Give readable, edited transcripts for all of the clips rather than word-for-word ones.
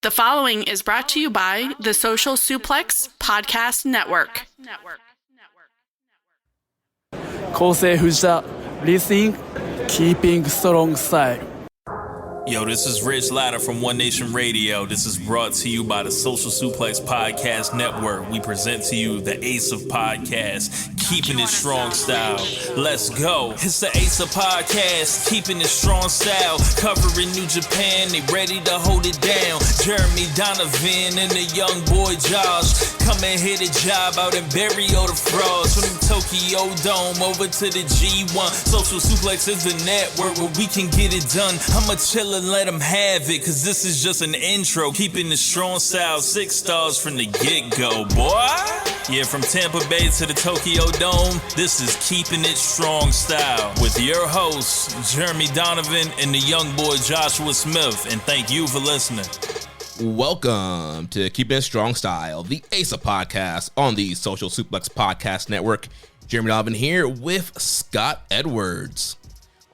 The following is brought to you by the Social Suplex Podcast Network. Kosei Fujita, listening, Keepin It Strong Style. Yo, this is Rich Latta from One Nation Radio. This is brought to you by the Social Suplex Podcast Network. We present to you the Ace of Podcasts, Keepin It Strong Style. Let's go. It's the Ace of Podcasts, Keepin It Strong Style. Covering New Japan, they ready to hold it down. Jeremy Donovan and the young boy Josh. Come and hit a job out and bury all the frauds. From the Tokyo Dome over to the G1. Social Suplex is the network where we can get it done. I'ma chill and let them have it, cause this is just an intro. Keeping the strong style, 6 stars from the get-go, boy. Yeah, from Tampa Bay to the Tokyo Dome, this is Keeping It Strong Style with your hosts, Jeremy Donovan and the young boy Joshua Smith. And thank you for listening. Welcome to Keepin It Strong Style, the Ace of Podcast on the Social Suplex Podcast Network. Jeremy Donovan here with Scott Edwards.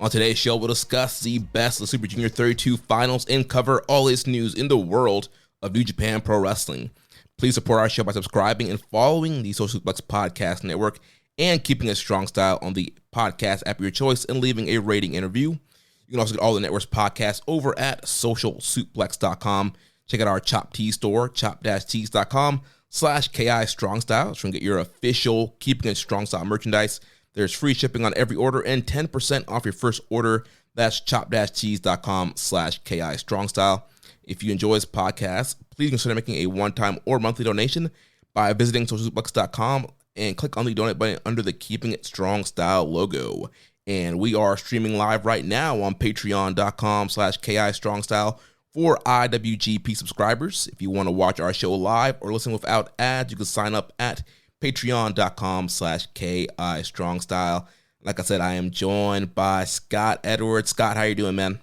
On today's show, we'll discuss the best of the Super Junior 32 finals and cover all its news in the world of New Japan Pro Wrestling. Please support our show by subscribing and following the Social Suplex Podcast Network and Keeping It Strong Style on the podcast app of your choice and leaving a rating and review. You can also get all the network's podcasts over at socialsuplex.com. Check out our Chop Tees store, chop-tees.com/KI Strong Style. So you can get your official Keeping It Strong Style merchandise. There's free shipping on every order and 10% off your first order. That's chop-tees.com/KI Strong Style. If you enjoy this podcast, please consider making a one-time or monthly donation by visiting socialsuplex.com and click on the donate button under the Keeping It Strong Style logo. And we are streaming live right now on patreon.com/KI Strong Style for IWGP subscribers. If you want to watch our show live or listen without ads, you can sign up at patreon.com/KI Strong Style. Like I said, I am joined by Scott Edwards. Scott, how you doing, man?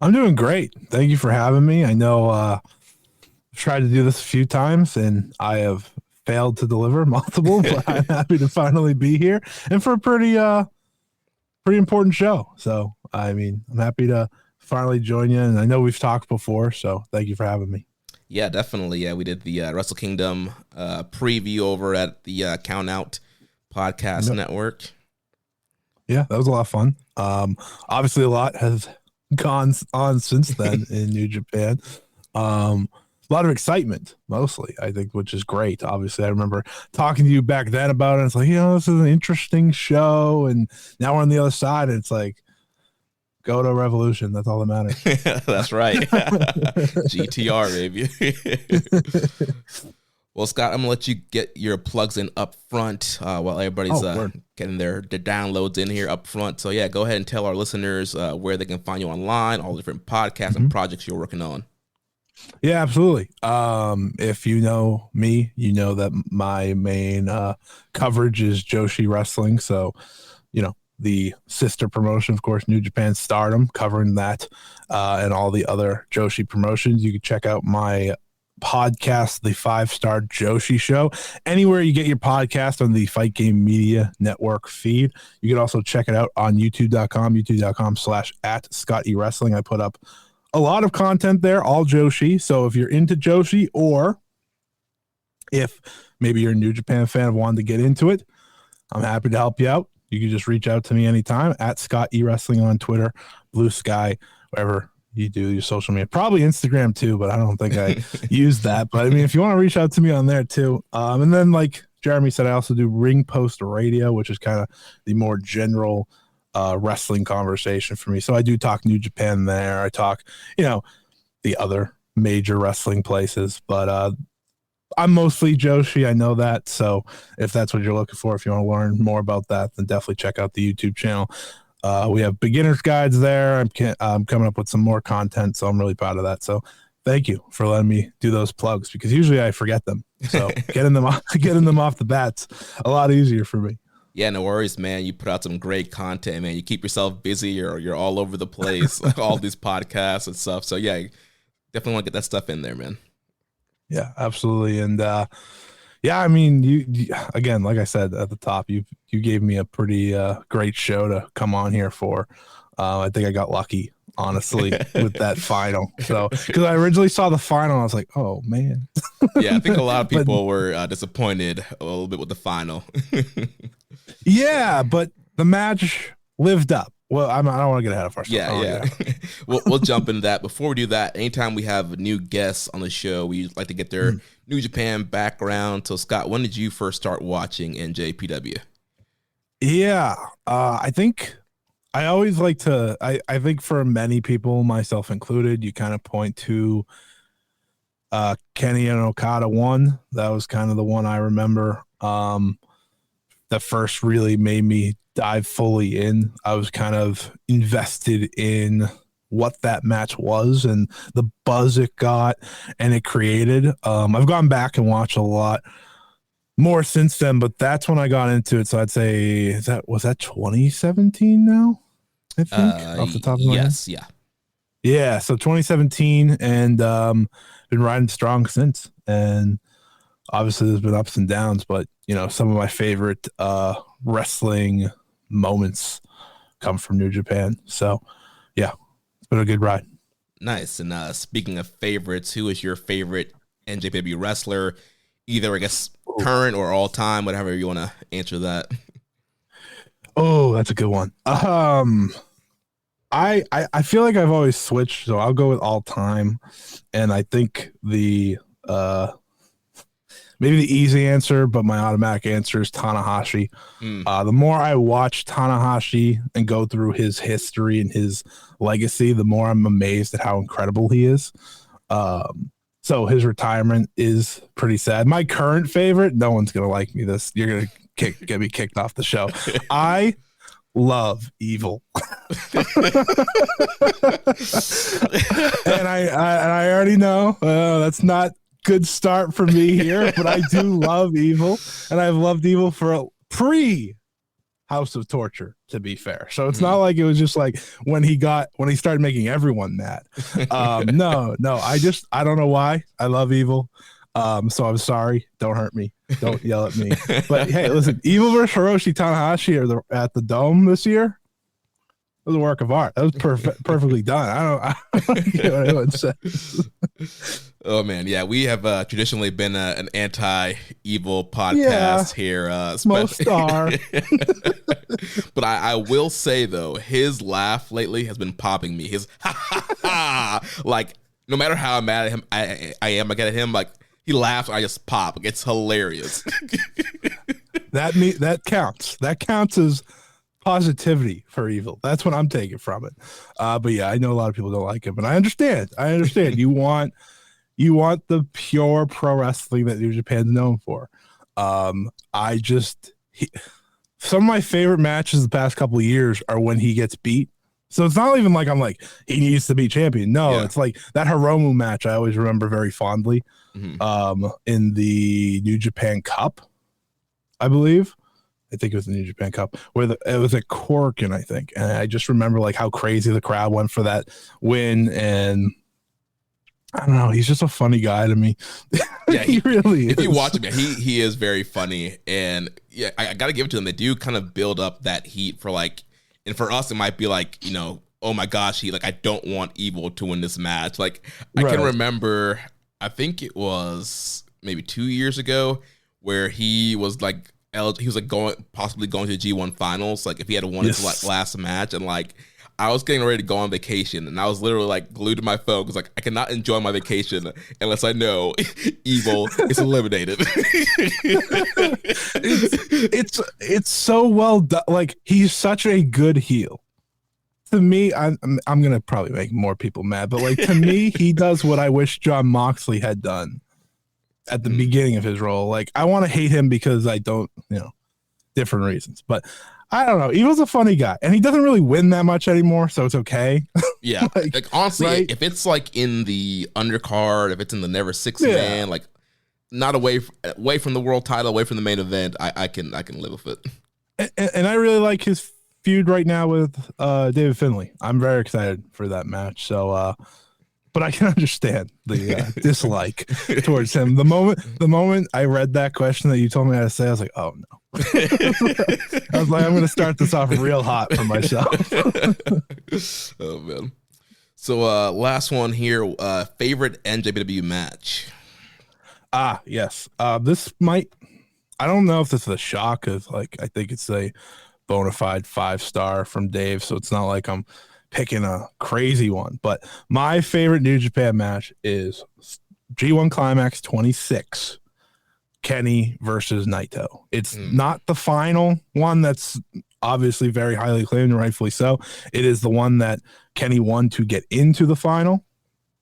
I'm doing great. Thank you for having me. I know I've tried to do this a few times and I have failed to deliver multiple, but I'm happy to finally be here and for a pretty important show. So, I mean, I'm happy to finally join you. And I know we've talked before, so thank you for having me. Yeah, definitely. Yeah, we did the Wrestle Kingdom preview over at the Count Out Podcast Network. Yeah, that was a lot of fun. Obviously, a lot has gone on since then in New Japan. A lot of excitement, mostly, I think, which is great. Obviously, I remember talking to you back then about it. It's like, this is an interesting show. And now we're on the other side. And it's like, go to Revolution. That's all that matters. That's right. GTR, baby. Well, Scott, I'm going to let you get your plugs in up front while everybody's getting their downloads in here up front. So, yeah, go ahead and tell our listeners where they can find you online, all the different podcasts and projects you're working on. Yeah, absolutely. If you know me, you know that my main coverage is Joshi Wrestling. So, the sister promotion, of course, New Japan Stardom, covering that and all the other Joshi promotions. You can check out my podcast, the 5 Star Joshi Show, anywhere you get your podcast on the Fight Game Media Network feed. You can also check it out on youtube.com/@ScottEWrestling. I put up a lot of content there, all Joshi. So if you're into Joshi, or if maybe you're a New Japan fan and wanted to get into it, I'm happy to help you out. You can just reach out to me anytime at Scott E Wrestling on Twitter, Blue Sky, wherever you do your social media. Probably Instagram too, but I don't think I use that. But I mean, if you want to reach out to me on there too. And then like Jeremy said, I also do Ring Post Radio, which is kind of the more general wrestling conversation for me. So I do talk New Japan there. I talk, the other major wrestling places, but I'm mostly Joshi. I know that. So if that's what you're looking for, if you want to learn more about that, then definitely check out the YouTube channel. We have beginner's guides there. I'm coming up with some more content, so I'm really proud of that. So thank you for letting me do those plugs, because usually I forget them. So getting them off the bat's a lot easier for me. Yeah, no worries, man. You put out some great content, man. You keep yourself busy. You're all over the place, like all these podcasts and stuff. So yeah, definitely want to get that stuff in there, man. Yeah, absolutely. And I mean, you again, like I said at the top, you gave me a pretty great show to come on here for. I think I got lucky honestly, with that final. So, because I originally saw the final, I was like, oh man. Yeah, I think a lot of people were disappointed a little bit with the final. Yeah, but the match lived up. Well, I don't want to get ahead of ourselves. Yeah. We'll jump into that. Before we do that, anytime we have new guests on the show, we like to get their New Japan background. So, Scott, when did you first start watching NJPW? Yeah, I think I always like to, I think for many people, myself included, you kind of point to Kenny and Okada 1. That was kind of the one I remember. That first really made me dive fully in. I was kind of invested in what that match was and the buzz it got and it created. I've gone back and watched a lot more since then, but that's when I got into it. So I'd say was that 2017 now? I think off the top of my head. Yes, yeah. So 2017, and been riding strong since. And obviously, there's been ups and downs, but some of my favorite wrestling moments come from New Japan. So yeah, it's been a good ride. Nice. And speaking of favorites, who is your favorite NJPW wrestler? Either, I guess, current or all time, whatever you want to answer that. Oh, that's a good one. I feel like I've always switched, so I'll go with all time. And I think the maybe the easy answer, but my automatic answer is Tanahashi. The more I watch Tanahashi and go through his history and his legacy, the more I'm amazed at how incredible he is. So his retirement is pretty sad. My current favorite, no one's going to like me this. You're going to get me kicked off the show. I love Evil. and I already know that's not good start for me here, but I do love Evil, and I've loved Evil for a House of Torture, to be fair. So it's not like it was just like when he started making everyone mad. No, I don't know why. I love Evil. So I'm sorry. Don't hurt me. Don't yell at me. But hey, listen, Evil versus Hiroshi Tanahashi at the Dome this year. It was a work of art. That was perfectly done. I don't get what anyone says. Oh man, yeah, we have traditionally been an anti-Evil podcast here. Most are. But I will say though, his laugh lately has been popping me. His ha ha ha, like no matter how mad at him I am, I get at him, like he laughs, I just pop. It's hilarious. That counts. That counts as positivity for Evil. That's what I'm taking from it. But yeah, I know a lot of people don't like him, but I understand. You want the pure pro wrestling that New Japan's known for. Some of my favorite matches the past couple of years are when he gets beat. So it's not even like I'm like, he needs to be champion. No, It's like that Hiromu match I always remember very fondly. In the New Japan Cup, I believe. I think it was the New Japan Cup, where it was at Corkin, I think. And I just remember like how crazy the crowd went for that win. And I don't know, he's just a funny guy to me. Yeah, he really is. If you watch him, he is very funny. And yeah, I got to give it to them. They do kind of build up that heat for like, and for us, it might be like, oh my gosh, I don't want Evil to win this match. Like, I can remember, I think it was maybe 2 years ago where he was like, possibly going to the G1 finals. Like if he had won his last match, and like I was getting ready to go on vacation, and I was literally like glued to my phone because like I cannot enjoy my vacation unless I know Evil is eliminated. it's so well done. Like he's such a good heel. To me, I'm gonna probably make more people mad, but like to me, he does what I wish Jon Moxley had done at the beginning of his role. Like I want to hate him because I don't, different reasons, but I don't know. Evil's a funny guy, and he doesn't really win that much anymore, so it's okay. Yeah, like honestly, right? If it's like in the undercard, if it's in the Never Six Man, like not away from the world title, away from the main event, I can live with it. And I really like his feud right now with David Finlay. I'm very excited for that match. So, but I can understand the dislike towards him. The moment I read that question that you told me how to say, I was like, oh no. I was like, I'm going to start this off real hot for myself. Oh man. So last one here, favorite NJPW match. Yes. This might, I don't know if this is a shock, because like I think it's a bona fide 5-star from Dave, so it's not like I'm picking a crazy one. But my favorite New Japan match is G1 Climax 26, Kenny versus Naito. It's not the final one that's obviously very highly acclaimed and rightfully so. It is the one that Kenny won to get into the final.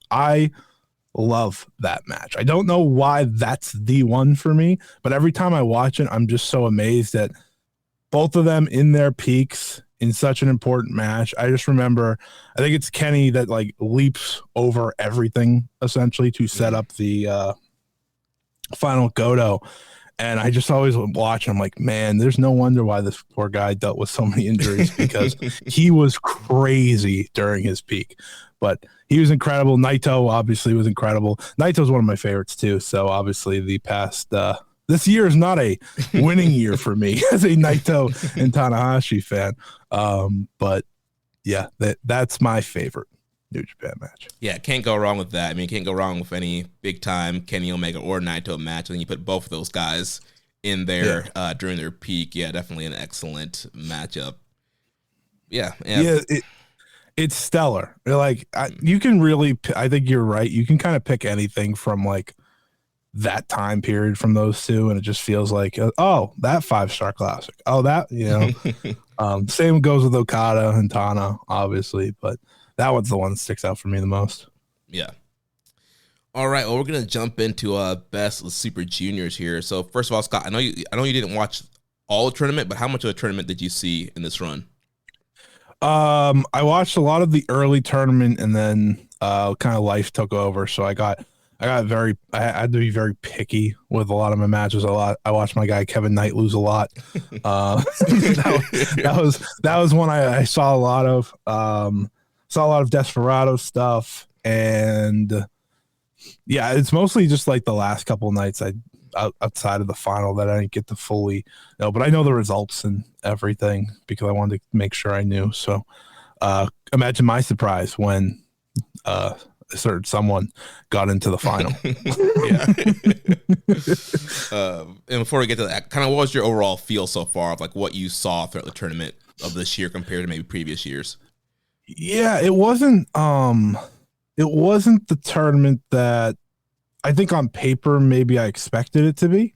I love that match. I don't know why that's the one for me, but every time I watch it, I'm just so amazed at both of them in their peaks in such an important match. I just remember, I think it's Kenny that like leaps over everything essentially to set up the final Goto. And I just always watch. I'm like, man, there's no wonder why this poor guy dealt with so many injuries, because he was crazy during his peak. But he was incredible. Naito obviously was incredible. Naito's one of my favorites too. So obviously the past this year is not a winning year for me as a Naito and Tanahashi fan. But yeah, that's my favorite New Japan match. Yeah, can't go wrong with that. I mean, can't go wrong with any big time Kenny Omega or Naito match. And you put both of those guys in there during their peak. Yeah, definitely an excellent matchup. Yeah. It's stellar. Like you can really, I think you're right. You can kind of pick anything from like that time period from those two, and it just feels like, oh, that 5-star classic. Oh, that, you know. Same goes with Okada and Tana, obviously, but that one's the one that sticks out for me the most. Yeah. All right. Well, we're gonna jump into best Super Juniors here. So first of all, Scott, I know you didn't watch all the tournament, but how much of the tournament did you see in this run? I watched a lot of the early tournament, and then kind of life took over. So I had to be very picky with a lot of my matches. I watched my guy Kevin Knight lose a lot. That was one I saw a lot of. Saw a lot of Desperado stuff, and yeah, it's mostly just like the last couple of nights outside of the final that I didn't get to fully know, but I know the results and everything because I wanted to make sure I knew. So imagine my surprise when someone got into the final. And before we get to that, kind of what was your overall feel so far of like what you saw throughout the tournament of this year compared to maybe previous years? Yeah, it wasn't the tournament that I think on paper maybe I expected it to be.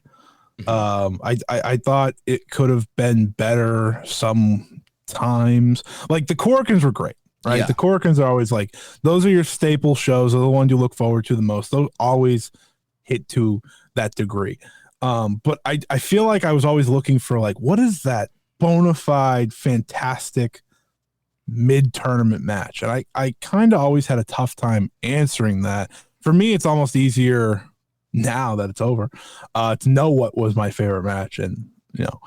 I thought it could have been better sometimes. Like the Korakuens were great, right? Yeah. The Korakuens are always like, those are your staple shows, are the ones you look forward to the most. Those always hit to that degree. But I feel like I was always looking for like, what is that bona fide, fantastic mid-tournament match? And I kind of always had a tough time answering that. For me, it's almost easier now that it's over to know what was my favorite match. And, you know,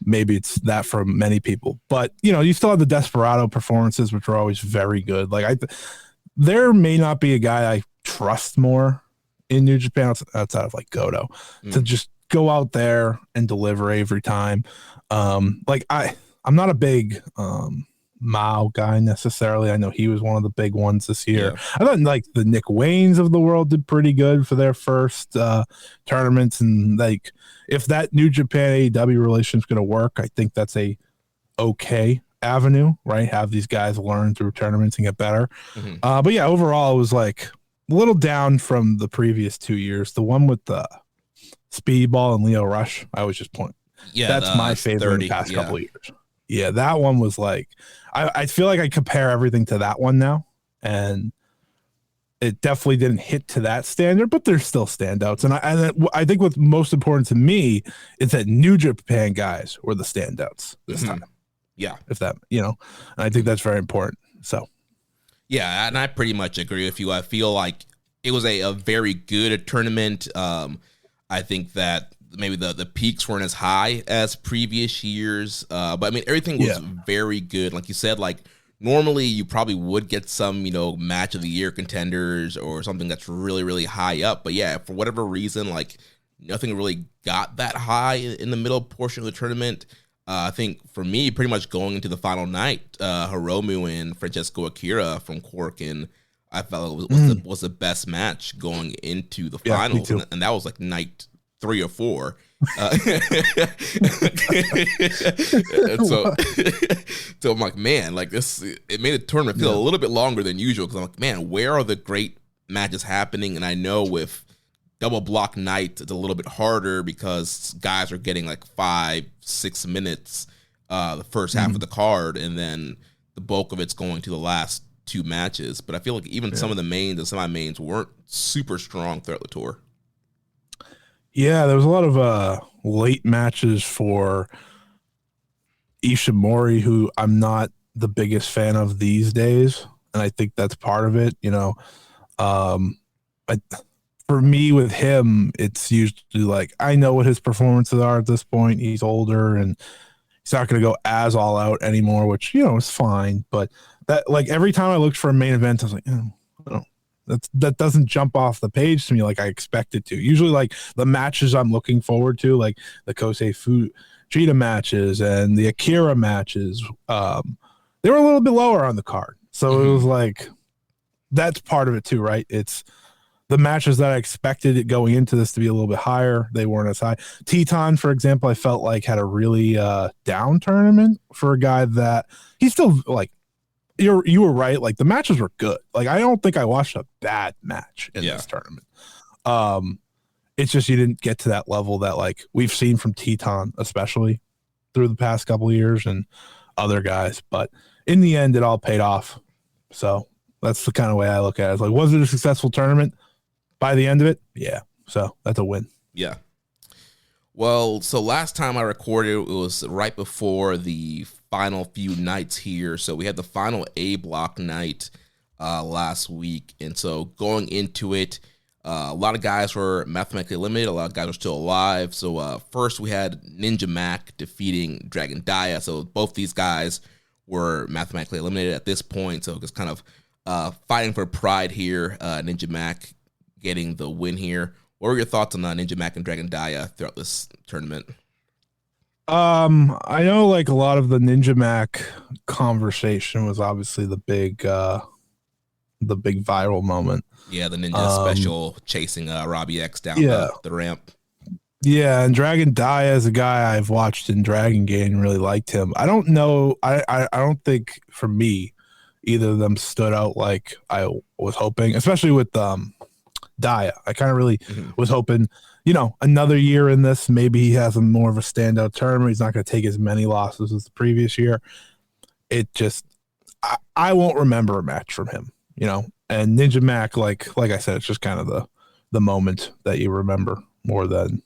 maybe it's that for many people. But, you know, you still have the Desperado performances, which are always very good. Like, there may not be a guy I trust more in New Japan outside of, like, Goto to just go out there and deliver every time. Like, I'm not a big Mao guy necessarily. I know he was one of the big ones this year. Yeah. I thought like the Nick Waynes of the world did pretty good for their first tournaments, and like if that New Japan AEW relationship is going to work, I think that's a okay avenue, right? Have these guys learn through tournaments and get better. But yeah, overall it was like a little down from the previous 2 years. The one with the Speedball and Leo Rush, I was just pointing. Yeah, that's my favorite in the past couple of years. Yeah, that one was like, I feel like I compare everything to that one now, and it definitely didn't hit to that standard, but there's still standouts. And I think what's most important to me is that New Japan guys were the standouts this time. Yeah. If that, you know, and I think that's very important. So. Yeah, and I pretty much agree with you. I feel like it was a very good tournament. I think that maybe the peaks weren't as high as previous years. But I mean, everything was very good. Like you said, like normally you probably would get some, you know, match of the year contenders or something that's really, really high up. But yeah, for whatever reason, like nothing really got that high in the middle portion of the tournament. I think for me, pretty much going into the final night, Hiromu and Francesco Akira from Korakuen, I felt it was the best match going into the Yeah, finals, me too. and that was like night 3 or 4. And so, so I'm like, man, like this, it made the tournament feel a little bit longer than usual because I'm like, man, where are the great matches happening? And I know with double block night, it's a little bit harder because guys are getting like 5-6 minutes the first half of the card, and then the bulk of it's going to the last 2 matches. But I feel like even some of the mains and semi-mains weren't super strong throughout the tour. Yeah, there was a lot of late matches for Ishimori, who I'm not the biggest fan of these days, and I think that's part of it. For me with him, it's usually like I know what his performances are at this point. He's older and he's not going to go as all out anymore, which is fine. But that, like, every time I looked for a main event, I was like, that doesn't jump off the page to me like I expected to. Usually, like the matches I'm looking forward to, like the Kosei Fujita matches and the Akira matches, they were a little bit lower on the card. So it was like that's part of it too, right? It's the matches that I expected it going into this to be a little bit higher. They weren't as high. Teton, for example, I felt like had a really down tournament for a guy that he's still like. You were right. Like the matches were good. Like I don't think I watched a bad match in this tournament. It's just you didn't get to that level that like we've seen from Teton, especially through the past couple of years and other guys. But in the end, it all paid off. So that's the kind of way I look at it. It's like, was it a successful tournament by the end of it? Yeah. So that's a win. Yeah. Well, so last time I recorded, it was right before the final few nights here. So we had the final A block night last week. And so going into it, a lot of guys were mathematically eliminated. A lot of guys are still alive. So first we had Ninja Mac defeating Dragon Dia. So both these guys were mathematically eliminated at this point. So just kind of fighting for pride here. Ninja Mac getting the win here. What were your thoughts on Ninja Mac and Dragon Dia throughout this tournament? I know like a lot of the Ninja Mac conversation was obviously the big viral moment. Yeah, the ninja special chasing Robbie X down the ramp. Yeah, and Dragon Dia is a guy I've watched in Dragon Gate and really liked him. I don't know. I don't think for me either of them stood out like I was hoping, especially with Dia. I kind of really was hoping, another year in this, maybe he has a more of a standout tournament. He's not going to take as many losses as the previous year. It just, I won't remember a match from him, and Ninja Mac, like I said, it's just kind of the moment that you remember more than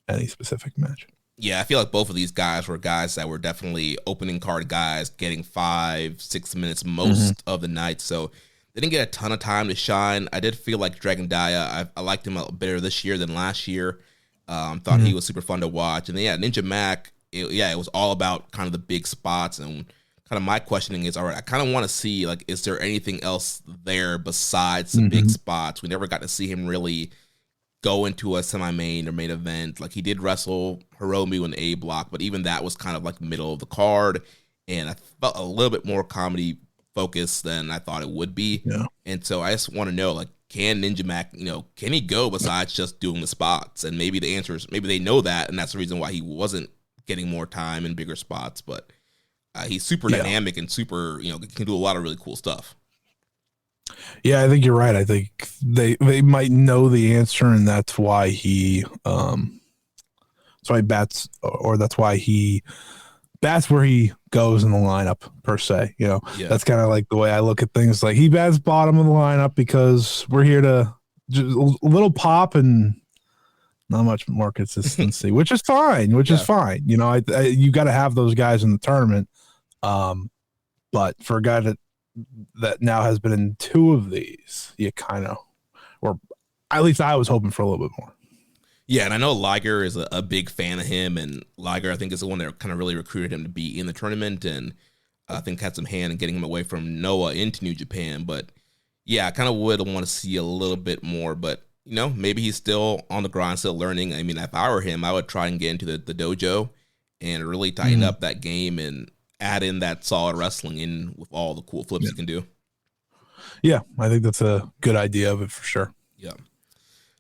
any specific match. Yeah, I feel like both of these guys were guys that were definitely opening card guys, getting 5-6 minutes most of the night. So they didn't get a ton of time to shine. I did feel like Dragon Dia, I liked him a little better this year than last year. Thought he was super fun to watch. And then, Ninja Mac, it was all about kind of the big spots. And kind of my questioning is, all right, I kind of want to see, like, is there anything else there besides the big spots? We never got to see him really go into a semi-main or main event. Like, he did wrestle Hiromu in the A block, but even that was kind of like middle of the card. And I felt a little bit more comedy focus than I thought it would be. Yeah. And so I just want to know, like, can Ninja Mac, can he go besides just doing the spots? And maybe the answer is maybe they know that, and that's the reason why he wasn't getting more time in bigger spots. But he's super dynamic and super, can do a lot of really cool stuff. Yeah, I think you're right. I think they might know the answer, and that's why he bats, or that's why he bats where he goes in the lineup per se. That's kind of like the way I look at things. Like he bats bottom of the lineup because we're here to just a little pop and not much more consistency, which is fine. Is fine. You got to have those guys in the tournament. But for a guy that now has been in 2 of these, you kind of, or at least I was hoping for a little bit more. Yeah, and I know Liger is a big fan of him, and Liger, I think, is the one that kind of really recruited him to be in the tournament, and I think had some hand in getting him away from Noah into New Japan. But yeah, I kind of would want to see a little bit more, but maybe he's still on the grind, still learning. I mean, if I were him, I would try and get into the dojo and really tighten up that game and add in that solid wrestling in with all the cool flips he can do. Yeah, I think that's a good idea of it for sure. Yeah.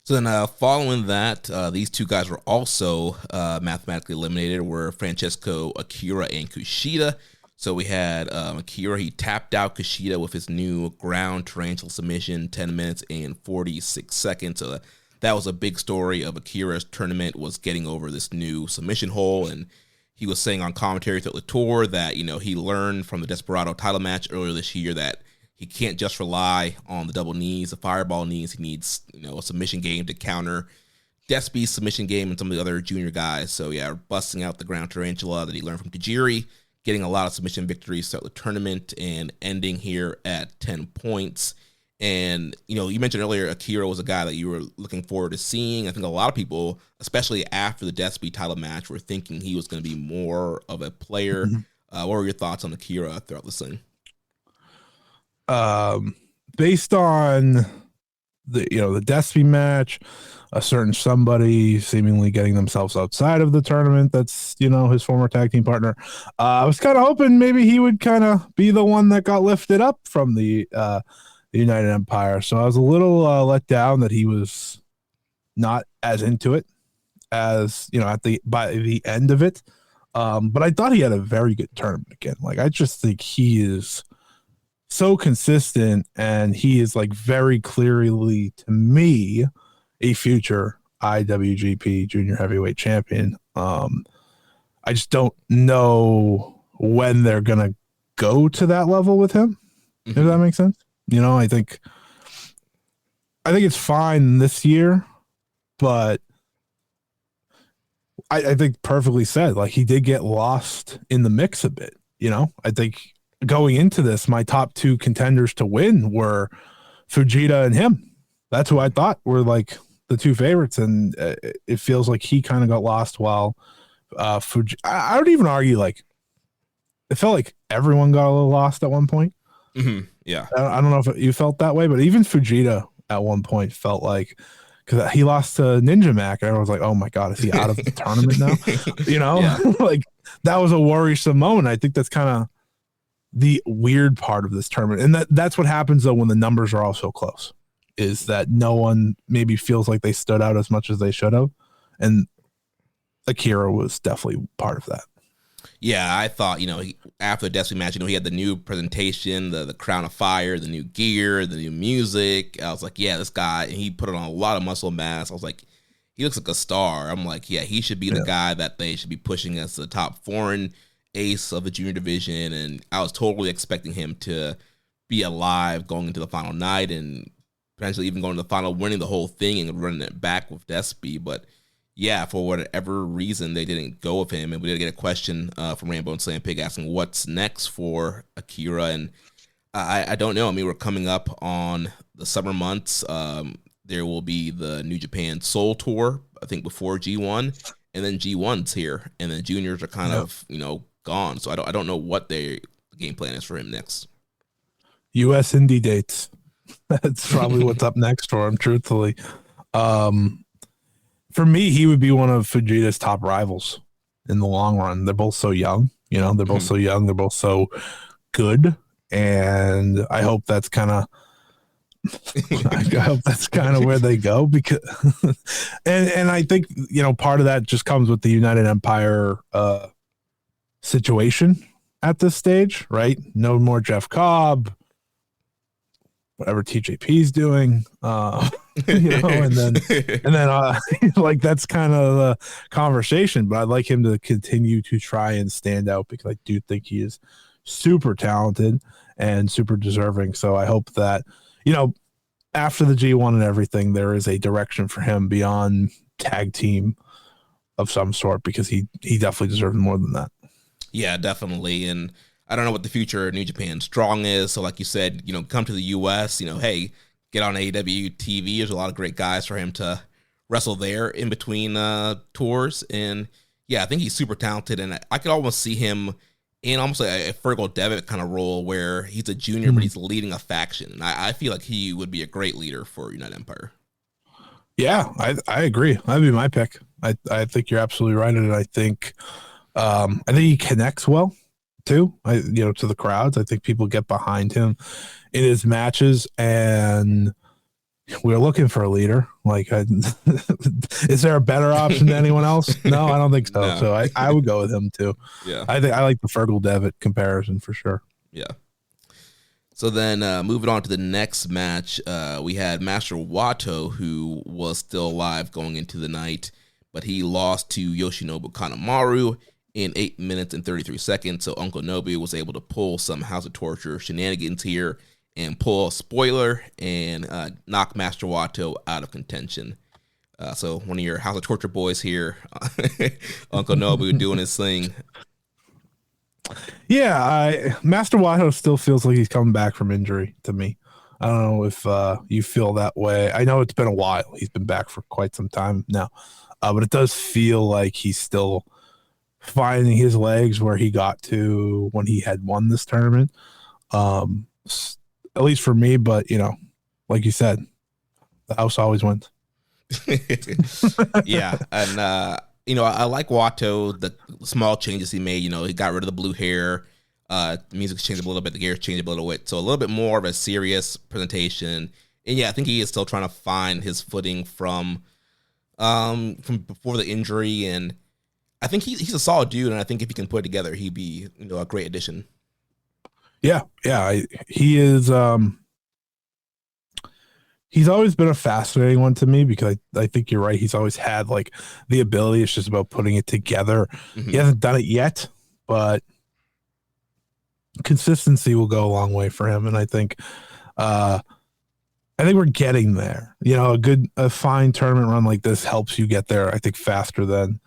So then following that, these two guys were also mathematically eliminated, were Francesco Akira and Kushida. So we had Akira, he tapped out Kushida with his new ground tarantula submission, 10 minutes and 46 seconds. So that was a big story of Akira's tournament, was getting over this new submission hole. And he was saying on commentary throughout the tour that, he learned from the Desperado title match earlier this year that he can't just rely on the double knees, the fireball knees. He needs, a submission game to counter Despee's submission game and some of the other junior guys. So yeah, busting out the ground tarantula that he learned from Tajiri, getting a lot of submission victories throughout the tournament and ending here at 10 points. And, you mentioned earlier Akira was a guy that you were looking forward to seeing. I think a lot of people, especially after the Despy title match, were thinking he was going to be more of a player. What were your thoughts on Akira throughout this thing? Based on the Despy match, a certain somebody seemingly getting themselves outside of the tournament, that's his former tag team partner, I was kind of hoping maybe he would kind of be the one that got lifted up from the United Empire. So I was a little let down that he was not as into it as by the end of it, but I thought he had a very good tournament again. Like, I just think he is so consistent, and he is like very clearly, to me, a future IWGP Junior Heavyweight Champion. I just don't know when they're gonna go to that level with him. If that makes sense. I think it's fine this year, but I think perfectly said. Like, he did get lost in the mix a bit. I think going into this, my top two contenders to win were Fujita and him. That's who I thought were like the two favorites, and it feels like he kind of got lost while I would even argue, like, it felt like everyone got a little lost at one point. Yeah. I don't know if you felt that way, but even Fujita at one point felt like, because he lost to Ninja Mac, and everyone was like, oh my God, is he out of the tournament now? Like, that was a worrisome moment. I think that's kind of the weird part of this tournament. And that's what happens, though, when the numbers are all so close, is that no one maybe feels like they stood out as much as they should have. And Akira was definitely part of that. Yeah, I thought, after the Destiny match, he had the new presentation, the Crown of Fire, the new gear, the new music. I was like, yeah, this guy, and he put on a lot of muscle mass. I was like, he looks like a star. I'm like, yeah, he should be the guy that they should be pushing as the top foreign ace of the junior division. And I was totally expecting him to be alive going into the final night and potentially even going to the final, winning the whole thing and running it back with Despy. But yeah, for whatever reason, they didn't go with him. And we did get a question from Rainbow and Slam Pig asking what's next for Akira. And I don't know. I mean, we're coming up on the summer months. There will be the New Japan Soul Tour, I think, before G1. And then G1's here. And then juniors are kind of, gone. So I don't know what their game plan is for him next. U.S. indie dates. That's probably what's up next for him, truthfully. For me, he would be one of Fujita's top rivals in the long run. They're both so young, they're both so young. They're both so good. And I hope that's kind of, where they go, because, and I think, part of that just comes with the United Empire, situation at this stage, right? No more Jeff Cobb, whatever TJP's doing, and then like, that's kind of the conversation. But I'd like him to continue to try and stand out, because I do think he is super talented and super deserving. So I hope that, after the G1 and everything, there is a direction for him beyond tag team of some sort, because he definitely deserves more than that. Yeah, definitely. And I don't know what the future of New Japan Strong is. So like you said, come to the U.S., hey, get on AEW TV. There's a lot of great guys for him to wrestle there in between tours. And yeah, I think he's super talented. And I could almost see him in almost like a Fergal Devitt kind of role, where he's a junior, but he's leading a faction. And I feel like he would be a great leader for United Empire. Yeah, I agree. That'd be my pick. I think you're absolutely right. And I think he connects well too, to the crowds. I think people get behind him in his matches, and we're looking for a leader. Like, is there a better option than anyone else? No, I don't think so. No. So I would go with him too. Yeah. I think I like the Fergal Devitt comparison for sure. Yeah. So then moving on to the next match, we had Master Wato, who was still alive going into the night, but he lost to Yoshinobu Kanemaru in 8 minutes and 33 seconds. So Uncle Nobu was able to pull some House of Torture shenanigans here and pull a spoiler and knock Master Wato out of contention. So one of your House of Torture boys here, Uncle Nobu, doing his thing. Yeah, Master Wato still feels like he's coming back from injury to me. I don't know if you feel that way. I know it's been a while. He's been back for quite some time now. But it does feel like he's still finding his legs where he got to when he had won this tournament. At least for me, but, like you said, the house always wins. Yeah, and I like Wato, the small changes he made. He got rid of the blue hair. The music changed a little bit. The gear changed a little bit. So a little bit more of a serious presentation. And yeah, I think he is still trying to find his footing from before the injury. And I think he's a solid dude. And I think if he can put it together, he'd be a great addition. Yeah, he is. He's always been a fascinating one to me because I think you're right. He's always had like the ability. It's just about putting it together. Mm-hmm. He hasn't done it yet, but consistency will go a long way for him. And I think we're getting there. A fine tournament run like this helps you get there, I think, faster than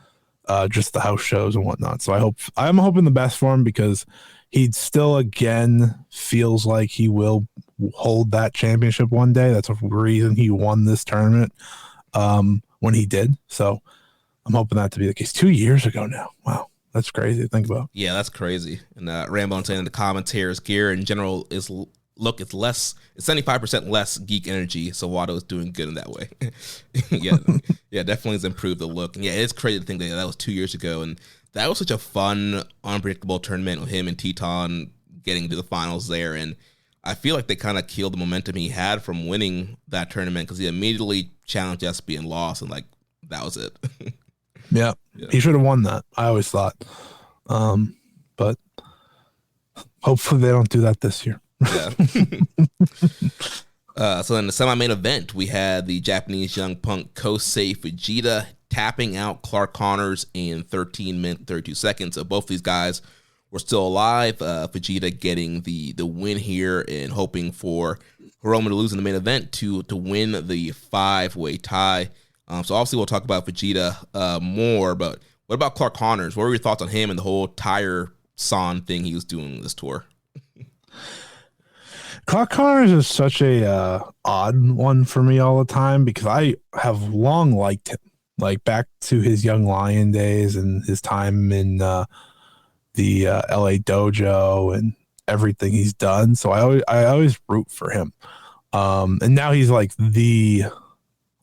just the house shows and whatnot. So I'm hoping the best for him because he still, again, feels like he will hold that championship one day. That's a reason he won this tournament when he did. So I'm hoping that to be the case. 2 years ago now. Wow. That's crazy to think about. Yeah, that's crazy. And Rambo saying in the comments here, his gear in general it's 75% less geek energy. So Wato is doing good in that way. yeah, definitely has improved the look. And yeah, it's crazy to think that was 2 years ago. And that was such a fun, unpredictable tournament with him and Teton getting to the finals there. And I feel like they kind of killed the momentum he had from winning that tournament because he immediately challenged SP and lost, and that was it. Yeah, he should have won that. I always thought, but hopefully they don't do that this year. Yeah. So in the semi-main event, we had the Japanese young punk Kosei Fujita tapping out Clark Connors in 13 minutes 32 seconds. So both these guys were still alive. Fujita getting the win here and hoping for Hiromu to lose in the main event to win the 5-way tie. So obviously we'll talk about Fujita more, but what about Clark Connors? What were your thoughts on him and the whole tire son thing he was doing this tour? Clark Connors is such a odd one for me all the time because I have long liked him, like back to his Young Lion days and his time in the LA dojo and everything he's done. So I always root for him. And now he's like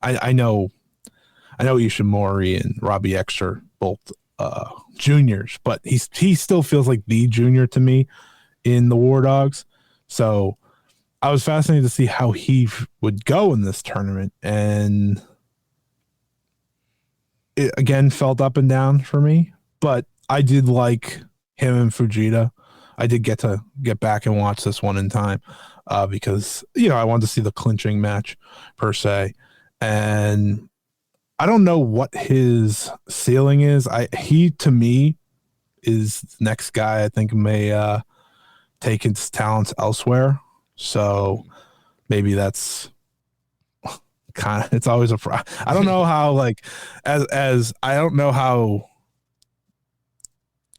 I know Ishimori and Robbie X are both juniors, but he still feels like the junior to me in the War Dogs. So I was fascinated to see how he would go in this tournament, and it again felt up and down for me, but I did like him and Fujita. I did get back and watch this one in time because I wanted to see the clinching match per se, and I don't know what his ceiling is. He to me is the next guy I think may take his talents elsewhere. So maybe that's kind of, it's always I don't know how, like, as I don't know how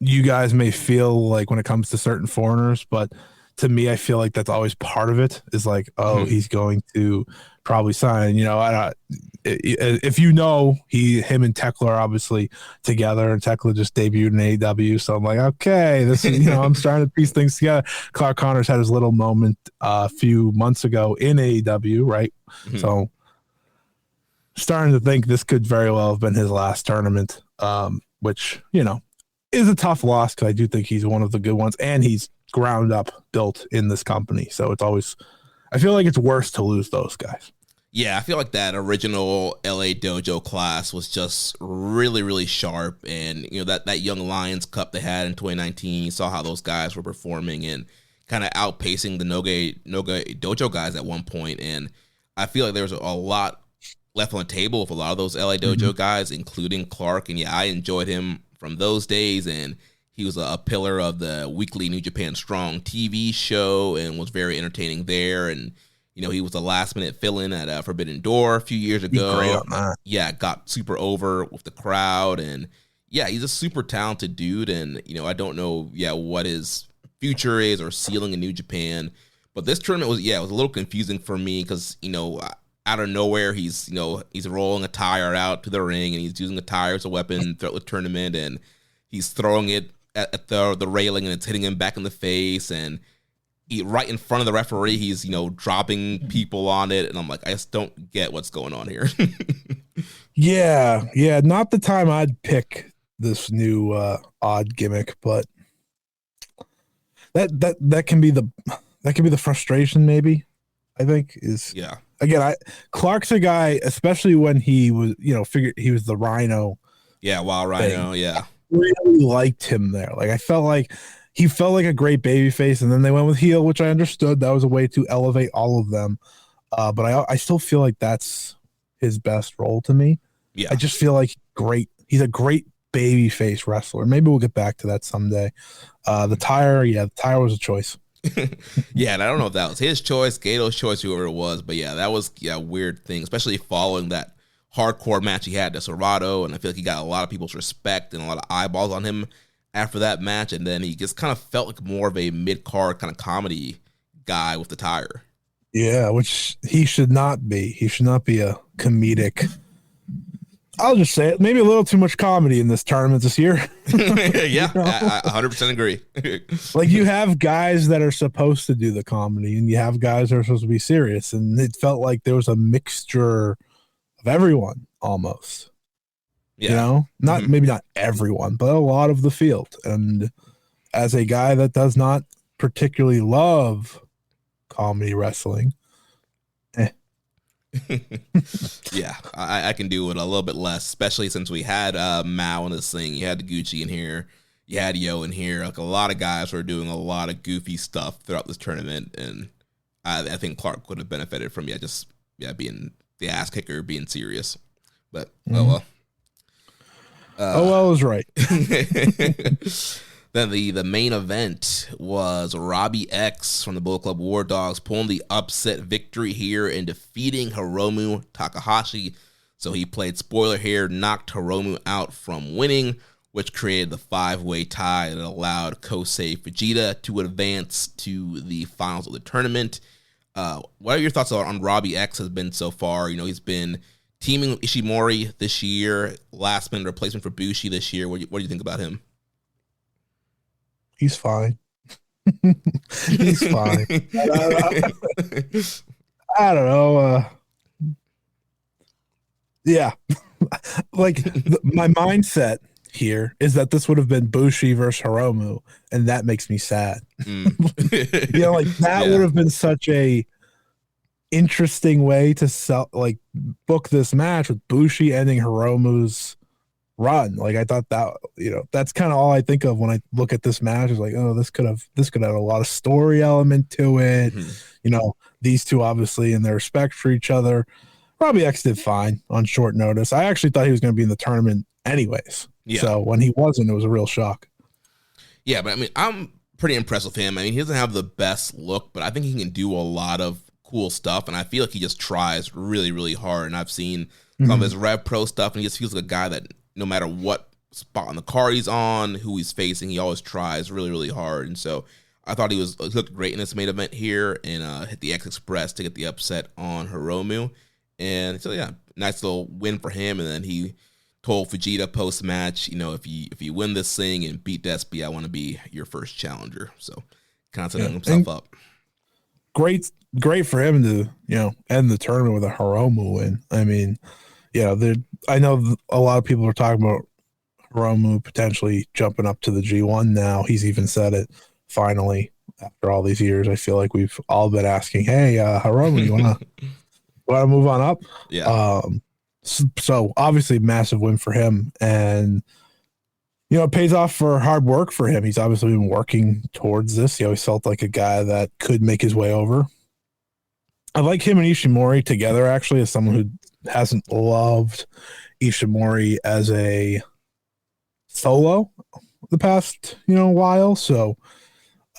you guys may feel like when it comes to certain foreigners, but to me, I feel like that's always part of it is like, he's going to probably sign, if him and Tekla are obviously together, and Tekla just debuted in AEW. So I'm like, okay, this is, I'm starting to piece things together. Clark Connors had his little moment a few months ago in AEW, right? Mm-hmm. So starting to think this could very well have been his last tournament, which, is a tough loss because I do think he's one of the good ones, and he's ground up built in this company. So it's always, I feel like it's worse to lose those guys. Yeah, I feel like that original LA Dojo class was just really, really sharp. And, that Young Lions Cup they had in 2019, you saw how those guys were performing and kind of outpacing the Noge Dojo guys at one point. And I feel like there was a lot left on the table with a lot of those LA Dojo guys, including Clark. And yeah, I enjoyed him from those days. And he was a pillar of the weekly New Japan Strong TV show and was very entertaining there. And, he was a last-minute fill-in at Forbidden Door a few years ago. Great on that. Yeah, got super over with the crowd. And, yeah, he's a super talented dude. And, I don't know, what his future is or ceiling in New Japan. But this tournament was a little confusing for me because, out of nowhere, he's rolling a tire out to the ring and he's using a tire as a weapon throughout the tournament. And he's throwing it at the railing and it's hitting him back in the face. And right in front of the referee, he's, dropping people on it. And I'm like, I just don't get what's going on here. Yeah. Not the time I'd pick this new odd gimmick, but that can be the frustration, maybe, I think is. Yeah. Again, Clark's a guy, especially when he was, figured he was the Rhino. Yeah. Wild Rhino. Yeah. Really liked him there. Like, I felt like he felt like a great baby face, and then they went with heel, which I understood. That was a way to elevate all of them. But I still feel like that's his best role to me. Yeah. I just feel like he's a great baby face wrestler. Maybe we'll get back to that someday. The tire was a choice. Yeah, and I don't know if that was his choice, Gato's choice, whoever it was, but yeah, that was a weird thing, especially following that hardcore match he had to Desperado, and I feel like he got a lot of people's respect and a lot of eyeballs on him after that match, and then he just kind of felt like more of a mid-card kind of comedy guy with the tire. Yeah, which he should not be. He should not be a comedic. I'll just say it. Maybe a little too much comedy in this tournament this year. Yeah, I 100% agree. Like, you have guys that are supposed to do the comedy, and you have guys that are supposed to be serious, and it felt like there was a mixture of everyone almost. Yeah. Maybe not everyone, but a lot of the field. And as a guy that does not particularly love comedy wrestling, yeah, I can do it a little bit less, especially since we had Mao in this thing. You had Gucci in here, you had Yo in here. Like, a lot of guys were doing a lot of goofy stuff throughout this tournament, and I think Clark would have benefited from being the ass kicker, being serious. But oh well. is right. Then the main event was Robbie X from the Bullet Club War Dogs pulling the upset victory here and defeating Hiromu Takahashi. So he played spoiler here, knocked Hiromu out from winning, which created the 5-way tie that allowed Kosei Fujita to advance to the finals of the tournament. What are your thoughts on Robbie X has been so far? He's been teaming with Ishimori this year, last-minute replacement for Bushi this year. What do you think about him? He's fine. He's fine. I don't know. Yeah. Like, my mindset here is that this would have been Bushi versus Hiromu, and that makes me sad. That would have been such a interesting way to book this match, with Bushi ending Hiromu's run. Like, I thought that, that's kind of all I think of when I look at this match, is like, oh, this could have a lot of story element to it. These two obviously in their respect for each other. Robbie X did fine on short notice. I actually thought he was going to be in the tournament anyways. Yeah. So when he wasn't, it was a real shock. Yeah, but I mean, I'm pretty impressed with him. I mean, he doesn't have the best look, but I think he can do a lot of cool stuff, and I feel like he just tries really, really hard. And I've seen some of his Rev Pro stuff, and he just feels like a guy that no matter what spot on the card he's on, who he's facing, he always tries really, really hard. And so I thought he looked great in this main event here, and hit the X Express to get the upset on Hiromu. And so, yeah, nice little win for him. And then he told Fujita post-match, if you win this thing and beat Despy, I want to be your first challenger. So kind of setting himself up. Great for him to, end the tournament with a Hiromu win. I mean, I know a lot of people are talking about Hiromu potentially jumping up to the G1 now. He's even said it finally. after all these years. I feel like we've all been asking, hey, Hiromu, you want to move on up? Yeah. So obviously massive win for him, and it pays off for hard work for him. He's obviously been working towards this. He always felt like a guy that could make his way over. I like him and Ishimori together, actually, as someone who hasn't loved Ishimori as a solo the past, while. So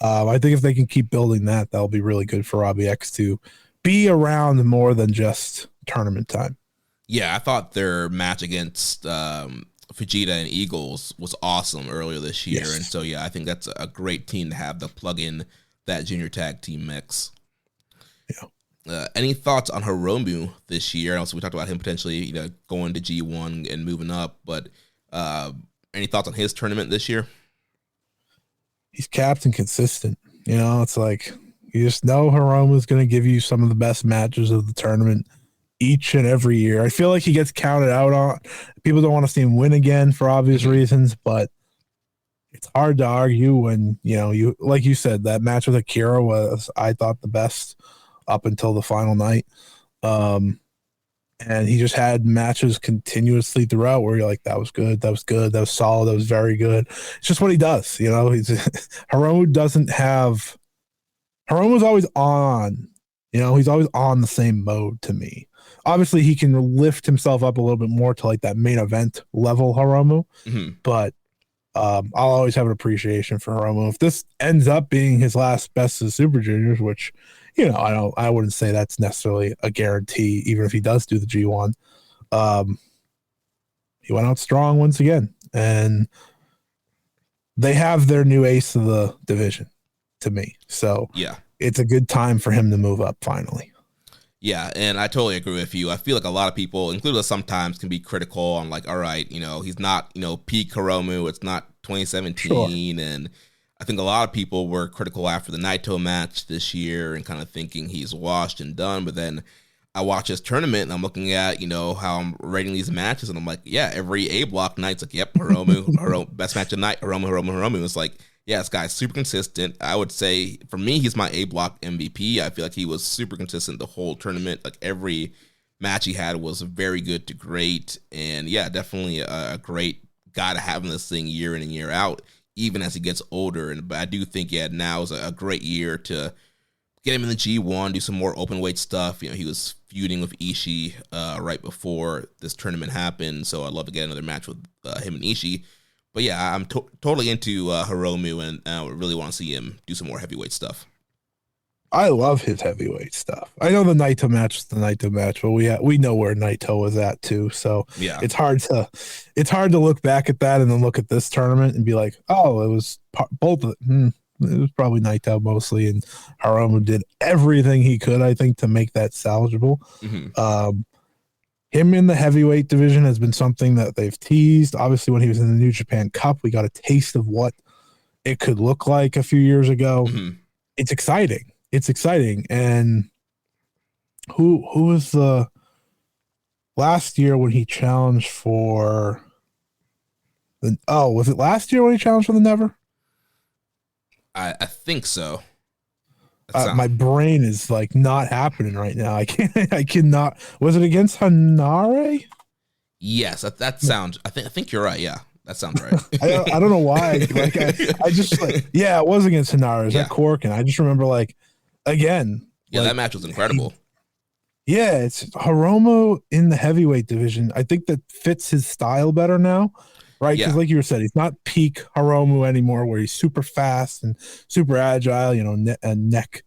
I think if they can keep building that, that'll be really good for Robbie X to be around more than just tournament time. Yeah, I thought their match against Fujita and Eagles was awesome earlier this year. Yes. And so, yeah, I think that's a great team to have to plug in that junior tag team mix. Yeah. Any thoughts on Hiromu this year? Also, we talked about him potentially, going to G1 and moving up, but any thoughts on his tournament this year? He's capped and consistent. It's like you just know Hiromu's going to give you some of the best matches of the tournament each and every year. I feel like he gets counted out on. People don't want to see him win again for obvious reasons, but it's hard to argue when, you like you said, that match with Akira was, I thought, the best up until the final night. And he just had matches continuously throughout where you're like, that was good, that was good, that was solid, that was very good. It's just what he does, He's Hiromu's always on, he's always on the same mode to me. Obviously, he can lift himself up a little bit more to like that main event level Hiromu, but I'll always have an appreciation for Hiromu. If this ends up being his last Best of Super Juniors, which I wouldn't say that's necessarily a guarantee, even if he does do the G1. He went out strong once again, and they have their new ace of the division to me. So yeah, it's a good time for him to move up finally. Yeah, and I totally agree with you. I feel like a lot of people, including us sometimes, can be critical on like, all right, he's not, peak Hiromu. It's not 2017. Sure. And I think a lot of people were critical after the Naito match this year and kind of thinking he's washed and done. But then I watch this tournament and I'm looking at, how I'm rating these matches. And I'm like, yeah, every A block night's like, yep, Hiromu, best match of the night, Hiromu. It's like, yeah, this guy's super consistent. I would say, for me, he's my A-block MVP. I feel like he was super consistent the whole tournament. Like, every match he had was very good to great. And, yeah, definitely a great guy to have in this thing year in and year out, even as he gets older. But I do think, yeah, now is a great year to get him in the G1, do some more open weight stuff. He was feuding with Ishii right before this tournament happened. So I'd love to get another match with him and Ishii. But yeah, I'm totally into Hiromu, and I really want to see him do some more heavyweight stuff. I love his heavyweight stuff. I know the Naito match is the Naito match, but we know where Naito was at too. So yeah, it's hard to look back at that and then look at this tournament and be like, oh, it was both of it. It was probably Naito mostly, and Hiromu did everything he could, I think, to make that salvageable. Him in the heavyweight division has been something that they've teased. Obviously, when he was in the New Japan Cup, we got a taste of what it could look like a few years ago. It's exciting. And who was the last year when he challenged for the? Oh, was it last year when he challenged for the Never? I think so. My brain is like not happening right now. I cannot. Was it against Hanare? Yes, that sounds. I think you're right. Yeah, that sounds right. I don't know why. Like I just like, yeah, it was against Hanare. It was at Cork, and I just remember like again. Yeah, that match was incredible. It's Hiromu in the heavyweight division. I think that fits his style better now. Right, because like you said, he's not peak Hiromu anymore, where he's super fast and super agile. A neck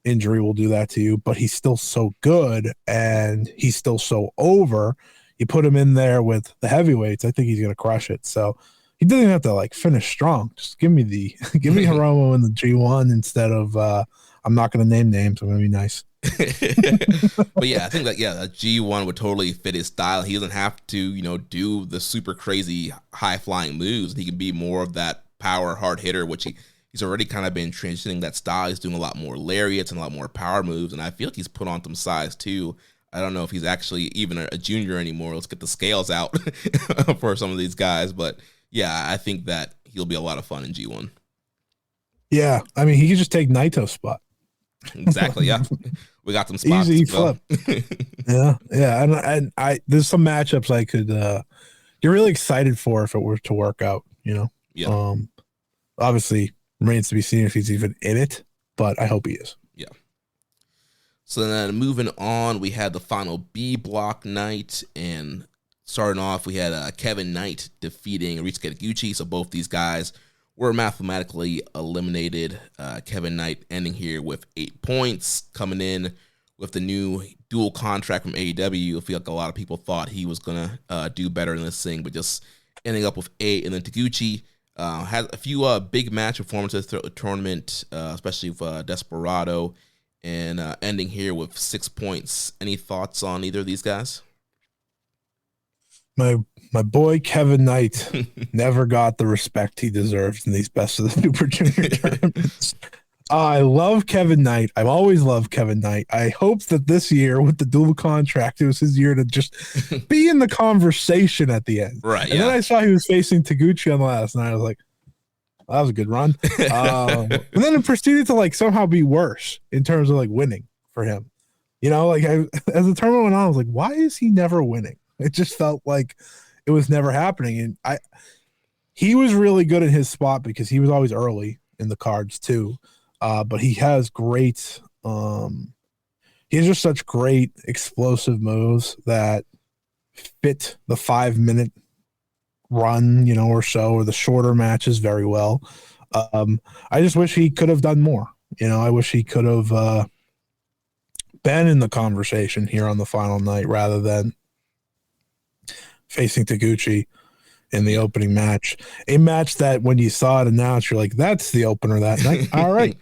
injury will do that to you, but he's still so good and he's still so over. You put him in there with the heavyweights, I think he's gonna crush it. So he doesn't have to like finish strong. Just give me Hiromu in the G1 instead of I'm not gonna name names. I'm gonna be nice. But yeah, I think that a G1 would totally fit his style. He doesn't have to do the super crazy high flying moves. He can be more of that power hard hitter, which he's already kind of been transitioning that style. He's doing a lot more lariats and a lot more power moves, and I feel like he's put on some size too. I don't know if he's actually even a junior anymore. Let's get the scales out for some of these guys, but yeah, I think that he'll be a lot of fun in G1. Yeah, I mean, he could just take Naito's spot. Exactly. Yeah, we got some spots. Easy flip. Yeah, and I there's some matchups I could get really excited for if it were to work out. Yeah. Obviously remains to be seen if he's even in it, but I hope he is. Yeah. So then moving on, we had the final B block night, and starting off, we had Kevin Knight defeating Ryusuke Taguchi. So both these guys were mathematically eliminated. Kevin Knight ending here with 8 points, coming in with the new dual contract from AEW. I feel like a lot of people thought he was going to do better in this thing, but just ending up with 8. And then Taguchi had a few big match performances throughout the tournament, especially with Desperado, and ending here with 6 points. Any thoughts on either of these guys? My boy Kevin Knight never got the respect he deserves in these Best of the Super Junior tournaments. I love Kevin Knight. I've always loved Kevin Knight. I hope that this year with the dual contract, it was his year to just be in the conversation at the end. Right. And then I saw he was facing Taguchi on the last night. I was like, that was a good run. And then it proceeded to somehow be worse in terms of winning for him. As the tournament went on, I was like, why is he never winning? It just felt like it was never happening. And he was really good in his spot because he was always early in the cards too. But he has great, he has just such great explosive moves that fit the 5-minute run, or so, or the shorter matches very well. I just wish he could have done more. I wish he could have been in the conversation here on the final night rather than facing Taguchi in the opening match, a match that when you saw it announced, you're like, that's the opener that night. All right.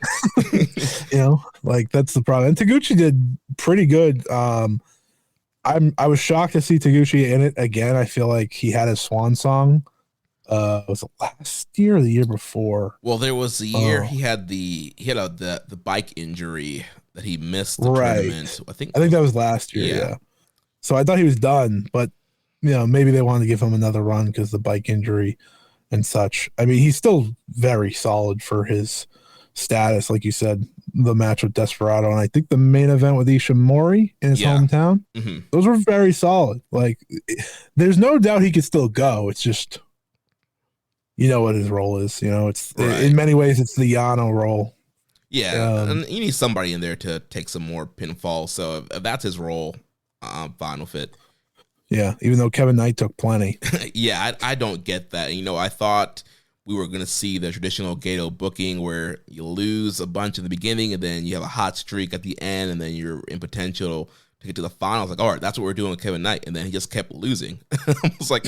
That's the problem. And Taguchi did pretty good. I was shocked to see Taguchi in it again. I feel like he had his swan song. Was it last year or the year before? Well, there was the year he had the bike injury that he missed the tournament. I think that was last year. Yeah. So I thought he was done, but maybe they wanted to give him another run because the bike injury and such. I mean, he's still very solid for his status. Like you said, the match with Desperado, and I think the main event with Ishimori in his hometown, those were very solid. There's no doubt he could still go. It's just, what his role is. It's right. In many ways, it's the Yano role. Yeah, and you need somebody in there to take some more pinfall. So if that's his role, I'm fine with it. Yeah, even though Kevin Knight took plenty. Yeah, I don't get that. I thought we were going to see the traditional Gato booking where you lose a bunch in the beginning and then you have a hot streak at the end and then you're in potential to get to the finals. All right, that's what we're doing with Kevin Knight. And then he just kept losing. I was like,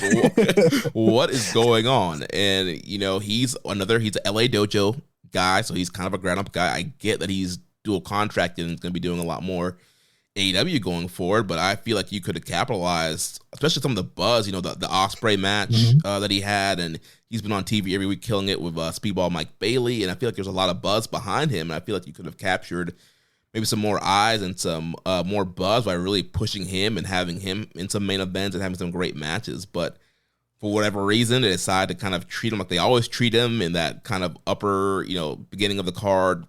what is going on? And, he's a LA Dojo guy, so he's kind of a ground-up guy. I get that he's dual contracted and is going to be doing a lot more AEW going forward, but I feel like you could have capitalized, especially some of the buzz, the Ospreay match that he had, and he's been on TV every week killing it with Speedball Mike Bailey, and I feel like there's a lot of buzz behind him, and I feel like you could have captured maybe some more eyes and some more buzz by really pushing him and having him in some main events and having some great matches, but for whatever reason, they decided to kind of treat him like they always treat him in that kind of upper, beginning of the card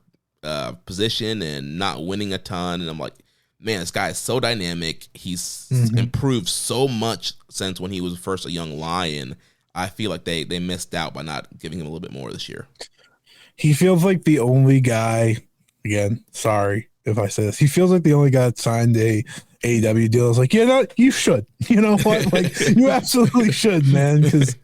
position and not winning a ton, and I'm like, man, this guy is so dynamic. He's improved so much since when he was first a young lion. I feel like they missed out by not giving him a little bit more this year. He feels like the only guy, again, sorry if I say this, he feels like the only guy that signed a AEW deal. I was like, you should. You know what? You absolutely should, man. Because,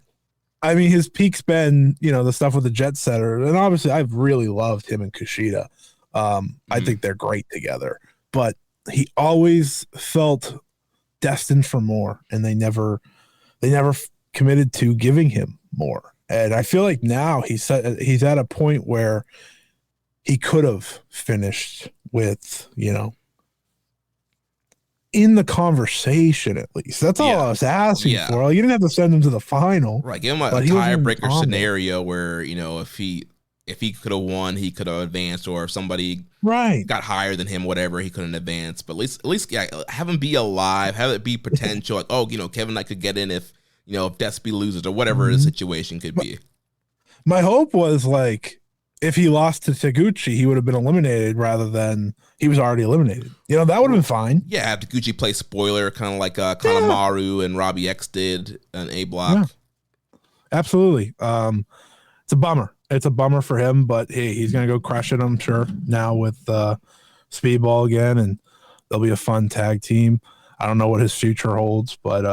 I mean, his peak's been, the stuff with the Jet Setter. And obviously, I've really loved him and Kushida. I think they're great together. But he always felt destined for more, and they never committed to giving him more. And I feel like now he's at a point where he could have finished with, in the conversation at least. That's all I was asking for. You didn't have to send him to the final. Right. Give him a tiebreaker scenario where, if he could have won, he could have advanced, or if somebody got higher than him, whatever, he couldn't advance. But at least have him be alive, have it be potential. Kevin Knight could get in if Despy loses or whatever the situation could be. My hope was if he lost to Taguchi, he would have been eliminated rather than he was already eliminated. That would have been fine. Yeah, have Taguchi play spoiler, kind of like Kanemaru and Robbie X did an A block. Yeah. Absolutely. It's a bummer. It's a bummer for him, but hey, he's going to go crush it, I'm sure, now with Speedball again, and they'll be a fun tag team. I don't know what his future holds, but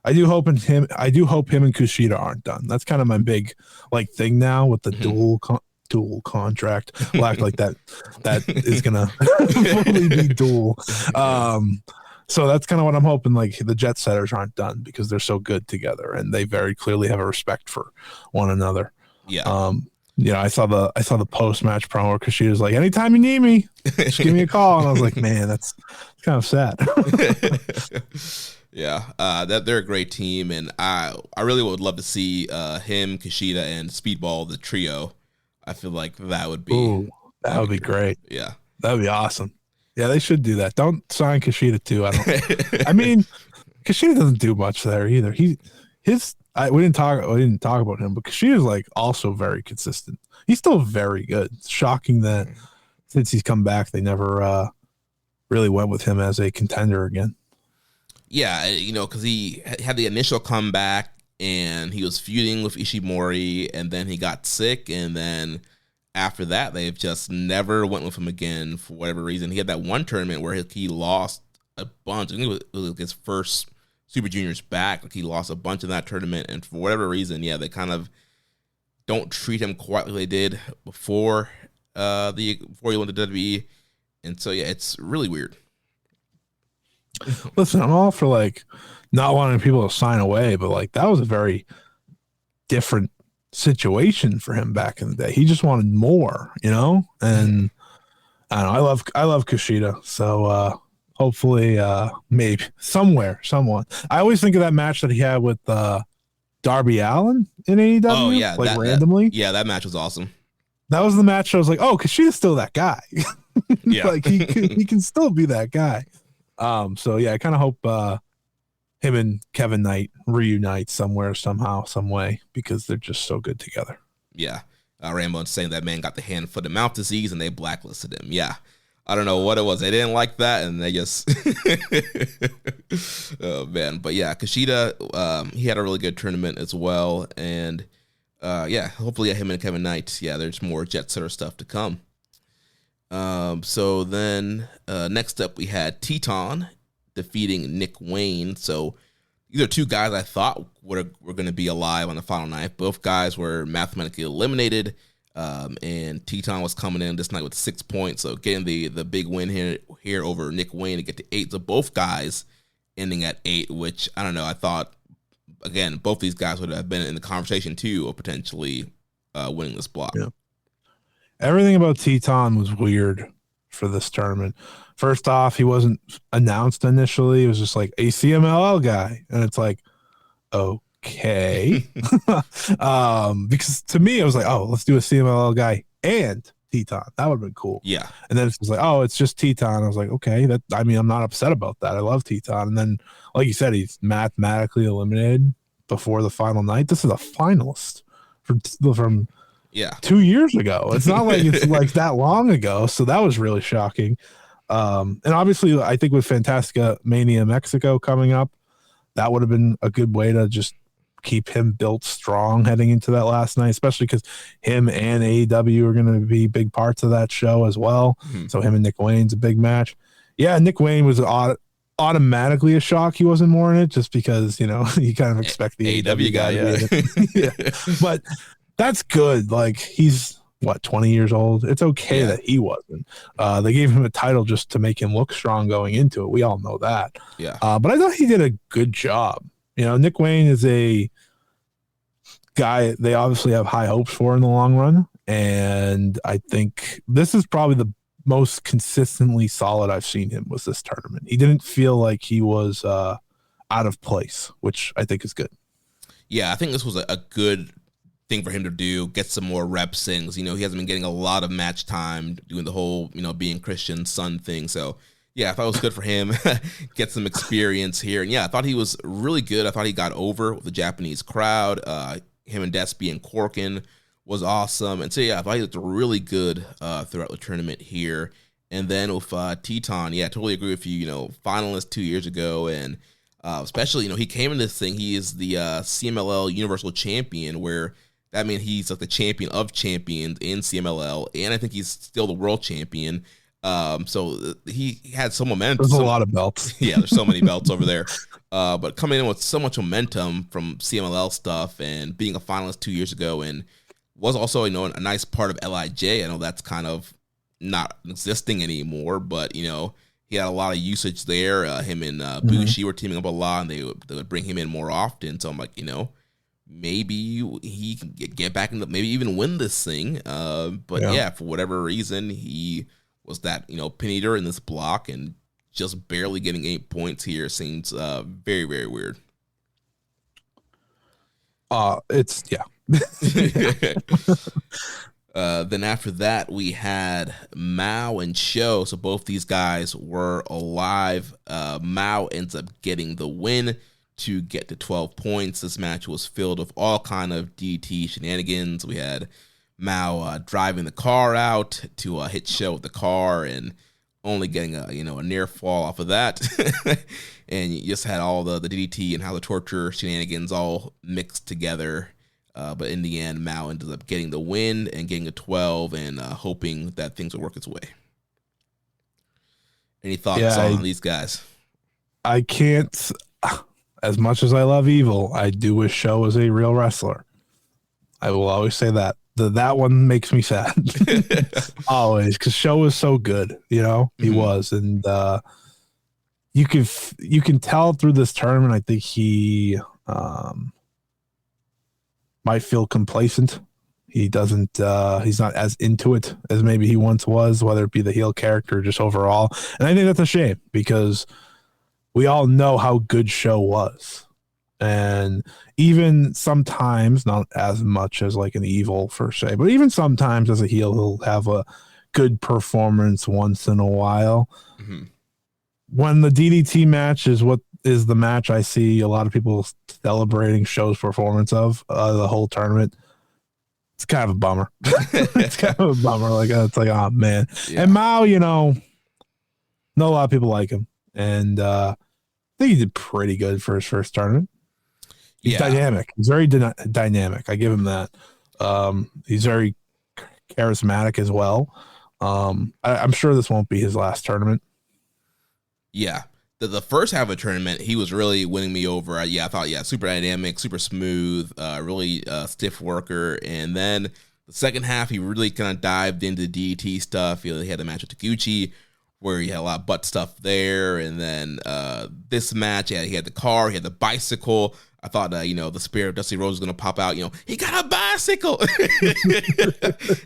I do hope him and Kushida aren't done. That's kind of my big thing now with the dual contract. We'll act like that is gonna fully be dual. So that's kind of what I'm hoping. The Jet Setters aren't done because they're so good together and they very clearly have a respect for one another. Yeah. I saw the post match promo where Kushida's like, anytime you need me, just give me a call. And I was like, man, that's kind of sad. Yeah, that they're a great team, and I really would love to see him, Kushida, and Speedball, the trio. I feel like that would be great. Yeah, that would be awesome. Yeah, they should do that. Don't sign Kushida too. I mean, Kushida doesn't do much there either. We didn't talk about him, but Kushida's also very consistent. He's still very good. It's shocking that since he's come back, they never really went with him as a contender again. Yeah, because he had the initial comeback and he was feuding with Ishimori, and then he got sick, and then after that, they've just never went with him again for whatever reason. He had that one tournament where he lost a bunch. I think it was his first Super Juniors back. He lost a bunch in that tournament, and for whatever reason, they kind of don't treat him quite like they did before he went to WWE, and so it's really weird. Listen, I'm all for not wanting people to sign away, but that was a very different situation for him back in the day. He just wanted more, and I don't know, I love Kushida, so hopefully maybe someone. I always think of that match that he had with Darby Allin in AEW. Oh yeah, randomly. That match was awesome. That was the match I was like, oh, Kushida's still that guy. Yeah, he can still be that guy. So yeah, I kind of hope him and Kevin Knight reunite somewhere, somehow, some way, because they're just so good together. Yeah. Rambo's saying that man got the hand, foot, and mouth disease and they blacklisted him. Yeah. I don't know what it was. They didn't like that and they just oh man. But yeah, Kushida, he had a really good tournament as well. And hopefully him and Kevin Knight, there's more Jet Setter stuff to come. So then next up we had Teton defeating Nick Wayne. So these are two guys I thought were going to be alive on the final night. Both guys were mathematically eliminated, and Teton was coming in this night with 6 points. So getting the big win here over Nick Wayne to get to 8. So both guys ending at 8, which I don't know. I thought, again, both these guys would have been in the conversation too of potentially winning this block. Yeah. Everything about Teton was weird for this tournament. First off, he wasn't announced initially. It was just a CMLL guy. And it's okay. Because to me, it was let's do a CMLL guy and Teton. That would have been cool. Yeah. And then it was it's just Teton. I was like, okay, I'm not upset about that. I love Teton. And then, like you said, he's mathematically eliminated before the final night. This is a finalist from 2 years ago. It's not like it's that long ago. So that was really shocking. And obviously I think with Fantastica Mania Mexico coming up, that would have been a good way to just keep him built strong heading into that last night, especially because him and AEW are going to be big parts of that show as well. Mm-hmm. So him and Nick Wayne's a big match. Yeah, Nick Wayne was automatically a shock he wasn't more in it, just because you kind of expect the AEW guy to be in it. Yeah. But that's good. He's 20 years old. It's okay that he wasn't. They gave him a title just to make him look strong going into it. We all know that. Yeah. But I thought he did a good job. Nick Wayne is a guy they obviously have high hopes for in the long run, and I think this is probably the most consistently solid I've seen him was this tournament. He didn't feel like he was out of place, which I think is good. Yeah, I think this was a good thing for him to do, get some more reps in. He hasn't been getting a lot of match time doing the whole, being Christian's son thing. So yeah, I thought it was good for him, get some experience here. And yeah, I thought he was really good. I thought he got over with the Japanese crowd. Him and Despy and Corkin was awesome. And so, yeah, I thought he looked really good throughout the tournament here. And then with Teton, yeah, I totally agree with you. Finalist 2 years ago, and especially, he came in this thing. He is the CMLL Universal Champion, where that means he's like the champion of champions in CMLL, and I think he's still the world champion. So he had some momentum. There's a lot of belts. Yeah, there's so many belts over there. But coming in with so much momentum from CMLL stuff and being a finalist 2 years ago, and was also, a nice part of LIJ. I know that's kind of not existing anymore, but, he had a lot of usage there. Him and Bushi were teaming up a lot, and they would bring him in more often. So I'm like, maybe he can get back into, maybe even win this thing. But yeah, for whatever reason, he was that, pin eater in this block, and just barely getting 8 points here seems very, very weird. It's yeah. Then after that, we had Mao and Sho. So both these guys were alive. Mao ends up getting the win to get to 12 points. This match was filled with all kind of DT shenanigans. We had Mao driving the car out to hit Sho with the car, and only getting a near fall off of that. And you just had all the DDT and how the torture shenanigans all mixed together. But in the end, Mao ended up getting the win and getting a 12, and hoping that things would work its way. Any thoughts on these guys? I can't, as much as I love Evil, I do wish Sho was a real wrestler. I will always say that. That one makes me sad. Always, because Sho was so good, he was. And you can tell through this tournament, I think he might feel complacent. He doesn't he's not as into it as maybe he once was, whether it be the heel character or just overall. And I think that's a shame, because we all know how good Sho was. And even sometimes, not as much as like an Evil per se, but even sometimes as a heel, he'll have a good performance once in a while. When the DDT match is what is the match I see a lot of people celebrating Sho's performance of the whole tournament, it's kind of a bummer. It's kind of a bummer. Like, it's like, oh man. Yeah. And Mao, know a lot of people like him, and I think he did pretty good for his first tournament. He's dynamic. He's very dynamic. I give him that. He's very charismatic as well. I'm sure this won't be his last tournament. Yeah. The first half of the tournament, he was really winning me over. I thought, super dynamic, super smooth, really stiff worker. And then the second half, he really kind of dived into DDT stuff. He had a match with Taguchi where he had a lot of butt stuff there. And then this match, he had the car, he had the bicycle. I thought, the spirit of Dusty Rose was going to pop out. He got a bicycle.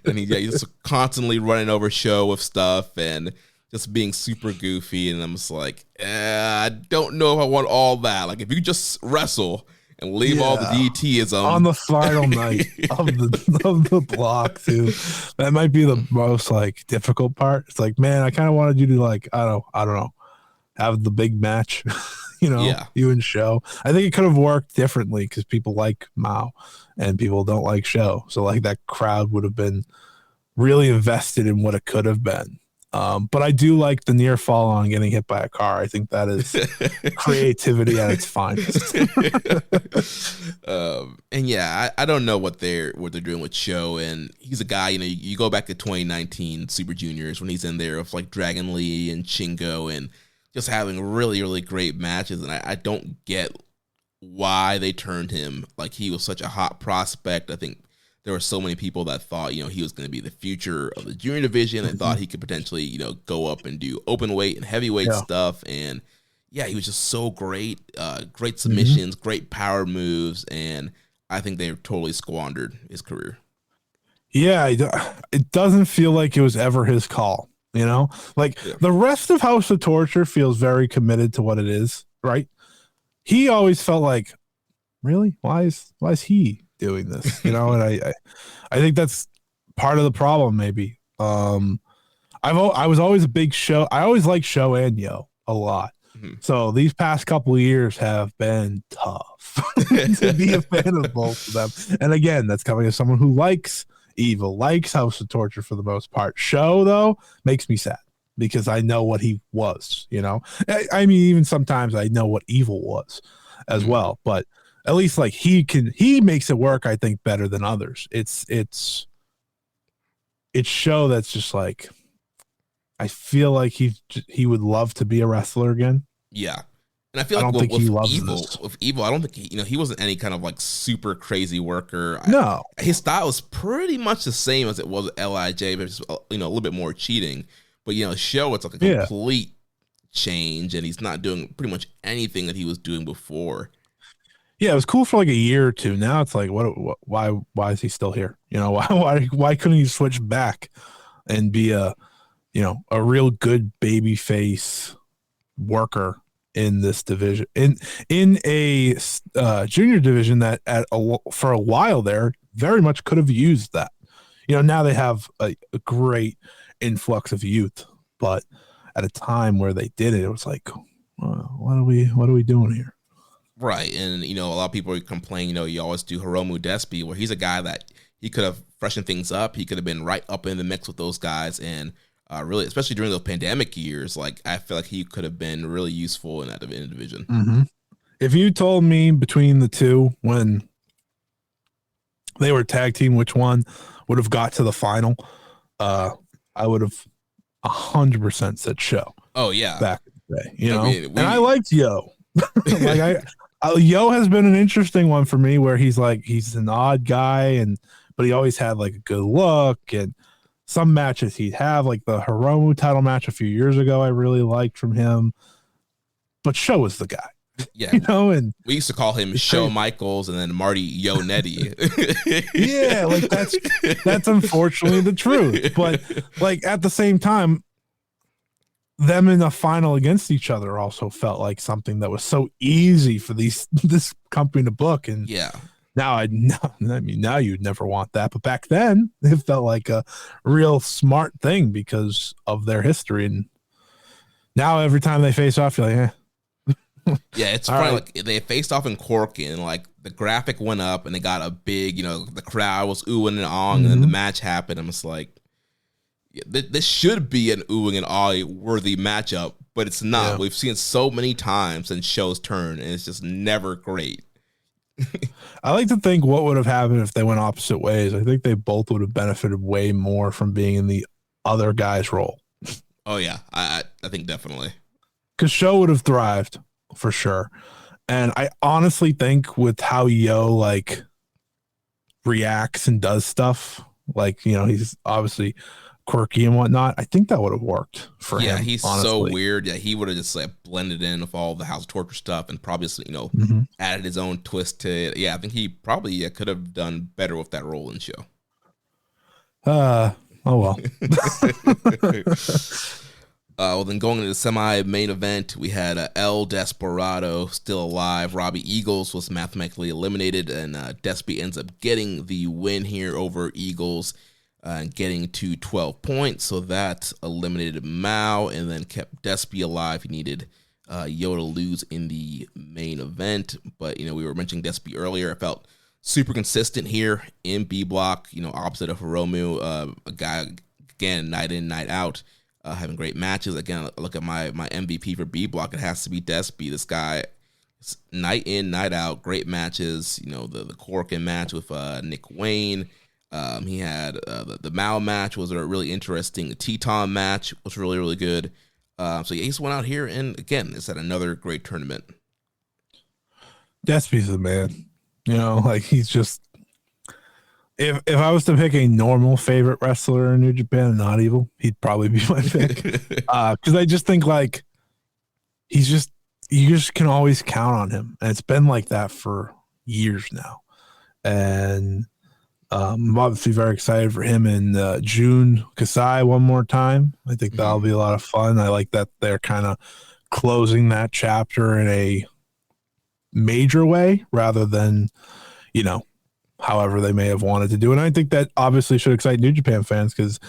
And he's just constantly running over Sho with stuff and just being super goofy. And I'm just like, I don't know if I want all that. Like, if you just wrestle and leave all the DDTism on the final night of the block too, that might be the most difficult part. It's like, man, I kind of wanted you to I don't know, have the big match. You and Sho. I think it could have worked differently because people like Mao and people don't like Sho. So that crowd would have been really invested in what it could have been. But I do like the near fall on getting hit by a car. I think that is creativity at its finest. And I don't know what they're doing with Sho. And he's a guy, you go back to 2019 Super Juniors when he's in there with Dragon Lee and Shingo and just having really, really great matches. And I don't get why they turned him. He was such a hot prospect. I think there were so many people that thought, he was going to be the future of the junior division and thought he could potentially, go up and do open weight and heavyweight stuff. And he was just so great, great submissions, great power moves. And I think they totally squandered his career. Yeah. It doesn't feel like it was ever his call. The rest of House of Torture feels very committed to what it is, right? He always felt like, really? Why is he doing this? And I think that's part of the problem, maybe. I was always a big Sho. I always liked Sho and Yo a lot. So these past couple of years have been tough to be a fan of both of them. And again, that's coming as someone who likes Evil, likes House of Torture for the most part. Show, though, makes me sad because I know what he was, you know? I mean, even sometimes I know what Evil was as well, but at least like he makes it work, I think, better than others. It's Show that's just like, I feel like he would love to be a wrestler again. Yeah. And I feel like he loves with Evil, I don't think he wasn't any kind of like super crazy worker. No. His style was pretty much the same as it was with LIJ, but just, a little bit more cheating. But Show, it's like a complete change, and he's not doing pretty much anything that he was doing before. Yeah, it was cool for like a year or two. Now it's like, why is he still here? Why couldn't he switch back and be a real good baby face worker in this division, in a junior division that for a while there very much could have used that. Now they have a great influx of youth, but at a time where they did it, it was like, what are we doing here? Right. And a lot of people complain, you always do Hiromu Despy, where he's a guy that he could have freshened things up. He could have been right up in the mix with those guys, and really, especially during those pandemic years, like I feel like he could have been really useful in that division. Mm-hmm. If you told me between the two when they were tag team, which one would have got to the final, I would have 100% said Show. Oh yeah, back in the day, and I liked Yo. Yo has been an interesting one for me, where he's an odd guy, but he always had like a good look, and some matches he'd have, like the Hiromu title match a few years ago, I really liked from him. But Show was the guy. Yeah. And we used to call him Show Michaels and then Marty Yo Netty. Yeah, like that's unfortunately the truth. But like at the same time, them in the final against each other also felt like something that was so easy for this company to book. And yeah. Now you'd never want that, but back then it felt like a real smart thing because of their history. And now every time they face off, you're like, Yeah, it's funny. Right. Like they faced off in Cork, and like the graphic went up, and they got a big, the crowd was oohing and awing, and then the match happened. I'm just like, this should be an oohing and awing worthy matchup, but it's not. Yeah. We've seen it so many times in Show's turn, and it's just never great. I like to think what would have happened if they went opposite ways. I think they both would have benefited way more from being in the other guy's role. Oh yeah, I think definitely. Because Show would have thrived for sure. And I honestly think with how Yo like reacts and does stuff, like, he's obviously quirky and whatnot, I think that would have worked for him. Yeah, he's honestly. So weird. Yeah, he would have just like blended in with all the House of Torture stuff and probably added his own twist to it. Yeah, I think he probably could have done better with that role in Show. Oh well. Well, then going into the semi-main event, we had El Desperado still alive. Robbie Eagles was mathematically eliminated, and Despy ends up getting the win here over Eagles, getting to 12 points. So that eliminated Mao and then kept Despy alive. He needed Yo to lose in the main event. But, we were mentioning Despy earlier. I felt super consistent here in B Block, opposite of Hiromu, a guy, again, night in, night out. Having great matches. Again, look at my MVP for B Block. It has to be Despy. This guy, night in, night out, great matches. The Corkin match with Nick Wayne. He had the Mao match was a really interesting. The Teton match was really, really good. So yeah, he just went out here and again, it's at another great tournament. Despy's the man. He's just. If I was to pick a normal favorite wrestler in New Japan and not Evil, he'd probably be my pick. Because I just think like you just can always count on him, and it's been like that for years now. And I'm obviously very excited for him in June Kosei one more time. I think that'll be a lot of fun. I like that they're kind of closing that chapter in a major way rather than however they may have wanted to do. And I think that obviously should excite New Japan fans because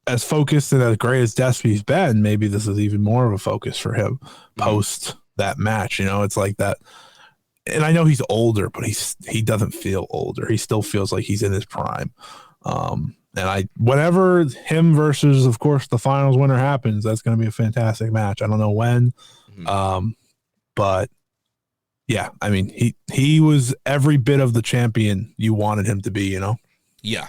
as focused and as great as Despy's been, maybe this is even more of a focus for him post that match. It's like that. And I know he's older, but he doesn't feel older. He still feels like he's in his prime. And whenever him versus, of course, the finals winner happens, that's going to be a fantastic match. I don't know when, but yeah, I mean, he was every bit of the champion you wanted him to be, Yeah.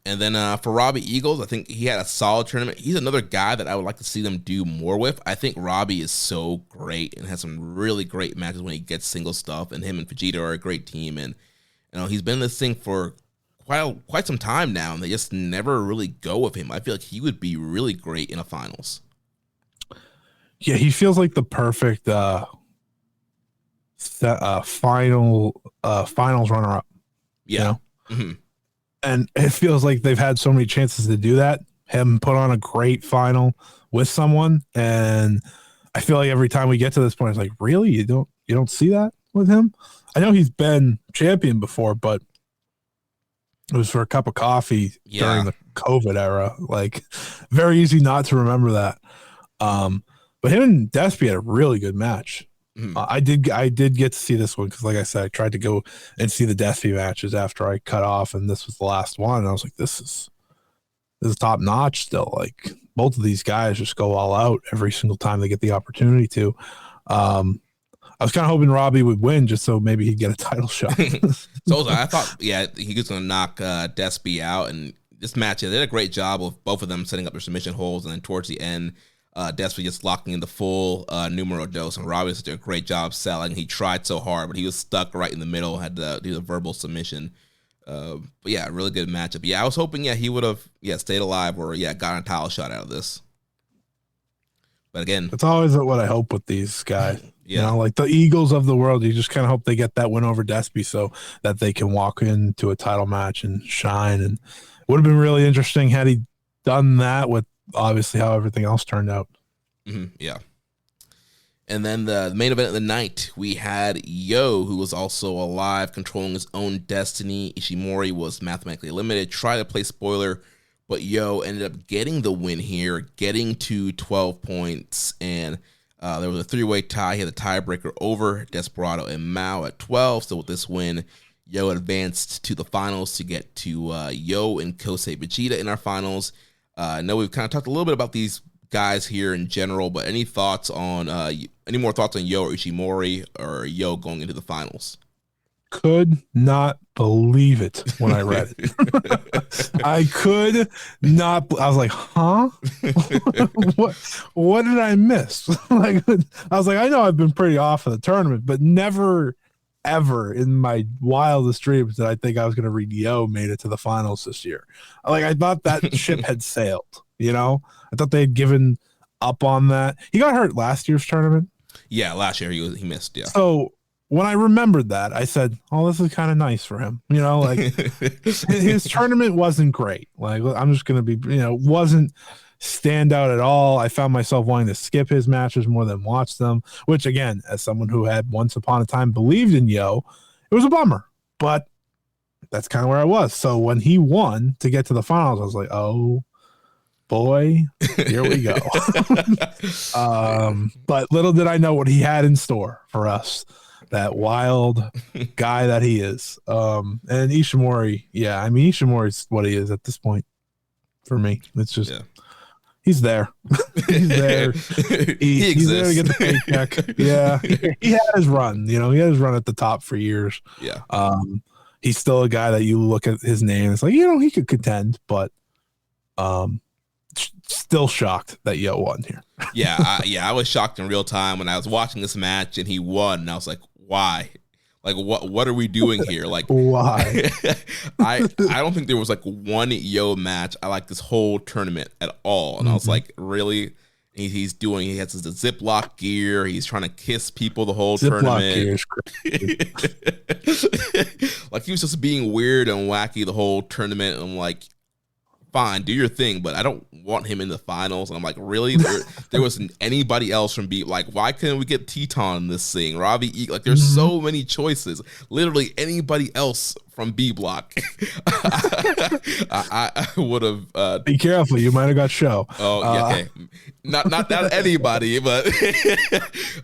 And then for Robbie Eagles, I think he had a solid tournament. He's another guy that I would like to see them do more with. I think Robbie is so great and has some really great matches when he gets single stuff. And him and Fujita are a great team. And he's been in this thing for quite some time now, and they just never really go with him. I feel like he would be really great in a finals. Yeah, he feels like the perfect finals runner-up. Yeah. And it feels like they've had so many chances to do that. Him put on a great final with someone, and I feel like every time we get to this point, it's like, really, you don't see that with him? I know he's been champion before, but it was for a cup of coffee during the COVID era. Like, very easy not to remember that. But him and Despy had a really good match. I did get to see this one because, like I said, I tried to go and see the Despy matches after I cut off, and this was the last one. And I was like, this is top notch still. Like, both of these guys just go all out every single time they get the opportunity to. I was kind of hoping Robbie would win just so maybe he'd get a title shot. So I thought, he was going to knock Despy out. And this match, they did a great job of both of them setting up their submission holds. And then towards the end, Despy just locking in the full numero dos. And Robbie did a great job selling. He tried so hard, but he was stuck right in the middle, had to do the verbal submission. But yeah, really good matchup. Yeah, I was hoping, he would have, stayed alive or, gotten a title shot out of this. But again, it's always what I hope with these guys. Like the Eagles of the world, you just kind of hope they get that win over Despy so that they can walk into a title match and shine. And it would have been really interesting had he done that with obviously how everything else turned out. Yeah. And then the main event of the night, we had Yo, who was also alive, controlling his own destiny. Ishimori was mathematically eliminated. Tried to play spoiler, but Yo ended up getting the win here, getting to 12 points. And there was a three-way tie. He had the tiebreaker over Desperado and Mao at 12. So with this win, Yo advanced to the finals to get to Yo and Kosei Fujita in our finals. I know we've kind of talked a little bit about these guys here in general, but any more thoughts on Yo or Ishimori or Yo going into the finals? Could not believe it when I read it. I could not. I was like, huh? What did I miss? I was like, I know I've been pretty off of the tournament, but never, ever in my wildest dreams did I think I was going to read Yo made it to the finals this year. I thought that ship had sailed, I thought they had given up on that. He got hurt last year's tournament. Yeah, last year he missed, yeah. So when I remembered that, I said, oh, this is kind of nice for him. His tournament wasn't great. I'm just going to be, wasn't stand out at all. I found myself wanting to skip his matches more than watch them, which again, as someone who had once upon a time believed in Yo, it was a bummer, but that's kind of where I was. So when he won to get to the finals, I was like, oh boy, here we go. But little did I know what he had in store for us, that wild guy that he is. And Ishimori, Ishimori's what he is at this point for me. It's just, he's there. He's there. He's there to get the paycheck. Yeah. He had his run, he had his run at the top for years. Yeah. He's still a guy that you look at his name, it's like, he could contend, but still shocked that Yo won here. I was shocked in real time when I was watching this match and he won, and I was like, why? What are we doing here? Why? I don't think there was one Yo match I like this whole tournament at all. And I was like, really? He has his Ziploc gear. He's trying to kiss people the whole tournament. Gear is crazy. He was just being weird and wacky the whole tournament. And I'm like, fine, do your thing, but I don't want him in the finals. And I'm like, really? There wasn't anybody else from B. Like, why couldn't we get Teton in this thing? Robbie E. Like, there's so many choices. Literally anybody else from B Block. I would have. Be careful, you might have got show. Oh, yeah, okay. Not anybody, but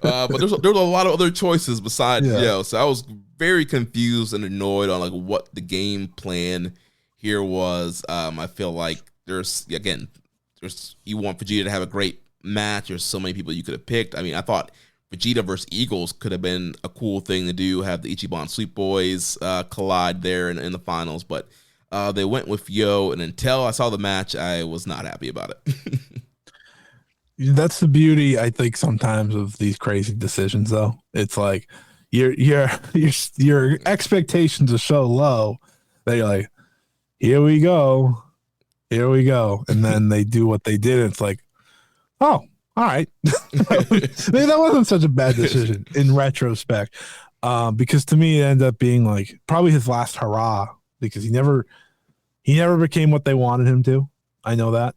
but there's a lot of other choices besides Yo. So I was very confused and annoyed on like what the game plan here was. I feel like there's you want Vegeta to have a great match. There's so many people you could have picked. I mean, I thought Vegeta versus Eagles could have been a cool thing to do. Have the Ichiban Sweet Boys collide there in the finals, but they went with Yo. And until I saw the match, I was not happy about it. That's the beauty, I think, sometimes of these crazy decisions. Though it's like your expectations are so low that you're like, here we go, and then they do what they did. And it's like, oh, all right. Maybe that wasn't such a bad decision in retrospect, because to me it ended up being like probably his last hurrah, because he never became what they wanted him to. I know that.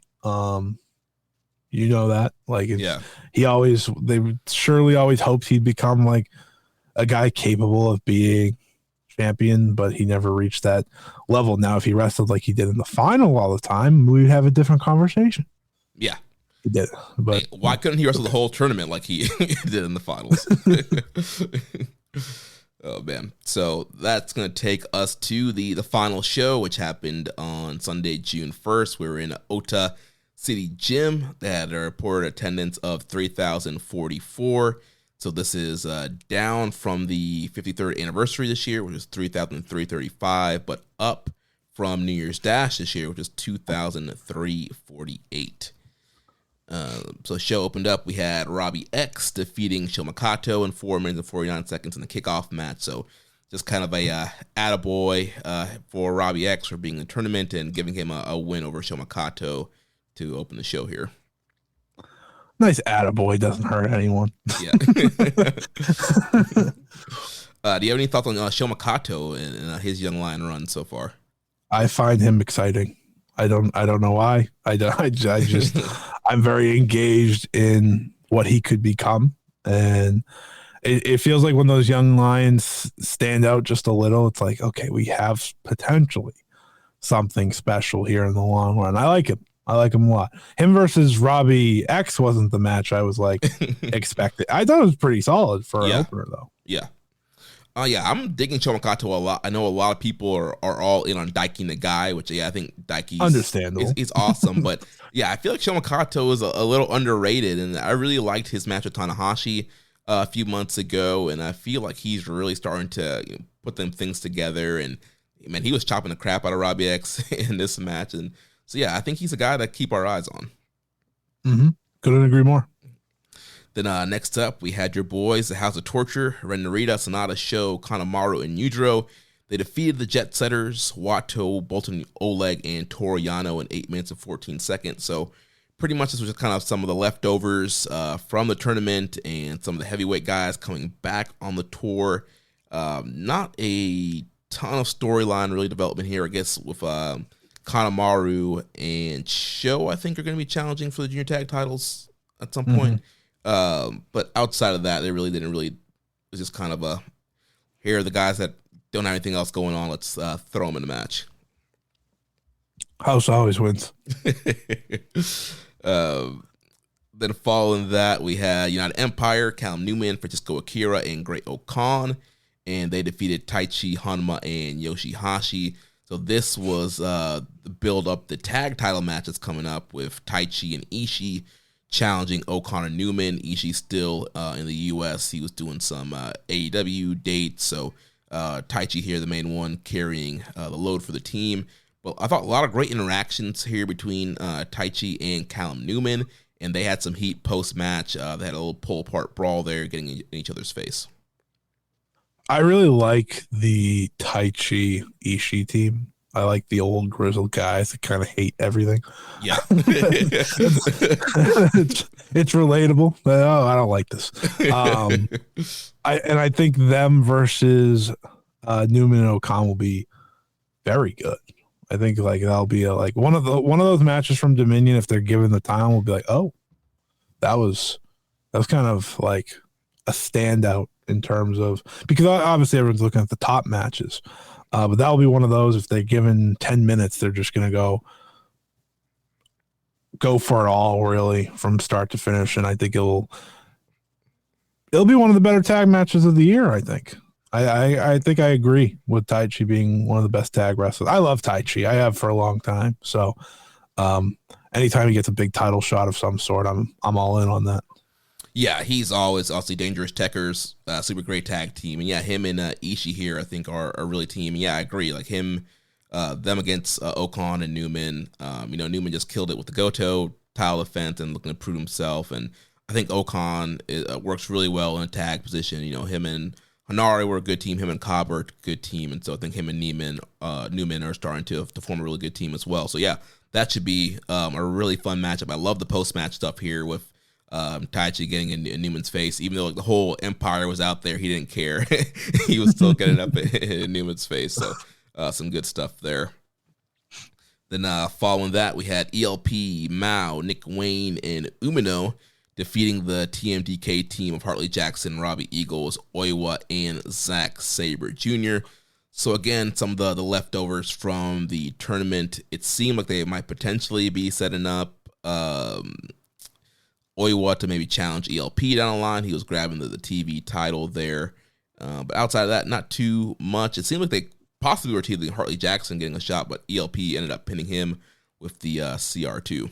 You know that, like, they surely always hoped he'd become like a guy capable of being champion, but he never reached that level. Now, if he wrestled like he did in the final all the time, we'd have a different conversation. Yeah, he did. But why couldn't he wrestle the whole tournament like he did in the finals? Oh man! So that's gonna take us to the final show, which happened on Sunday, June 1st. We were in Ota City Gym. They had a reported attendance of 3,044. So this is down from the 53rd anniversary this year, which is 3,335, but up from New Year's Dash this year, which is 2,348. So the show opened up. We had Robbie X defeating Shomakato in 4 minutes and 49 seconds in the kickoff match. So just kind of a attaboy for Robbie X for being in the tournament and giving him a win over Shomakato to open the show here. Nice attaboy, doesn't hurt anyone. Yeah. Do you have any thoughts on Shomakato and his young lion run so far? I find him exciting. I don't know why. I just I'm very engaged in what he could become, and it feels like when those young lions stand out just a little, it's like, okay, we have potentially something special here in the long run. I like him. I like him a lot. Him versus Robbie X wasn't the match I was like expecting. I thought it was pretty solid for an opener though. Yeah. I'm digging Shomakato a lot. I know a lot of people are all in on Daiki Nagai, which I think Daiki's understandable. Is awesome. But yeah, I feel like Shomakato is a little underrated, and I really liked his match with Tanahashi a few months ago, and I feel like he's really starting to put them things together. And man, he was chopping the crap out of Robbie X in this match, and so yeah, I think he's a guy that keep our eyes on. Mm-hmm. Couldn't agree more. Then next up, we had your boys, the House of Torture, Ren Narita, Sonata, Sho, Kanemaru, and Yujiro. They defeated the Jet Setters, Wato, Bolton Oleg, and Toru Yano in 8 minutes and 14 seconds. So pretty much this was just kind of some of the leftovers from the tournament and some of the heavyweight guys coming back on the tour. Not a ton of storyline really development here, I guess, with Kanemaru and Sho, I think, are going to be challenging for the junior tag titles at some point. But outside of that, they really didn't really. It was just kind of here are the guys that don't have anything else going on. Let's throw them in the match. House always wins. Then following that, we had United Empire, Callum Newman, Francisco Akira, and Great Okan, and they defeated Taichi, Hanma, and Yoshihashi. So this was the build up the tag title match that's coming up with Taichi and Ishii challenging O'Connor Newman. Ishii still in the U.S. He was doing some AEW dates. So Taichi here, the main one, carrying the load for the team. But I thought a lot of great interactions here between Taichi and Callum Newman. And they had some heat post-match. They had a little pull-apart brawl there, getting in each other's face. I really like the Taichi Ishii team. I like the old grizzled guys that kind of hate everything. Yeah. it's relatable. Oh, I don't like this. I think them versus Newman and Okan will be very good. I think like that'll be one of those matches from Dominion. If they're given the time, we'll be like, oh, that was kind of like a standout in terms of, because obviously everyone's looking at the top matches, but that'll be one of those. If they're given 10 minutes, they're just gonna go for it all, really, from start to finish. And I think it'll be one of the better tag matches of the year. I think. I think I agree with Taichi being one of the best tag wrestlers. I love Taichi. I have for a long time. So anytime he gets a big title shot of some sort, I'm all in on that. Yeah, he's always obviously Dangerous Techers, super great tag team. And yeah, him and Ishii here, I think, are really team. And yeah, I agree. Like them against Okan and Newman. Newman just killed it with the Goto title defense and looking to prove himself. And I think Okan works really well in a tag position. Him and Hanare were a good team. Him and Cobb are a good team. And so I think him and Newman are starting to form a really good team as well. So yeah, that should be a really fun matchup. I love the post-match stuff here with Taichi getting in Newman's face. Even though the whole Empire was out there, he didn't care. He was still getting up in Newman's face. So some good stuff there. Then following that, we had ELP, Mao, Nick Wayne, and Umino defeating the TMDK team of Hartley Jackson, Robbie Eagles, Oiwa, and Zack Sabre Jr. So again, some of the leftovers from the tournament, it seemed like they might potentially be setting up Oiwa to maybe challenge ELP down the line. He was grabbing the TV title there. But outside of that, not too much. It seemed like they possibly were teasing Hartley Jackson getting a shot, but ELP ended up pinning him with the CR2.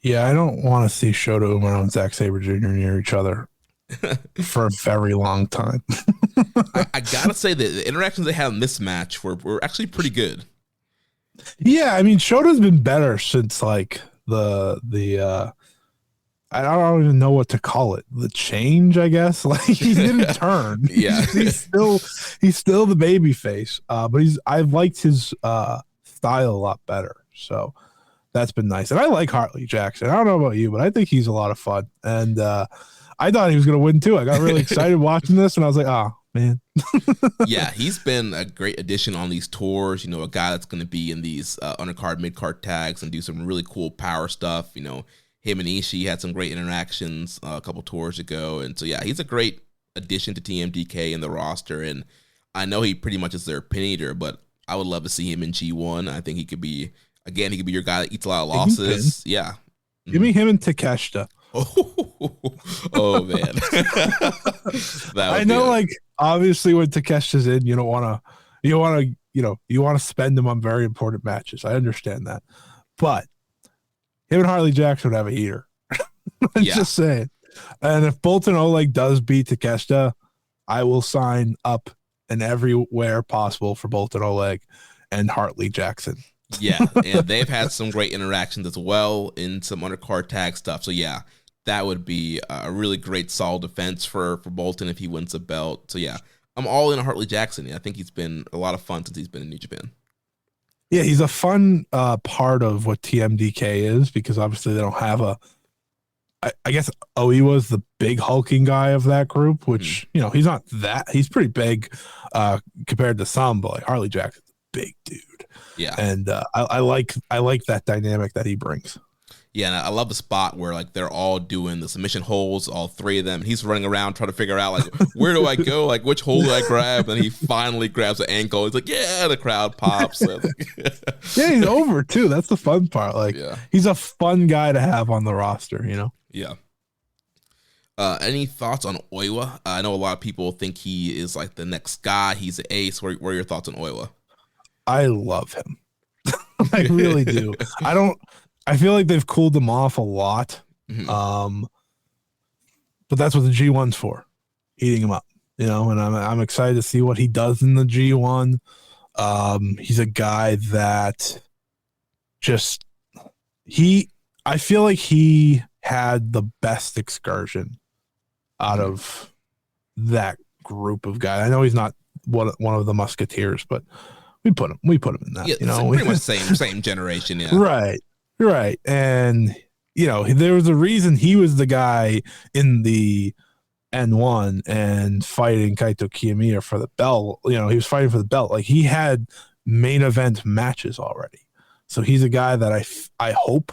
Yeah, I don't want to see Shota Umino and Zack Sabre Jr. near each other for a very long time. I gotta say that the interactions they had in this match were actually pretty good. Yeah, I mean, Shota's been better since like the I don't even know what to call it. The change, I guess. Like he didn't turn. Yeah, he's still the baby face. But I've liked his style a lot better. So that's been nice. And I like Hartley Jackson. I don't know about you, but I think he's a lot of fun. And I thought he was going to win too. I got really excited watching this, and I was like, oh, man. Yeah, he's been a great addition on these tours. A guy that's going to be in these undercard, mid-card tags and do some really cool power stuff. Him and Ishii had some great interactions a couple tours ago. And so, yeah, he's a great addition to TMDK in the roster. And I know he pretty much is their pin eater, but I would love to see him in G1. I think he could be your guy that eats a lot of losses. Yeah. Give me him and Takeshita. Oh man. I know, like, obviously when Takeshita's in, you want to spend him on very important matches. I understand that. But him and Harley Jackson would have a heater. I'm just saying. And if Bolton Oleg does beat Takeshita, I will sign up and everywhere possible for Bolton Oleg and Hartley Jackson. Yeah, and they've had some great interactions as well in some undercard tag stuff. So yeah, that would be a really great solid defense for Bolton if he wins the belt. So yeah, I'm all in on Hartley Jackson. I think he's been a lot of fun since he's been in New Japan. Yeah, he's a fun part of what TMDK is, because obviously they don't have I guess Oiwa was the big hulking guy of that group, which, he's not that. He's pretty big compared to some, but like Harley Jackson's a big dude. Yeah. And I like that dynamic that he brings. Yeah, and I love the spot where like they're all doing the submission holds, all three of them. And he's running around trying to figure out like, where do I go? Like, which hold do I grab? And he finally grabs an ankle. He's like, yeah, the crowd pops. Yeah, he's over too. That's the fun part. Like, he's a fun guy to have on the roster, Yeah. Any thoughts on Oiwa? I know a lot of people think he is like the next guy. He's an ace. What are your thoughts on Oiwa? I love him. I really do. I feel like they've cooled him off a lot. Mm-hmm. But that's what the G1's for, heating him up, and I'm excited to see what he does in the G1. He's a guy that I feel like he had the best excursion out of that group of guys. I know he's not one of the Musketeers, but we put him in that. Yeah, pretty much same generation. Yeah, right. And there was a reason he was the guy in the N1 and fighting Kaito Kiyomiya for the belt. He was fighting for the belt. Like, he had main event matches already. So he's a guy that I hope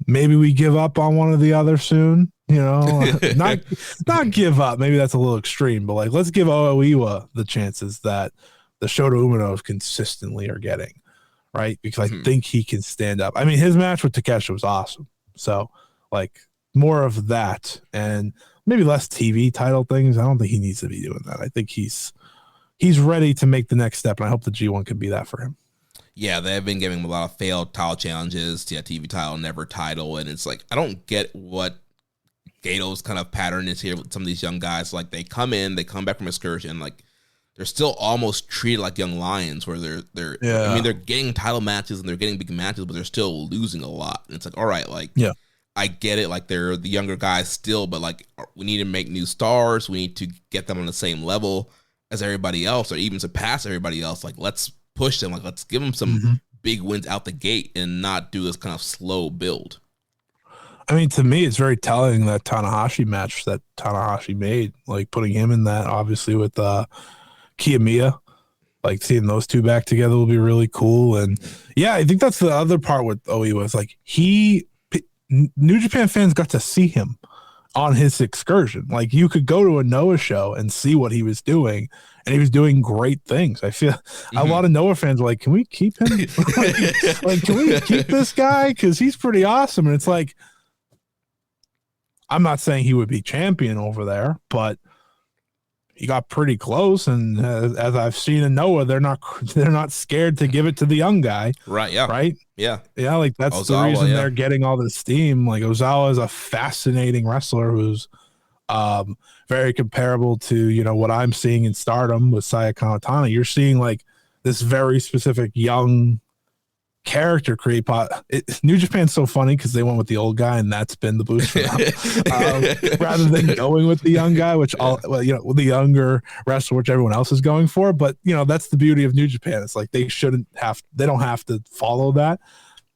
maybe we give up on one or the other soon. Not give up. Maybe that's a little extreme, but like let's give Oiwa the chances that the Shota Umanos consistently are getting, right? Because I think he can stand up. I mean, his match with Takeshita was awesome. So like more of that and maybe less TV title things. I don't think he needs to be doing that. I think he's ready to make the next step, and I hope the G1 can be that for him. Yeah, they've been giving him a lot of failed title challenges. Yeah, TV title, never title. And it's like, I don't get what Gato's kind of pattern is here with some of these young guys. Like, they come back from excursion, like, they're still almost treated like young lions where they're I mean, they're getting title matches and they're getting big matches, but they're still losing a lot. And it's like, all right, like, I get it. Like, they're the younger guys still, but like, we need to make new stars. We need to get them on the same level as everybody else, or even surpass everybody else. Like, let's push them. Like, let's give them some big wins out the gate and not do this kind of slow build. I mean, to me, it's very telling that Tanahashi match that Tanahashi made, like putting him in that, obviously with Kiyomiya, like seeing those two back together will be really cool. And yeah, I think that's the other part with Oiwa is like New Japan fans got to see him on his excursion. Like, you could go to a Noah show and see what he was doing, and he was doing great things. I feel a lot of Noah fans are like, can we keep him? like, can we keep this guy? Because he's pretty awesome. And it's like, I'm not saying he would be champion over there, but he got pretty close. And as I've seen in Noah, they're not scared to give it to the young guy. Right. Yeah. Right. Yeah. Yeah. Like, that's Ozawa, the reason they're getting all this steam. Like, Ozawa is a fascinating wrestler who's very comparable to, what I'm seeing in Stardom with Saya Kamatani. You're seeing like this very specific young character create. New Japan's so funny because they went with the old guy, and that's been the boost for them, rather than going with the young guy, which with the younger wrestler, which everyone else is going for. But that's the beauty of New Japan. It's like they don't have to follow that.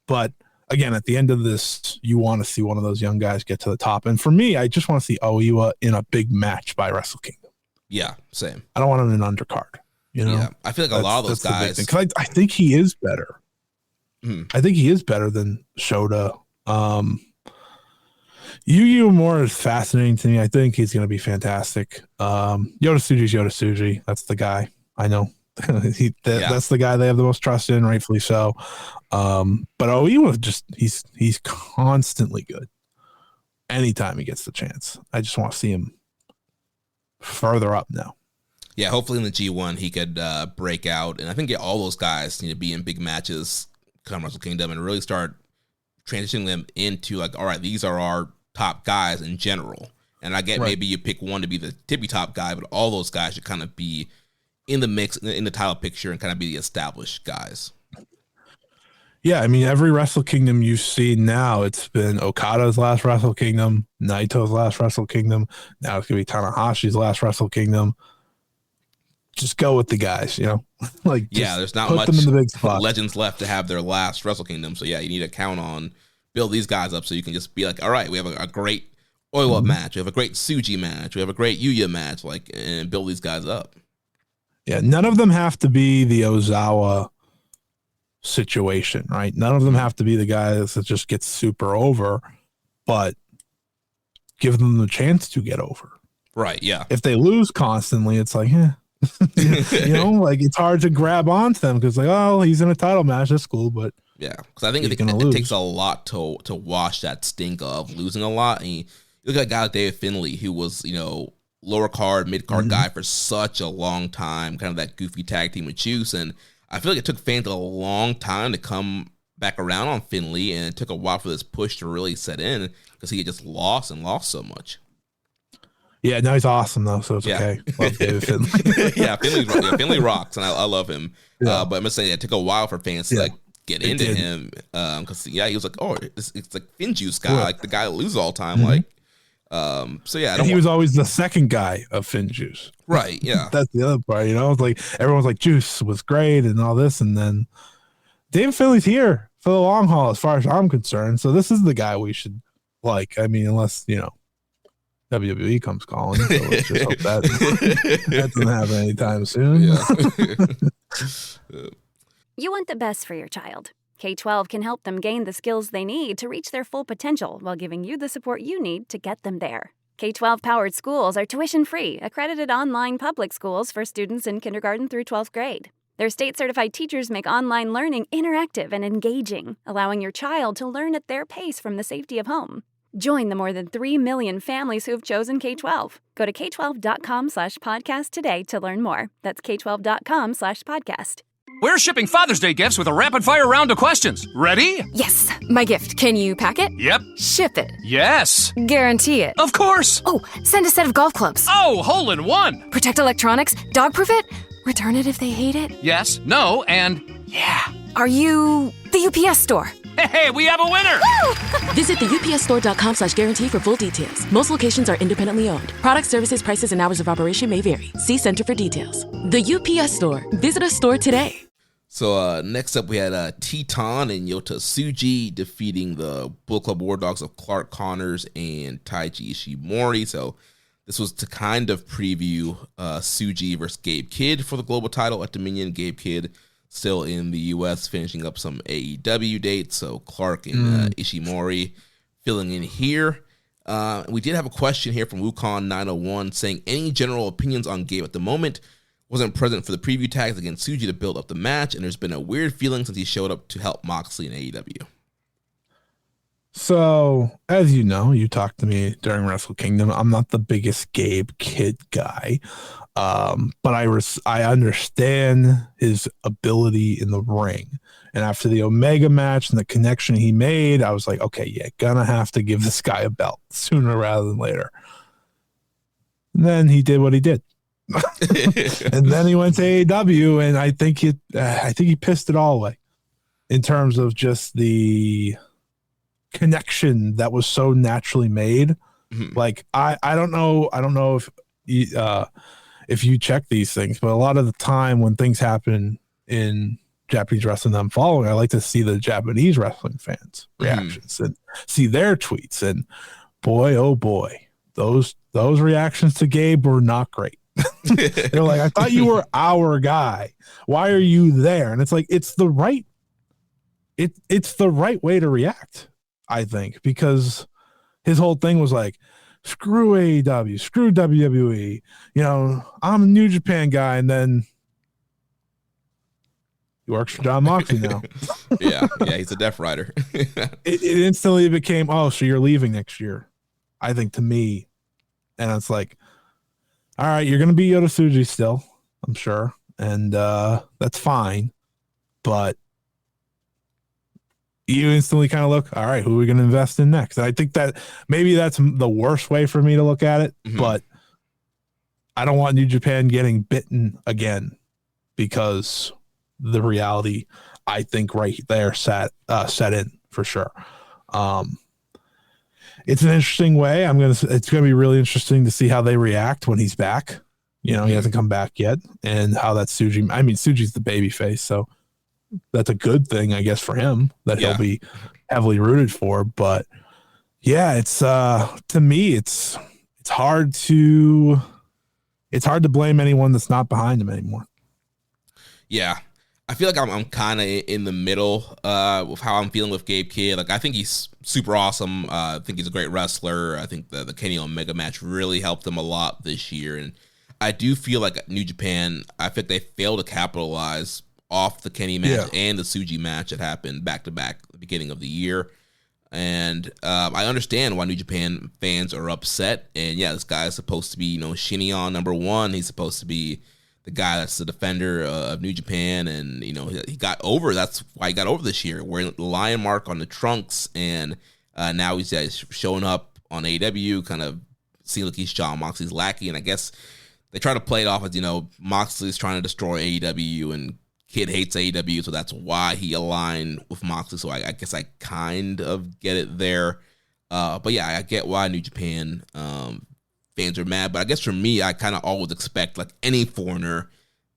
But again, at the end of this, you want to see one of those young guys get to the top. And for me, I just want to see Oiwa in a big match by Wrestle Kingdom. Yeah, same. I don't want him in an undercard. Yeah, I feel like a lot of those guys. Because I think he is better. I think he is better than Shota. Yu Uemura is fascinating to me. I think he's going to be fantastic. Yota Tsuji's Yota Tsuji. That's the guy. I know. That's the guy they have the most trust in, rightfully so. But Oiwa he's constantly good. Anytime he gets the chance, I just want to see him further up now. Yeah, hopefully in the G1 he could break out, and I think all those guys need to be in big matches come Wrestle Kingdom and really start transitioning them into like, all right, these are our top guys in general. And I get maybe you pick one to be the tippy top guy, but all those guys should kind of be in the mix, in the title picture, and kind of be the established guys. Yeah, I mean, every Wrestle Kingdom you see now, it's been Okada's last Wrestle Kingdom, Naito's last Wrestle Kingdom. Now it's going to be Tanahashi's last Wrestle Kingdom. Just go with the guys, like, there's not much legends left to have their last Wrestle Kingdom. So yeah, you need to count on build these guys up so you can just be like, all right, we have a great Oiwa match, we have a great Tsuji match, we have a great Yuya match, like, and build these guys up. Yeah, none of them have to be the Ozawa situation, right? None of them have to be the guys that just get super over, but give them the chance to get over. Right, yeah. If they lose constantly, it's like, like, it's hard to grab onto them because, like, oh, he's in a title match, that's cool, but yeah, because I think it takes a lot to wash that stink of losing a lot. And you look at a guy like David Finlay, who was, lower card, mid card guy for such a long time, kind of that goofy tag team with Juice, and I feel like it took fans a long time to come back around on Finlay, and it took a while for this push to really set in because he had just lost so much. Yeah, now he's awesome though, so it's okay. Love David Finlay. Yeah, Finlay rocks, and I love him. Yeah. But I'm just saying, it took a while for fans to get into him because he was like, oh, it's like Finn Juice guy, like the guy that loses all the time, like. So yeah, and he was always the second guy of Finn Juice. Right. Yeah. That's the other part, It's like everyone's like Juice was great and all this, and then David Finlay's here for the long haul, as far as I'm concerned. So this is the guy we should like. I mean, unless WWE comes calling. So let's just hope that doesn't happen anytime soon. Yeah. You want the best for your child. K-12 can help them gain the skills they need to reach their full potential while giving you the support you need to get them there. K-12-powered schools are tuition-free, accredited online public schools for students in kindergarten through 12th grade. Their state-certified teachers make online learning interactive and engaging, allowing your child to learn at their pace from the safety of home. Join the more than 3 million families who have chosen K-12. Go to k12.com/podcast today to learn more. That's k12.com/podcast. We're shipping Father's Day gifts with a rapid-fire round of questions. Ready? Yes, my gift. Can you pack it? Yep. Ship it. Yes. Guarantee it. Of course. Oh, send a set of golf clubs. Oh, hole-in-one. Protect electronics. Dog-proof it. Return it if they hate it. Yes, no, and yeah. Are you the UPS store? Hey, we have a winner! Visit the upsstore.com/guarantee for full details. Most locations are independently owned. Product services, prices, and hours of operation may vary. See Center for details. The UPS Store. Visit a store today. So next up, we had Teton and Yota Tsuji defeating the Bullet Club War Dogs of Clark Connors and Taiji Ishimori. So this was to kind of preview Tsuji versus Gabe Kidd for the global title at Dominion. Gabe Kidd still in the U.S. finishing up some AEW dates. So Clark and Ishimori filling in here. We did have a question here from Wukong 901 saying, any general opinions on Gabe at the moment? Wasn't present for the preview tags against Tsuji to build up the match, and there's been a weird feeling since he showed up to help Moxley in AEW. So, as you know, you talked to me during Wrestle Kingdom. I'm not the biggest Gabe Kidd guy, but I understand his ability in the ring. And after the Omega match and the connection he made, I was like, okay, yeah, gonna have to give this guy a belt sooner rather than later. And then he did what he did. And then he went to AEW, and I think he pissed it all away in terms of just the connection that was so naturally made. Mm-hmm. Like I don't know if you check these things, but a lot of the time when things happen in Japanese wrestling I'm following, I like to see the Japanese wrestling fans reactions and see their tweets, and boy, oh boy, those reactions to Gabe were not great. They're like, I thought you were our guy. Why are you there? And it's like, it's the right way to react, I think, because his whole thing was like, screw AEW, screw WWE, I'm a New Japan guy, and then he works for John Moxley now. yeah, he's a Death Rider. it instantly became, oh, so you're leaving next year, I think, to me. And it's like, all right, you're going to be Yota Tsuji still, I'm sure, and that's fine, but you instantly kind of look, all right, who are we going to invest in next? And I think that maybe that's the worst way for me to look at it, but I don't want New Japan getting bitten again, because the reality, I think, right there set in for sure. It's an interesting way. It's gonna be really interesting to see how they react when he's back. He hasn't come back yet, and how that Tsuji. I mean, Tsuji's the babyface, so that's a good thing, I guess, for him that he'll be heavily rooted for. But yeah, it's to me, it's hard to blame anyone that's not behind him anymore. Yeah. I feel like I'm kind of in the middle with how I'm feeling with Gabe Kidd. Like, I think he's super awesome. I think he's a great wrestler. I think the Kenny Omega match really helped him a lot this year. And I do feel like New Japan, I think they failed to capitalize off the Kenny match and the Tsuji match that happened back-to-back at the beginning of the year. And I understand why New Japan fans are upset. And, yeah, this guy is supposed to be, Shinya number one. He's supposed to be the guy that's the defender of New Japan, and he got over. That's why he got over this year, wearing the lion mark on the trunks, and now he's showing up on AEW, kind of seeing like he's John Moxley's lackey. And I guess they try to play it off as Moxley's trying to destroy AEW, and Kidd hates AEW, so that's why he aligned with Moxley. So I guess I kind of get it there, but yeah, I get why New Japan fans are mad. But I guess for me, I kind of always expect, like any foreigner,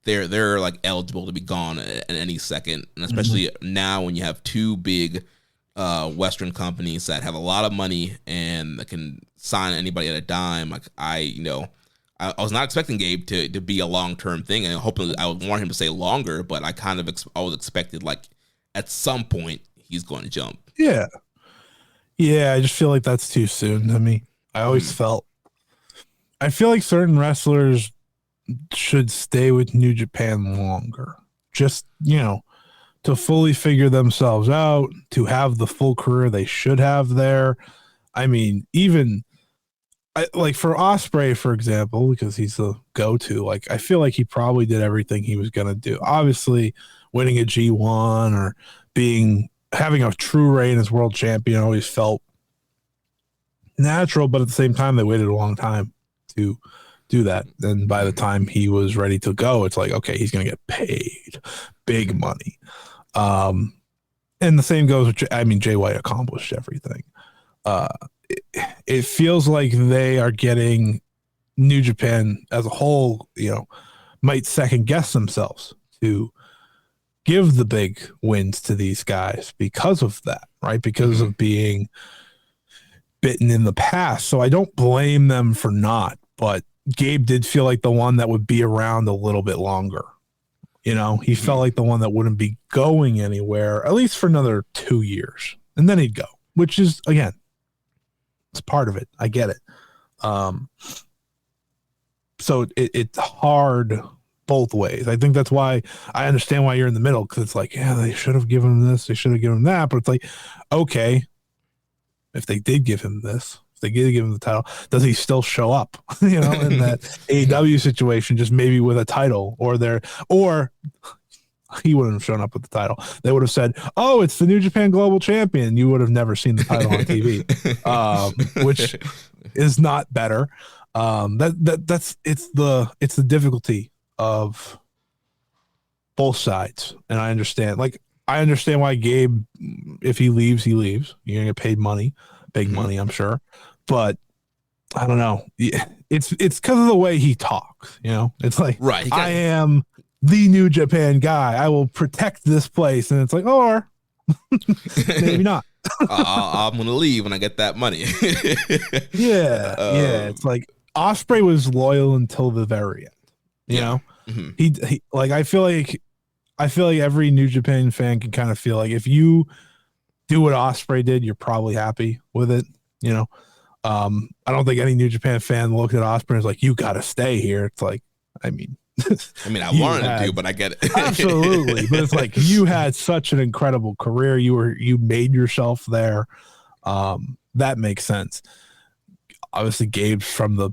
they're like eligible to be gone at any second, and especially now when you have two big Western companies that have a lot of money and that can sign anybody at a dime. Like I I was not expecting Gabe to be a long-term thing, and hoping I would want him to stay longer, but I kind of I was expected like at some point he's going to jump. Yeah. I just feel like that's too soon to me. I always I feel like certain wrestlers should stay with New Japan longer. Just, to fully figure themselves out, to have the full career they should have there. I mean, even like for Ospreay, for example, because he's the go-to, like I feel like he probably did everything he was going to do. Obviously, winning a G1 or having a true reign as world champion always felt natural, but at the same time, they waited a long time to do that. And by the time he was ready to go, it's like, okay, he's going to get paid big money. And the same goes with, Jay White accomplished everything. It feels like they are getting New Japan as a whole, might second guess themselves to give the big wins to these guys because of that, right? Because of being bitten in the past. So I don't blame them for not, but Gabe did feel like the one that would be around a little bit longer. He felt like the one that wouldn't be going anywhere, at least for another 2 years. And then he'd go, which is, again, it's part of it. I get it. So it's hard both ways. I think that's why I understand why you're in the middle, because it's like, yeah, they should have given him this, they should have given him that. But it's like, okay, if they did give him this, if they did give him the title, does he still show up? In that AEW situation, just maybe with a title, or he wouldn't have shown up with the title. They would have said, "Oh, it's the New Japan Global Champion." You would have never seen the title on TV, which is not better. It's the difficulty of both sides, and I understand. Like, I understand why Gabe, if he leaves, he leaves. You're gonna get paid money, big money, I'm sure. But I don't know. It's because of the way he talks. It's like, right. I am the New Japan guy. I will protect this place, and it's like, or maybe not. I'm gonna leave when I get that money. Yeah. It's like Ospreay was loyal until the very end. You know, he like I feel like every New Japan fan can kind of feel like if you do what Ospreay did, you're probably happy with it. I don't think any New Japan fan looked at Ospreay and was like, you got to stay here. It's like, I wanted to, but I get it. Absolutely. But it's like, you had such an incredible career. You made yourself there. That makes sense. Obviously, Gabe's from the,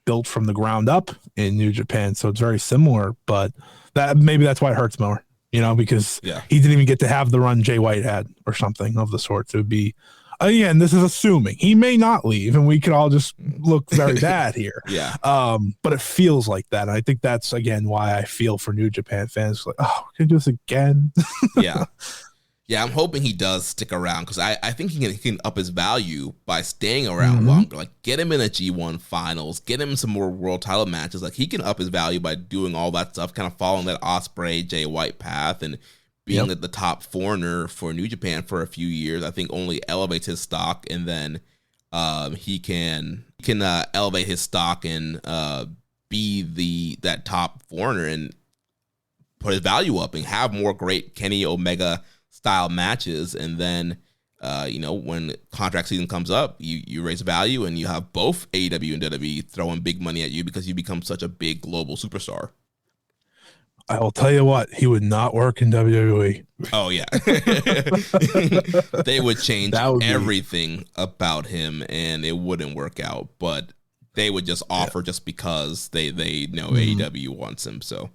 built from the ground up in New Japan. So it's very similar, but that's why it hurts more, because he didn't even get to have the run Jay White had or something of the sort. It would be, again, this is assuming he may not leave, and we could all just look very bad here. Yeah. But it feels like that. And I think that's, again, why I feel for New Japan fans. Like, oh, we're going to do this again. Yeah. Yeah, I'm hoping he does stick around, because I think he can up his value by staying around longer. Like, get him in a G1 finals, get him some more world title matches. Like, he can up his value by doing all that stuff, kind of following that Ospreay, Jay White path, and being at the top foreigner for New Japan for a few years. I think only elevates his stock, and then he can elevate his stock and be that top foreigner and put his value up and have more great Kenny Omega style matches. And then when contract season comes up, you raise value, and you have both AEW and WWE throwing big money at you because you become such a big global superstar. I will tell you what, he would not work in WWE. Oh, yeah. They would change everything about him, and it wouldn't work out. But they would just offer just because they know AEW wants him. So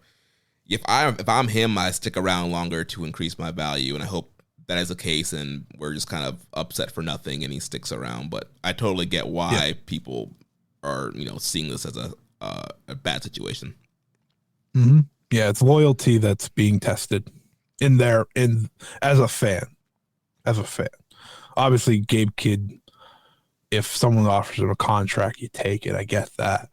if I'm him, I stick around longer to increase my value, and I hope that is the case, and we're just kind of upset for nothing, and he sticks around. But I totally get why people are seeing this as a bad situation. Mm-hmm. Yeah, it's loyalty that's being tested as a fan. Obviously, Gabe Kidd, if someone offers him a contract, you take it. I get that.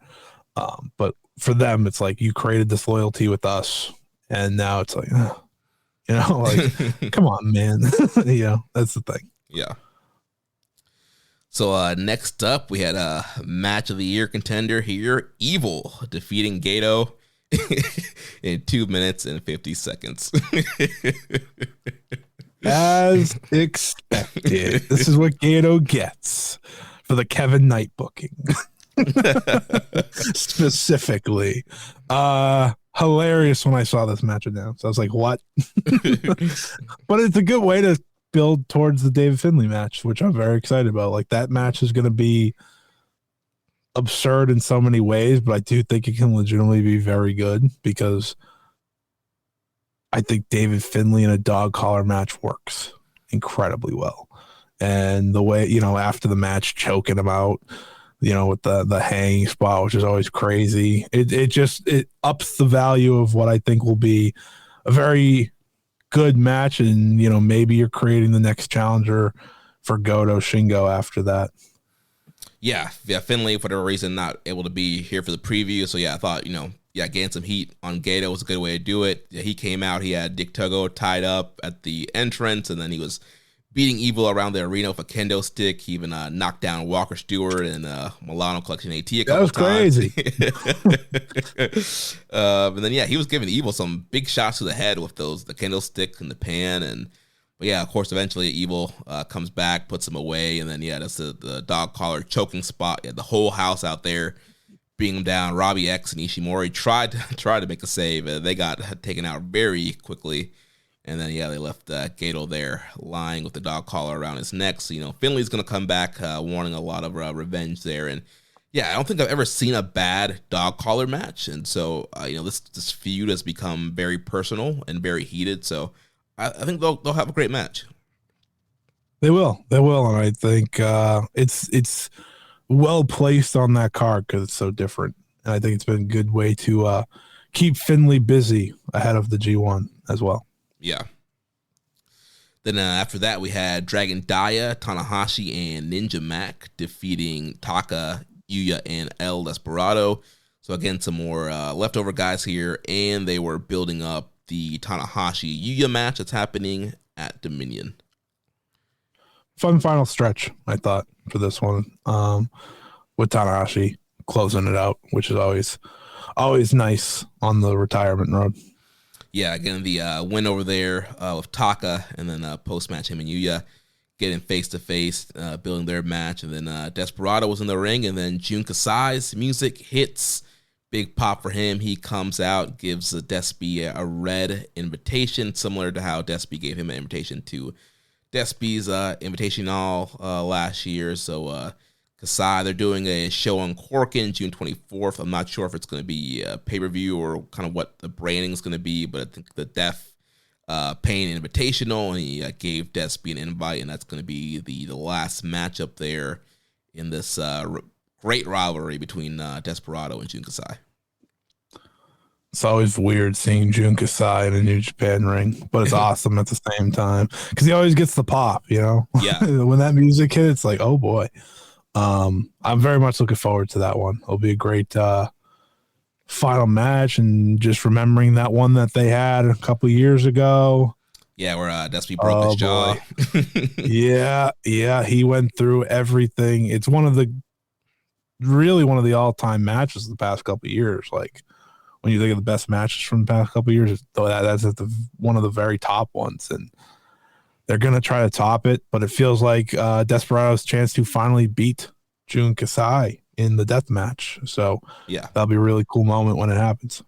But for them, it's like, you created this loyalty with us, and now it's like, come on, man. That's the thing. Yeah. So next up, we had a match of the year contender here, Evil defeating Gato in 2 minutes and 50 seconds. As expected. This is what Gato gets for the Kevin Knight booking. Specifically. Hilarious when I saw this match announced. I was like, what? But it's a good way to build towards the David Finlay match, which I'm very excited about. Like, that match is going to be absurd in so many ways, but I do think it can legitimately be very good because I think David Finlay in a dog collar match works incredibly well. And the way, after the match, choking him out, with the hanging spot, which is always crazy. It ups the value of what I think will be a very good match. And, maybe you're creating the next challenger for Goto Shingo after that. Yeah. Finlay, for whatever reason, not able to be here for the preview. So, I thought, getting some heat on Gato was a good way to do it. Yeah, he came out. He had Dick Togo tied up at the entrance, and then he was beating Evil around the arena with a kendo stick. He even knocked down Walker Stewart and Milano Collection AT a couple times. That was crazy. And then, he was giving Evil some big shots to the head with the kendo stick and the pan. But of course, eventually Evil comes back, puts him away, and then, that's the dog collar choking spot. The whole house out there beating him down. Robbie X and Ishimori tried to make a save. They got taken out very quickly. And then, they left Gato there lying with the dog collar around his neck. So, Finlay's going to come back, wanting a lot of revenge there. And, I don't think I've ever seen a bad dog collar match. And so, this feud has become very personal and very heated. So, I think they'll have a great match. They will. And I think it's well placed on that card because it's so different. And I think it's been a good way to keep Finlay busy ahead of the G1 as well. Yeah. Then after that, we had Dragon Daya, Tanahashi, and Ninja Mac defeating Taka, Yuya, and El Desperado. So again, some more leftover guys here, and they were building up the Tanahashi-Yuya match that's happening at Dominion. Fun final stretch, I thought, for this one, with Tanahashi closing it out, which is always nice on the retirement road. Yeah, again, the win over there with Taka, and then post-match him and Yuya getting face-to-face, building their match. And then Desperado was in the ring, and then Jun Kasai's music hits. Big pop for him. He comes out, gives Despy a red invitation, similar to how Despy gave him an invitation to Despy's Invitational last year. So Kasai, they're doing a show on Corkin June 24th. I'm not sure if it's going to be a pay-per-view or kind of what the branding is going to be, but I think the Def Pain Invitational, and he gave Despy an invite, and that's going to be the last matchup there in this great rivalry between Desperado and Jun Kasai. It's always weird seeing Jun Kasai in a New Japan ring, but it's awesome at the same time because he always gets the pop, Yeah. When that music hits, it's like, oh boy. I'm very much looking forward to that one. It'll be a great final match, and just remembering that one that they had a couple of years ago. Yeah, where Despy broke his jaw. Yeah, he went through everything. It's one of the all-time matches of the past couple of years. Like, when you think of the best matches from the past couple of years, that's at one of the very top ones, and they're going to try to top it, but it feels like Desperado's chance to finally beat Jun Kasai in the death match. So that'll be a really cool moment when it happens.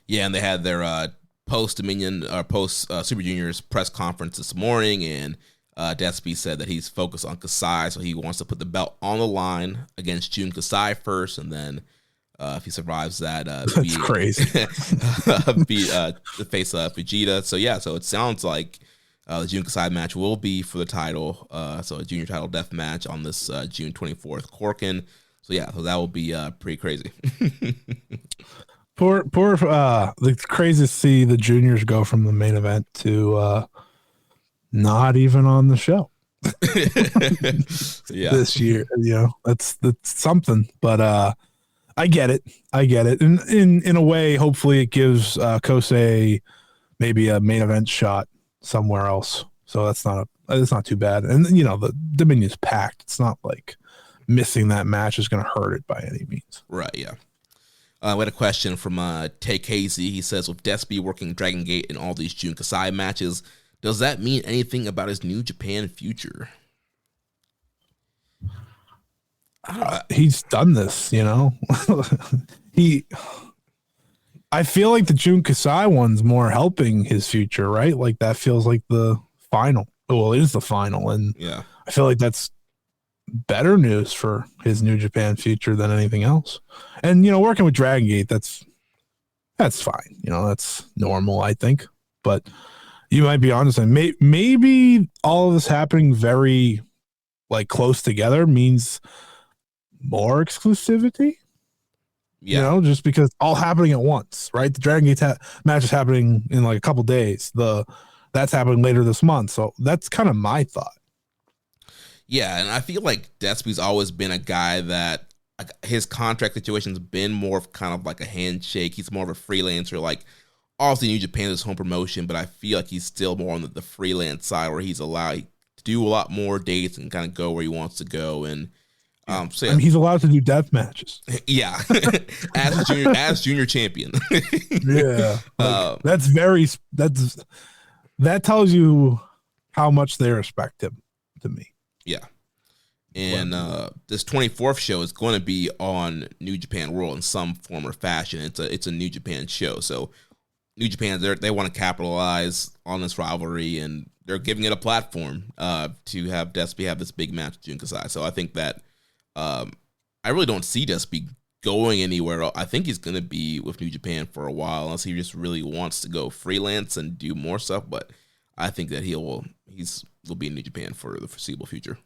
Yeah, and they had their post-Dominion or post-Super Juniors press conference this morning, and Despy said that he's focused on Kasai, so he wants to put the belt on the line against Jun Kasai first, and then if he survives that, that's crazy. The face Fujita. So it sounds like the Jun Kasai match will be for the title, so a junior title death match on this June 24th Corkin. So that will be pretty crazy. Poor. It's crazy to see the juniors go from the main event to not even on the show. This year, that's something. But I get it. And in a way, hopefully, it gives Kosei maybe a main event shot somewhere else. So it's not too bad. And the Dominion's packed. It's not like missing that match is going to hurt it by any means. Right, yeah. We had a question from Take Hazy. He says, with Despy working Dragon Gate in all these Jun Kasai matches, does that mean anything about his New Japan future? He's done this, you know. I feel like the Jun Kasai one's more helping his future, right? Like that feels like the final. Well, it is the final, and yeah, I feel like that's better news for his New Japan future than anything else. And you know, working with Dragon Gate, that's fine. You know, that's normal, I think. But you might be honest, and maybe all of this happening very like close together means more exclusivity. Yeah. You know, just because all happening at once, right? The Dragon Gate match is happening in like a couple days. That's happening later this month. So that's kind of my thought. Yeah, and I feel like Despy's always been a guy that his contract situation's been more of kind of like a handshake. He's more of a freelancer. Like, obviously New Japan is his home promotion, but I feel like he's still more on the freelance side where he's allowed to do a lot more dates and kind of go where he wants to go. And so, I mean, he's allowed to do death matches. Yeah, as junior champion. Yeah, like, that tells you how much they respect him to me. Yeah, and this 24th show is going to be on New Japan World in some form or fashion. It's a New Japan show, so New Japan they want to capitalize on this rivalry, and they're giving it a platform to have Despy have this big match with Jun Kasai. So I think that. I really don't see Despy going anywhere. I think he's going to be with New Japan for a while, unless he just really wants to go freelance and do more stuff. But I think that will be in New Japan for the foreseeable future.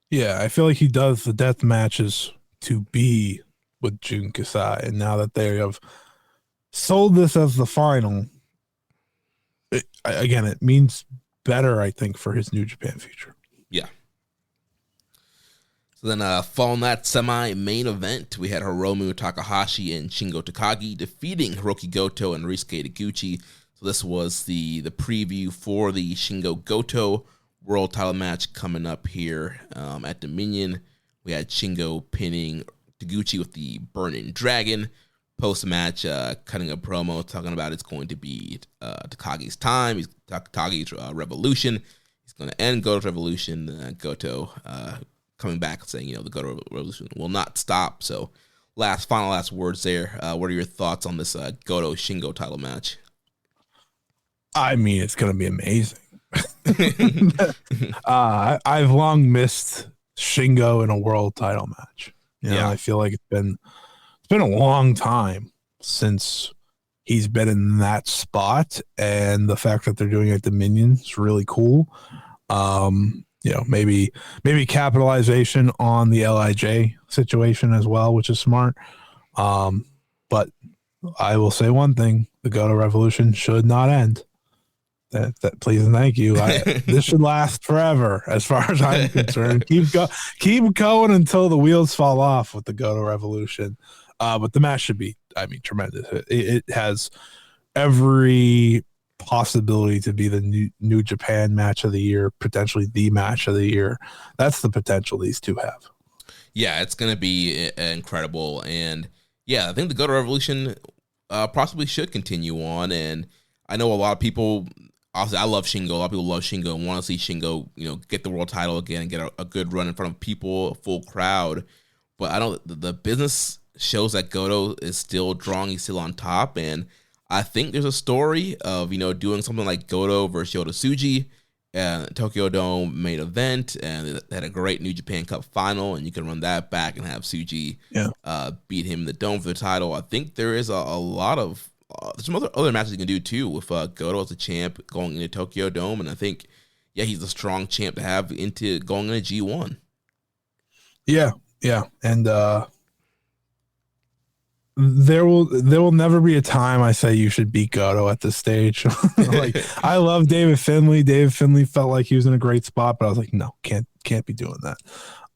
Yeah, I feel like he does the death matches to be with Jun Kasai, and now that they have sold this as the final, it means better, I think, for his New Japan future. Yeah. So then following that semi-main event, we had Hiromu Takahashi and Shingo Takagi defeating Hiroki Goto and Ryusuke Taguchi. So this was the preview for the Shingo Goto world title match coming up here at Dominion. We had Shingo pinning Taguchi with the Burning Dragon. Post-match, cutting a promo talking about it's going to be Takagi's time. Takagi's revolution. He's going to end Goto's revolution. Goto coming back saying, the Goto revolution will not stop. So final last words there. What are your thoughts on this Goto Shingo title match? I mean, it's going to be amazing. I've long missed Shingo in a world title match. I feel like it's been a long time since he's been in that spot, and the fact that they're doing it at Dominion is really cool. Maybe capitalization on the LIJ situation as well, which is smart. But I will say one thing: the Goto revolution should not end. That please and thank you. This should last forever, as far as I'm concerned. Keep going until the wheels fall off with the Goto revolution. But the match should be, tremendous. It has every possibility to be the New Japan match of the year, potentially the match of the year. That's the potential these two have. Yeah, it's going to be incredible. And yeah, I think the Goto revolution possibly should continue on. And I know a lot of people, obviously I love Shingo. A lot of people love Shingo and want to see Shingo, get the world title again and get a good run in front of people, a full crowd. But I don't, the business shows that Goto is still drawing, he's still on top, and I think there's a story of doing something like Goto versus Yota Tsuji, Tokyo Dome main event, and they had a great New Japan Cup final, and you can run that back and have Tsuji beat him in the Dome for the title. I think there is a lot of some other matches you can do too with Goto as a champ going into Tokyo Dome, and I think he's a strong champ to have into going into G1. Yeah, and there will never be a time I say you should beat Goto at this stage. Like, I love David Finlay. David Finlay felt like he was in a great spot, but I was like, no, can't be doing that.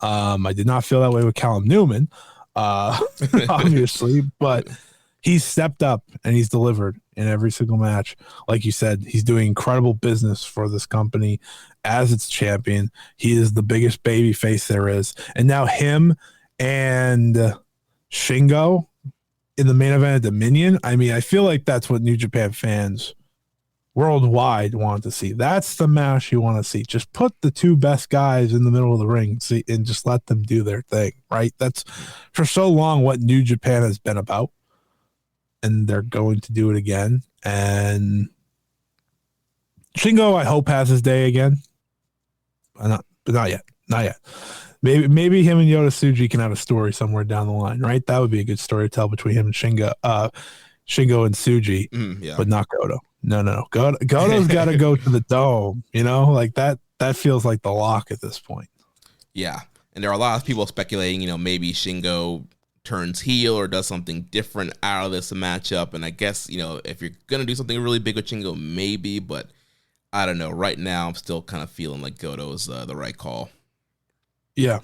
I did not feel that way with Callum Newman, obviously, but he's stepped up and he's delivered. in every single match. Like you said, he's doing incredible business for this company as its champion. He is the biggest baby face there is. And now him and Shingo in the main event at Dominion. I mean, I feel like that's what New Japan fans worldwide want to see. That's the match you want to see. Just put the two best guys in the middle of the ring and just let them do their thing, right? That's for so long what New Japan has been about, and they're going to do it again. And Shingo, I hope, has his day again, but not yet. Maybe him and Yota Tsuji can have a story somewhere down the line, right? That would be a good story to tell between him and Shingo and Tsuji, but not Goto. No. Goto's got to go to the dome, like that feels like the lock at this point. Yeah. And there are a lot of people speculating, maybe Shingo turns heel or does something different out of this matchup. And I guess, if you're going to do something really big with Shingo, maybe, but I don't know. Right now, I'm still kind of feeling like Goto is the right call. Yeah.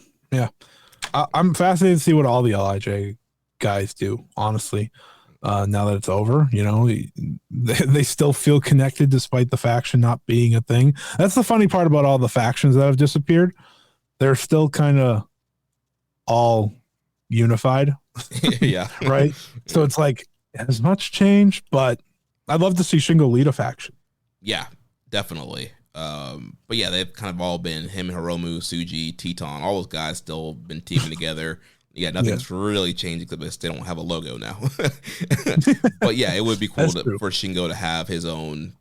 I'm fascinated to see what all the LIJ guys do, honestly. Now that it's over, they still feel connected despite the faction not being a thing. That's the funny part about all the factions that have disappeared. They're still kind of all unified. Yeah. Right? So it's like, as much change, but I'd love to see Shingo lead a faction. Yeah, definitely. But yeah, they've kind of all been him, Hiromu, Tsuji, Teton, all those guys still been teaming together. Yeah, nothing's really changed except they don't have a logo now. But yeah, it would be cool for Shingo to have his own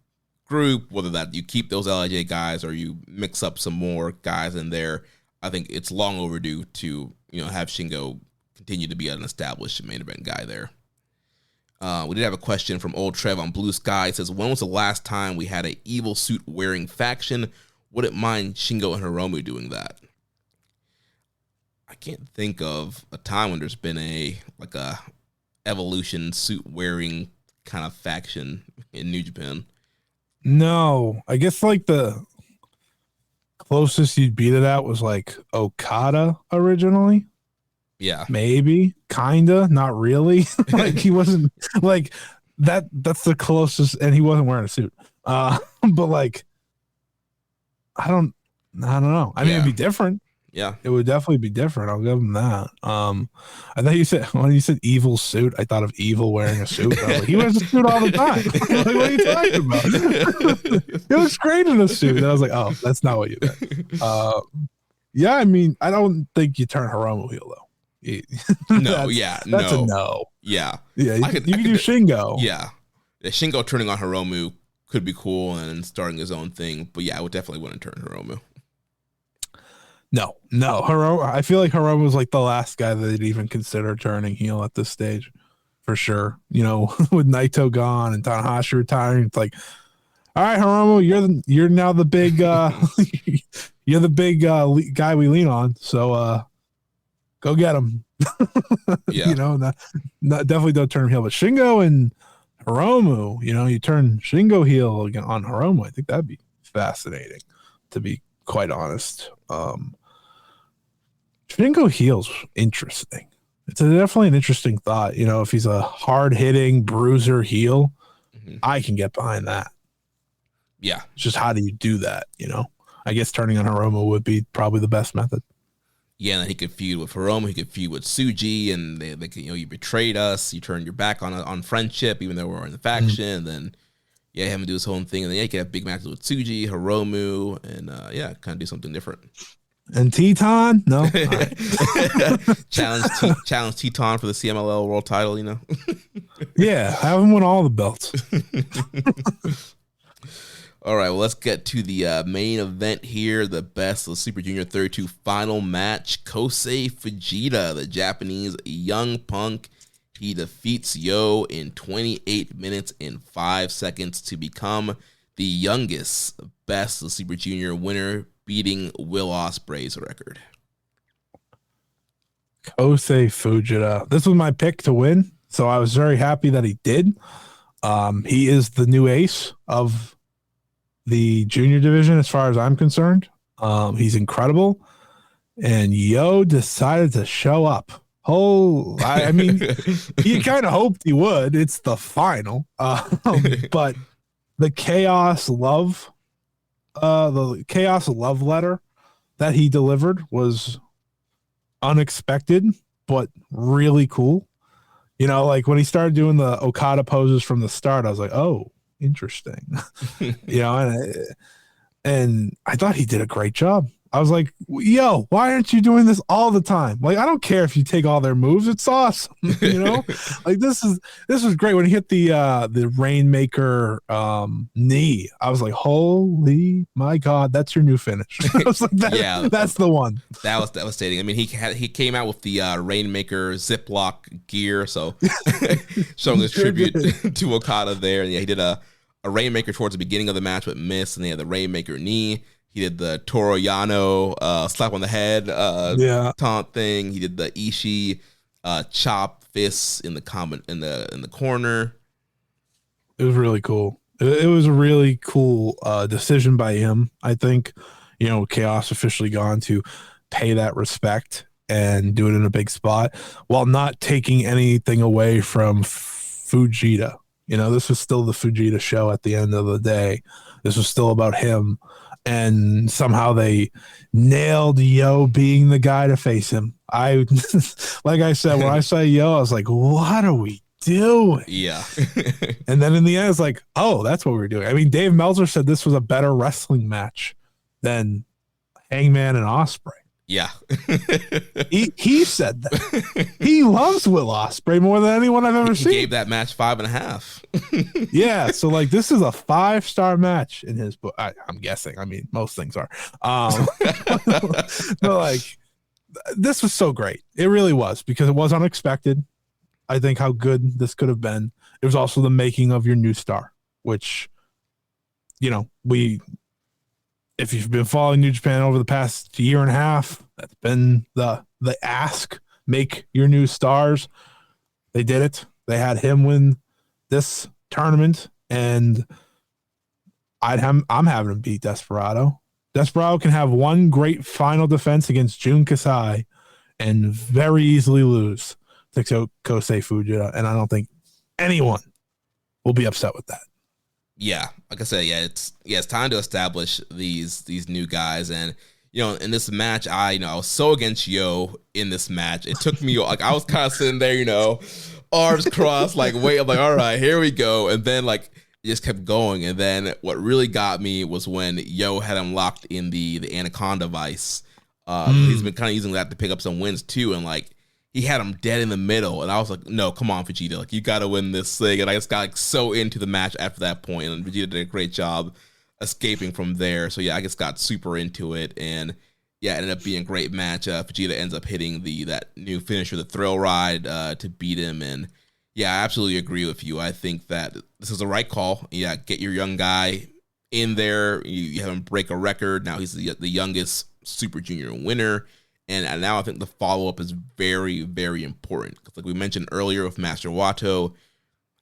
group, whether that you keep those LIJ guys or you mix up some more guys in there. I think it's long overdue to have Shingo continue to be an established main event guy there. We did have a question from Old Trev on Blue Sky. It says, when was the last time we had an evil suit wearing faction? Wouldn't mind Shingo and Hiromu doing that. I can't think of a time when there's been a evolution suit wearing kind of faction in New Japan. No, I guess like the closest you'd beat it at was like Okada originally. Yeah, maybe, kinda, not really. Like he wasn't like that. That's the closest, and he wasn't wearing a suit. But like, I don't know. I mean, it'd be different. Yeah, it would definitely be different. I'll give him that. I thought you said when you said evil suit, I thought of Evil wearing a suit. I was like, he wears a suit all the time. Like, what are you talking about? He looks great in a suit. And I was like, oh, that's not what you meant. Yeah, I mean, I don't think you turn Hiromu heel though. No, that's a no. Yeah, you can do Shingo. Yeah, Shingo turning on Hiromu could be cool and starting his own thing. But yeah, I would definitely want to turn Hiromu. No, Hiromu. I feel like Hiromu was like the last guy that they'd even consider turning heel at this stage, for sure. With Naito gone and Tanahashi retiring, it's like, all right, Hiromu, you're now the big, you're the big guy we lean on. So go get him. Yeah, not definitely don't turn him heel, but Shingo and Hiromu, you turn Shingo heel again on Hiromu. I think that'd be fascinating, to be quite honest. Shingo heel's interesting. It's definitely an interesting thought. If he's a hard-hitting bruiser heel, I can get behind that. Yeah. It's just how do you do that, I guess turning on Hiromu would be probably the best method. Yeah, and then he could feud with Hiromu, he could feud with Tsuji, and they could, you betrayed us, you turned your back on friendship, even though we're in the faction, and then have him do his whole thing, and then you could have big matches with Tsuji, Hiromu, and kind of do something different. And Teton? No. Challenge Teton for the CMLL world title, Yeah, have him win all the belts. All right, well, let's get to the main event here, the best of Super Junior 32 final match. Kosei Fujita, the Japanese young punk, he defeats Yo in 28 minutes and 5 seconds to become the youngest best of Super Junior winner, beating Will Ospreay's record. Kosei Fujita. This was my pick to win, so I was very happy that he did. He is the new ace of the junior division as far as I'm concerned. He's incredible. And Yo decided to show up. I mean, you kind of hoped he would. It's the final. But the chaos love letter that he delivered was unexpected, but really cool. You know, like when he started doing the Okada poses from the start, I was like, oh, interesting. You know, and I thought he did a great job. I was like, yo, why aren't you doing this all the time? Like, I don't care if you take all their moves. It's awesome. You know, like this was great when he hit the Rainmaker knee. I was like, holy my God, that's your new finish. I was like, that's the one. That was devastating. I mean, he came out with the Rainmaker Ziploc gear, so showing his tribute to Okada there. And yeah, he did a Rainmaker towards the beginning of the match but missed, and they had the Rainmaker knee. He did the Toru Yano slap on the head taunt thing. He did the Ishii chop fists in the corner. It was really cool. It was a really cool decision by him. I think, you know, Chaos officially gone to pay that respect and do it in a big spot while not taking anything away from Fujita. You know, this was still the Fujita show at the end of the day. This was still about him. And somehow they nailed Yo being the guy to face him. Like I said, when I saw Yo, I was like, what are we doing? Yeah. And then in the end, it's like, oh, that's what we're doing. I mean, Dave Meltzer said this was a better wrestling match than Hangman and Ospreay. Yeah. he said that. He loves Will Ospreay more than anyone I've ever seen. He gave that match 5.5. Yeah, so like this is a 5-star match in his book. I'm guessing. I mean, most things are. But like, this was so great. It really was, because it was unexpected. I think how good this could have been. It was also the making of your new star, which, you know, if you've been following New Japan over the past year and a half, that's been the ask. Make your new stars. They did it. They had him win this tournament, and I'm having him beat Desperado. Desperado can have one great final defense against Jun Kasai and very easily lose to Kosei Fujita, and I don't think anyone will be upset with that. Yeah, like I said, it's time to establish these new guys. And you know, in this match, I was so against Yo in this match. It took me like I was kind of sitting there, you know, arms crossed, like wait, I'm like, all right, here we go. And then like it just kept going. And then what really got me was when Yo had him locked in the Anaconda Vice. He's been kind of using that to pick up some wins too, and like he had him dead in the middle, and I was like, no, come on, Vegeta. Like, you got to win this thing. And I just got like so into the match after that point, and Vegeta did a great job escaping from there. So, yeah, I just got super into it, and, yeah, it ended up being a great match. Vegeta ends up hitting that new finisher, the Thrill Ride, to beat him, and, yeah, I absolutely agree with you. I think that this is the right call. Yeah, get your young guy in there. You have him break a record. Now he's the youngest Super Junior winner. And now I think the follow-up is very, very important. Because like we mentioned earlier with Master Wato,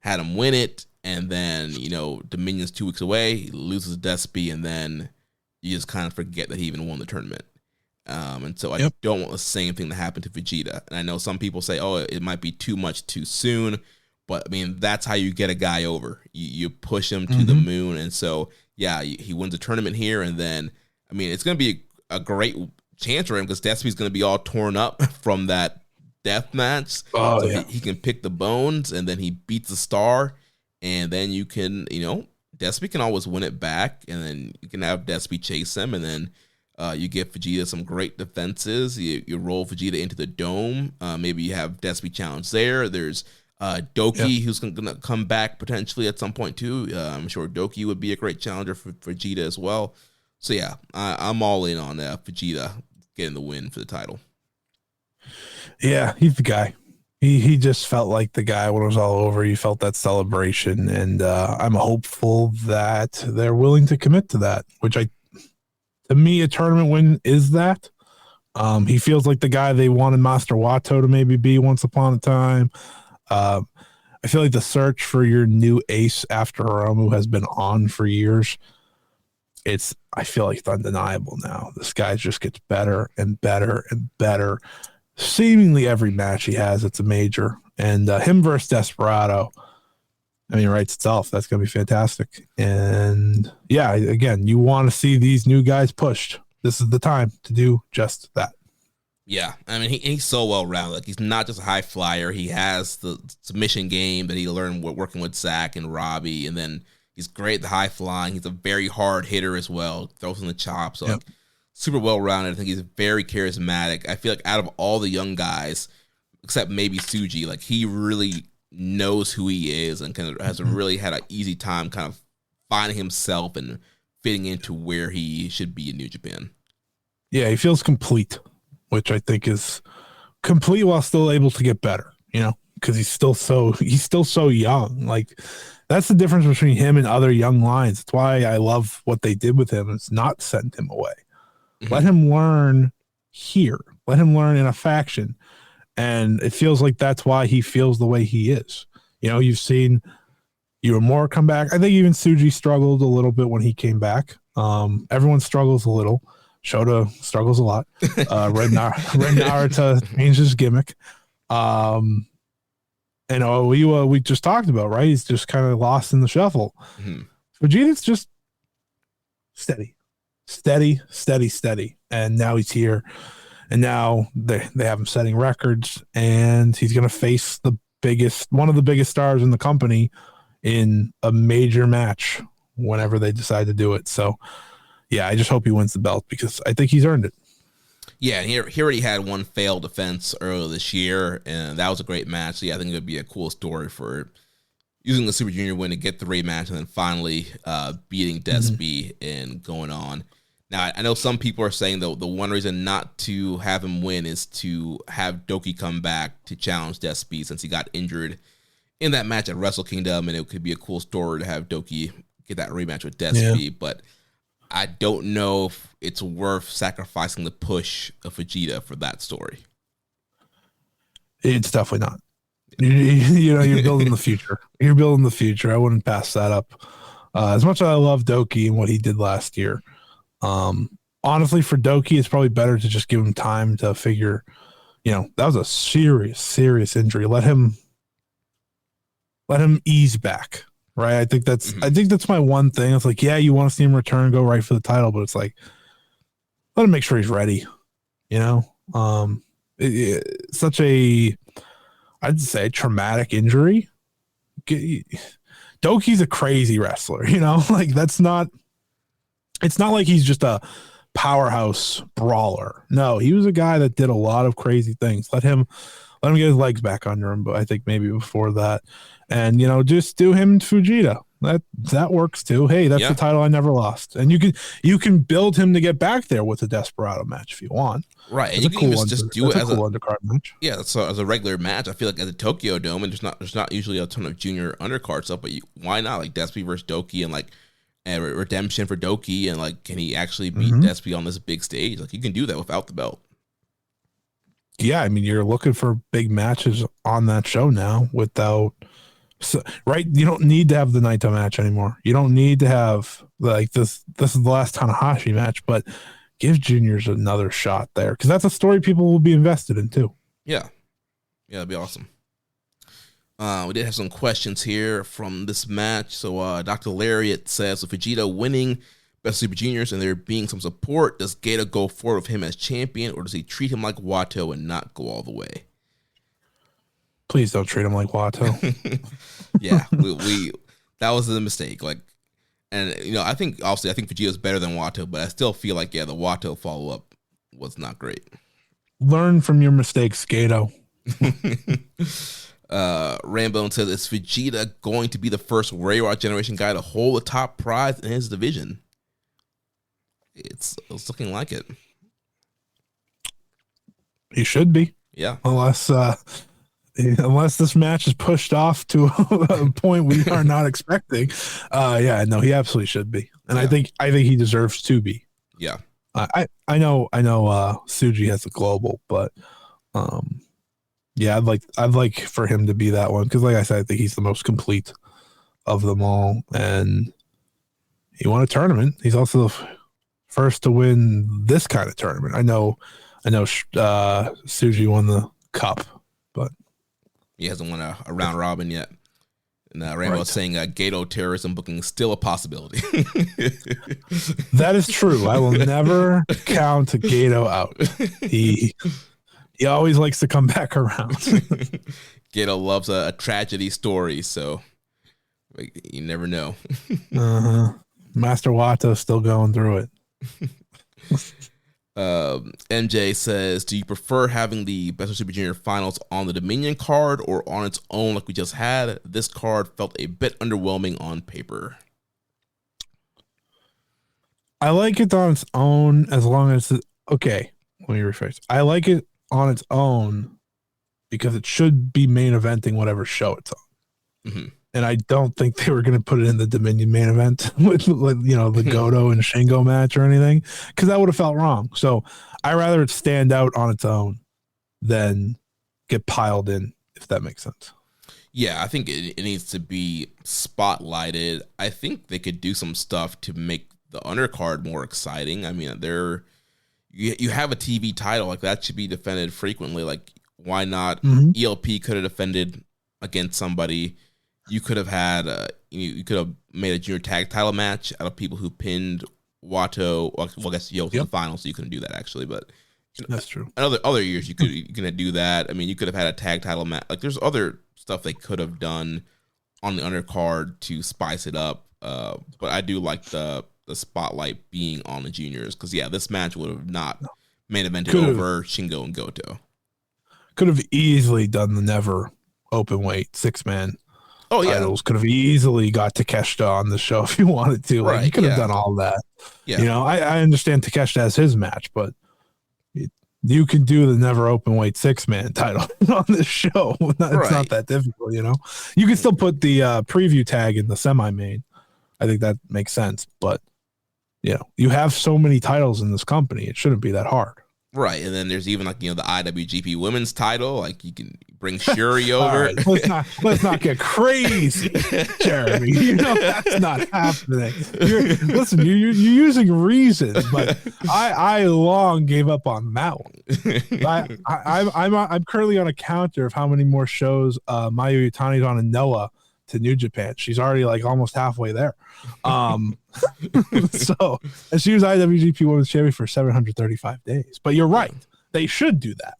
had him win it, and then, you know, Dominion's 2 weeks away, he loses Despy, and then you just kind of forget that he even won the tournament. And so I don't want the same thing to happen to Vegeta. And I know some people say, oh, it might be too much too soon. But, I mean, that's how you get a guy over. You push him to the moon. And so, yeah, he wins a tournament here. And then, I mean, it's going to be a great chance for him because Despy's going to be all torn up from that death match. Oh, so yeah. He can pick the bones, and then he beats the star, and then you can, you know, Despy can always win it back, and then you can have Despy chase him, and then you give Vegeta some great defenses. You roll Vegeta into the dome. Maybe you have Despy challenge there. There's Doki, who's going to come back potentially at some point too. I'm sure Doki would be a great challenger for Vegeta as well. So, yeah, I'm all in on Vegeta getting the win for the title. Yeah, he's the guy. He just felt like the guy when it was all over. He felt that celebration, and I'm hopeful that they're willing to commit to that, which to me, a tournament win is that. He feels like the guy they wanted Master Wato to maybe be once upon a time. I feel like the search for your new ace after Hiromu has been on for years. I feel like it's undeniable now. This guy just gets better and better and better. seemingly every match he has, it's a major. And him versus Desperado, I mean, writes itself. That's going to be fantastic. And yeah, again, you want to see these new guys pushed. This is the time to do just that. Yeah, I mean, he's so well-rounded. Like, he's not just a high flyer. He has the submission game that he learned working with Zach and Robbie, and then he's great at the high flying. He's a very hard hitter as well. Throws in the chops. So, like, super well-rounded. I think he's very charismatic. I feel like out of all the young guys, except maybe Tsuji, like, he really knows who he is and kind of has really had an easy time kind of finding himself and fitting into where he should be in New Japan. Yeah, he feels complete, which I think is complete while still able to get better, you know, because he's still so young. Like, that's the difference between him and other young lions. That's why I love what they did with him. It's not send him away. Mm-hmm. Let him learn here. Let him learn in a faction. And it feels like that's why he feels the way he is. You know, you've seen Uemura come back. I think even Tsuji struggled a little bit when he came back. Everyone struggles a little. Shota struggles a lot. Red Narita changed his gimmick. And we just talked about, right? He's just kind of lost in the shuffle. Mm-hmm. Fujita's just steady. And now he's here. And now they have him setting records, and he's going to face one of the biggest stars in the company in a major match whenever they decide to do it. So, yeah, I just hope he wins the belt because I think he's earned it. Yeah, and he already had one failed defense earlier this year, and that was a great match. So, yeah, I think it would be a cool story for using the Super Junior win to get the rematch and then finally beating Despy and going on. Now, I know some people are saying, though, the one reason not to have him win is to have Doki come back to challenge Despy since he got injured in that match at Wrestle Kingdom, and it could be a cool story to have Doki get that rematch with Despy. Yeah. But I don't know if it's worth sacrificing the push of Fujita for that story. It's definitely not. You know, you're building the future. You're building the future. I wouldn't pass that up. As much as I love Doki and what he did last year, honestly, for Doki, it's probably better to just give him time to figure, you know, that was a serious injury. Let him ease back. Right. I think that's my one thing. It's like, yeah, you want to see him return and go right for the title, but it's like, let him make sure he's ready. You know, it's such I'd say traumatic injury. Doki's a crazy wrestler, you know, like it's not like he's just a powerhouse brawler. No, he was a guy that did a lot of crazy things. Let him get his legs back under him. But I think maybe before that, and, you know, just do him and Fujita. That works too. Hey, that's the title I never lost. And you can build him to get back there with a Desperado match if you want. Right. And you can just do it as a cool undercard match. Yeah, so as a regular match. I feel like at the Tokyo Dome, and there's not usually a ton of junior undercard stuff, but why not? Like Despy versus Doki and like redemption for Doki, and like, can he actually beat Despy on this big stage? Like, you can do that without the belt. Yeah, I mean, you're looking for big matches on that show now without. So, right, you don't need to have the Naito match anymore. You don't need to have like this. This is the last Tanahashi match, but give juniors another shot there because that's a story people will be invested in too. Yeah, that'd be awesome. We did have some questions here from this match. So Dr. Lariat says, with Vegeta winning Best Super Juniors and there being some support, does Gato go forward with him as champion, or does he treat him like Wato and not go all the way? Please don't treat him like Wato. Yeah, we that was the mistake. Like, and you know, I think Vegeta's better than Wato, but I still feel like the Wato follow up was not great. Learn from your mistakes, Gato. Rambone says, is Vegeta going to be the first Reiwa generation guy to hold the top prize in his division? It's looking like it. He should be. Yeah. Unless this match is pushed off to a point we are not expecting. Yeah, no, he absolutely should be. And I think he deserves to be. Yeah. I know Tsuji has a global, but yeah, I'd like for him to be that one because, like I said, I think he's the most complete of them all, and he won a tournament. He's also the first to win this kind of tournament. I know I know Tsuji won the cup, but he hasn't won a round robin yet. And Rainbow's saying Gato terrorism booking is still a possibility. That is true. I will never count Gato out. He always likes to come back around. Gato loves a tragedy story, so you never know. Master Wato's still going through it. MJ says, do you prefer having the Best of Super Junior finals on the Dominion card or on its own like we just had? This card felt a bit underwhelming on paper. I like it on its own as long as okay, let me rephrase. I like it on its own because it should be main eventing whatever show it's on. Mm-hmm. And I don't think they were going to put it in the Dominion main event with the Goto and Shingo match or anything, because that would have felt wrong. So I rather it stand out on its own than get piled in, if that makes sense. Yeah, I think it needs to be spotlighted. I think they could do some stuff to make the undercard more exciting. I mean, you have a TV title, like that should be defended frequently. Like, why not? ELP could have defended against somebody. You could have had you could have made a junior tag title match out of people who pinned Wato. Well, I guess Yo in the final, so you couldn't do that actually. But that's true. Other years you could do that. I mean, you could have had a tag title match. Like, there's other stuff they could have done on the undercard to spice it up. But I do like the spotlight being on the juniors because this match would have not main evented over Shingo and Goto. Could have easily done the never open weight 6-man. Titles could have easily got Takeshita on the show if you wanted to. Like, you could have done all that. Yeah. I understand Takeshita has his match, but you can do the never open weight 6-man title on this show. It's not that difficult, You can still put the preview tag in the semi-main. I think that makes sense. But, you have so many titles in this company. It shouldn't be that hard. Right, and then there's even the IWGP Women's title. Like, you can bring Shuri over. Right, let's not get crazy, Jeremy. That's not happening. You're using reason, but I long gave up on that one. I'm currently on a counter of how many more shows Mayu Iwatani's on in Noah to New Japan. She's already almost halfway there. So, and she was IWGP Women's Champion for 735 days. But you're right. They should do that.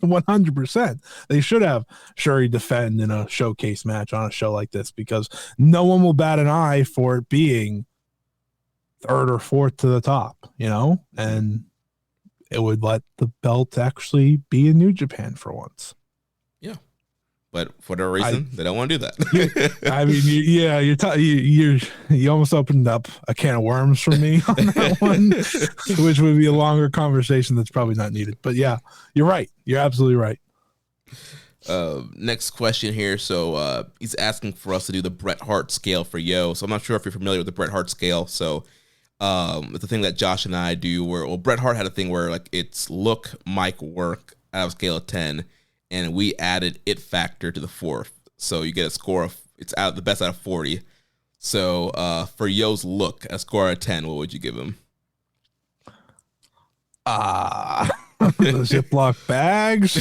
100%. They should have Shuri defend in a showcase match on a show like this because no one will bat an eye for it being third or fourth to the top, and it would let the belt actually be in New Japan for once. But for no reason, they don't want to do that. I mean, you almost opened up a can of worms for me on that one, which would be a longer conversation that's probably not needed. But yeah, you're right. You're absolutely right. Next question here. So he's asking for us to do the Bret Hart scale for Yo. So I'm not sure if you're familiar with the Bret Hart scale. So it's a thing that Josh and I do where, Bret Hart had a thing where it's look, mic, work out of a scale of 10. And we added it factor to the 4th. So you get a score of, it's out the best out of 40. So for Yo's look, a score of 10, what would you give him? The Ziploc bags.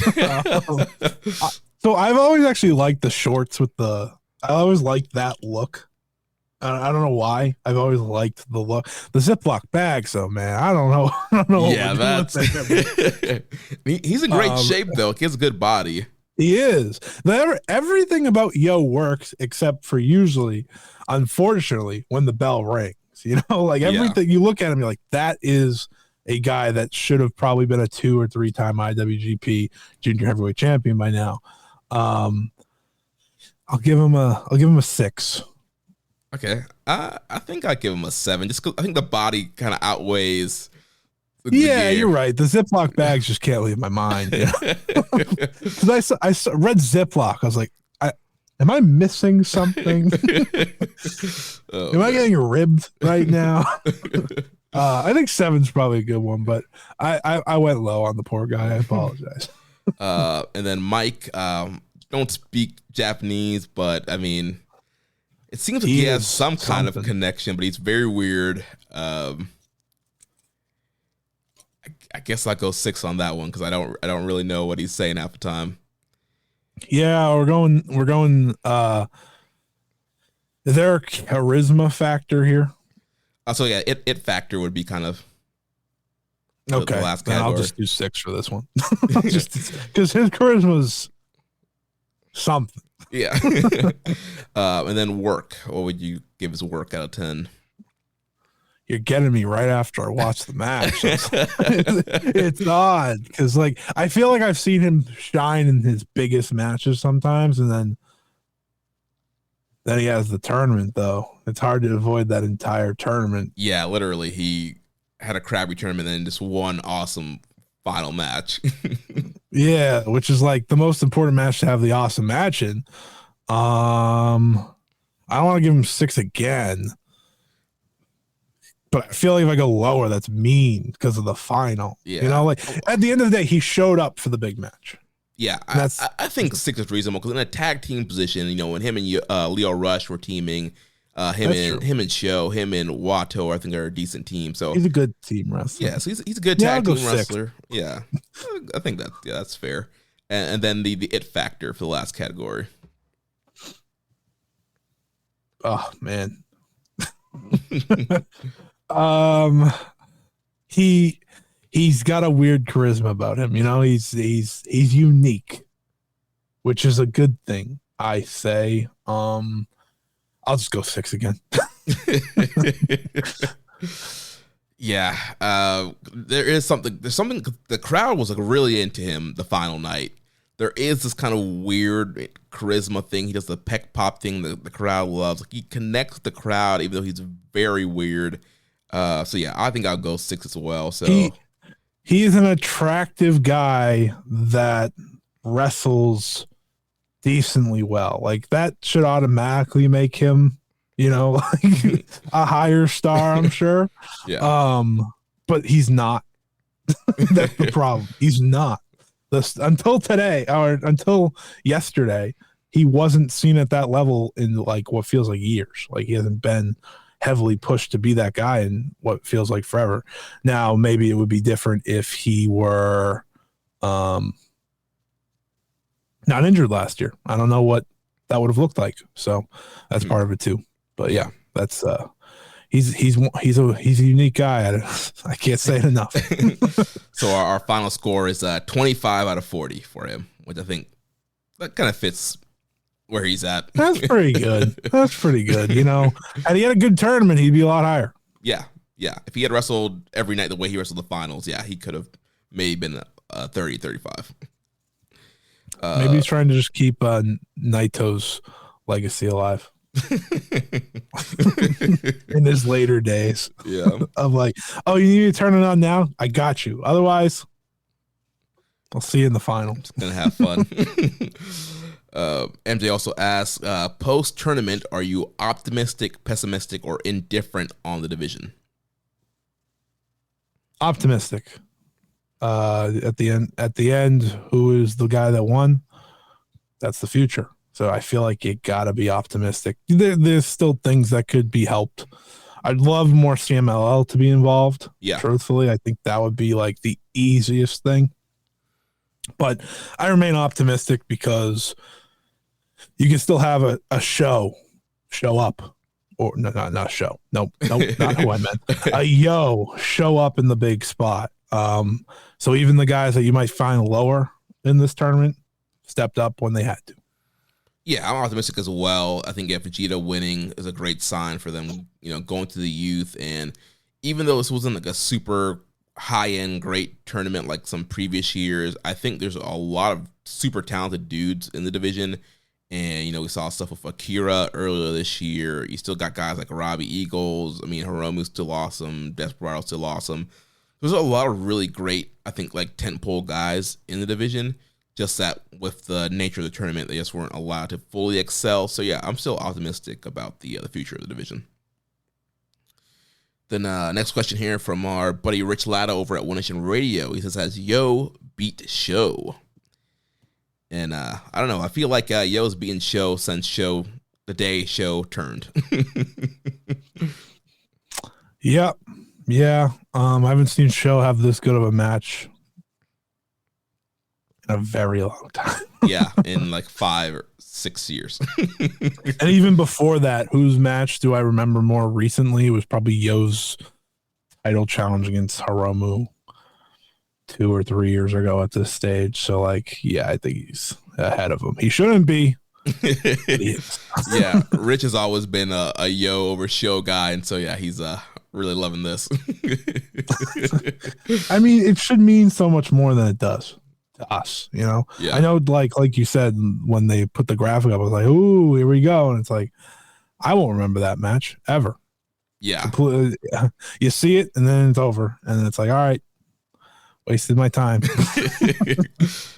So I've always actually liked the shorts I always liked that look. I don't know why. I've always liked the look. The Ziploc bags, though, man. I don't know. Yeah, that's. He's in great shape, though. He has a good body. He is. Everything about Yo works except for usually, unfortunately, when the bell rings. Everything you look at him, you're like, that is a guy that should have probably been a 2 or 3 time IWGP Junior Heavyweight Champion by now. I'll give him a 6. Okay, I think I'd give him a 7. Just 'cause I think the body kind of outweighs. You're right. The Ziploc bags just can't leave my mind. Because I read Ziploc, I was like, am I missing something? Am I getting ribbed right now? I think 7's probably a good one, but I went low on the poor guy. I apologize. And then Mike, don't speak Japanese, but I mean. It seems like he has some kind of connection, but he's very weird. I I guess I'll go 6 on that one because I don't really know what he's saying half the time. Yeah, we're going. Is there a charisma factor here? So yeah, it factor would be kind of okay. The last then category. I'll just do 6 for this one, just because his charisma's something. Yeah. And then work. What would you give his work out of 10? You're getting me right after I watch the match. It's odd because, like, I feel like I've seen him shine in his biggest matches sometimes, and then he has the tournament. Though it's hard to avoid that entire tournament. Yeah, literally, he had a crappy tournament and then just one awesome final match. Yeah, which is like the most important match to have the awesome match in. I don't want to give him 6 again. But I feel like if I go lower, that's mean because of the final. Yeah. You know, like at the end of the day, he showed up for the big match. Yeah, I think 6 is reasonable because in a tag team position, you know, when him and Leo Rush were teaming, him and Sho, him and Wato, I think are a decent team. So he's a good team wrestler. Yeah, so he's a good tag team wrestler. Yeah, I think that's fair. And then the it factor for the last category. Oh man. He's got a weird charisma about him, you know. He's unique, which is a good thing, I say. I'll just go 6 again. Yeah, there's something. The crowd was like really into him the final night. There is this kind of weird charisma thing. He does the peck pop thing that the crowd loves. Like, he connects with the crowd, even though he's very weird. So yeah, I think I'll go 6 as well. So he's an attractive guy that wrestles decently well. Like, that should automatically make him, you know, like a higher star, I'm sure. Yeah. But he's not. That's the problem. He's not. Until today, or until yesterday, he wasn't seen at that level in like what feels like years. Like, he hasn't been heavily pushed to be that guy in what feels like forever. Now, maybe it would be different if he were not injured last year. I don't know what that would have looked like. So that's part of it too. But yeah, that's he's a unique guy. I can't say it enough. So our final score is 25 out of 40 for him, which I think that kind of fits where he's at. That's pretty good. That's pretty good. You know, had he had a good tournament, he'd be a lot higher. Yeah. If he had wrestled every night the way he wrestled the finals, yeah, he could have maybe been 30, 35. Maybe he's trying to just keep Naito's legacy alive. In his later days. Yeah. Of like, oh, you need to turn it on now? I got you. Otherwise, I'll see you in the final. Just gonna have fun. MJ also asks, post tournament, are you optimistic, pessimistic, or indifferent on the division? Optimistic. At the end, who is the guy that won? That's the future. So I feel like you gotta be optimistic. There's still things that could be helped. I'd love more CMLL to be involved. Yeah. Truthfully, I think that would be like the easiest thing. But I remain optimistic because you can still have a show up. Or no, not a show. Nope, not who I meant. A show up in the big spot. So even the guys that you might find lower in this tournament stepped up when they had to. Yeah, I'm optimistic as well. I think Fujita winning is a great sign for them, you know, going to the youth. And even though this wasn't like a super high-end great tournament like some previous years, I think there's a lot of super talented dudes in the division. And, you know, we saw stuff with Akira earlier this year. You still got guys like Robbie Eagles. I mean, Hiromu's still awesome. Desperado's still awesome. There's a lot of really great, I think, like tentpole guys in the division. Just that with the nature of the tournament, they just weren't allowed to fully excel. So, yeah, I'm still optimistic about the future of the division. Then next question here from our buddy Rich Latta over at One Nation Radio. He says, has Yo beat Sho? And I don't know. I feel like Yo's beaten Sho since the day Sho turned. Yep. Yeah, I haven't seen Sho have this good of a match in a very long time. Yeah, in like 5 or 6 years. And even before that, whose match do I remember more recently? It was probably Yo's title challenge against Hiromu 2 or 3 years ago at this stage. So, like, yeah, I think he's ahead of him. He shouldn't be. Yeah, Rich has always been a Yo over Sho guy, and so yeah, he's really loving this. I mean, it should mean so much more than it does to us, you know. Yeah. I know, like you said, when they put the graphic up, I was like, "Ooh, here we go!" And it's like, I won't remember that match ever. Yeah, Completely, you see it, and then it's over, and it's like, all right, wasted my time.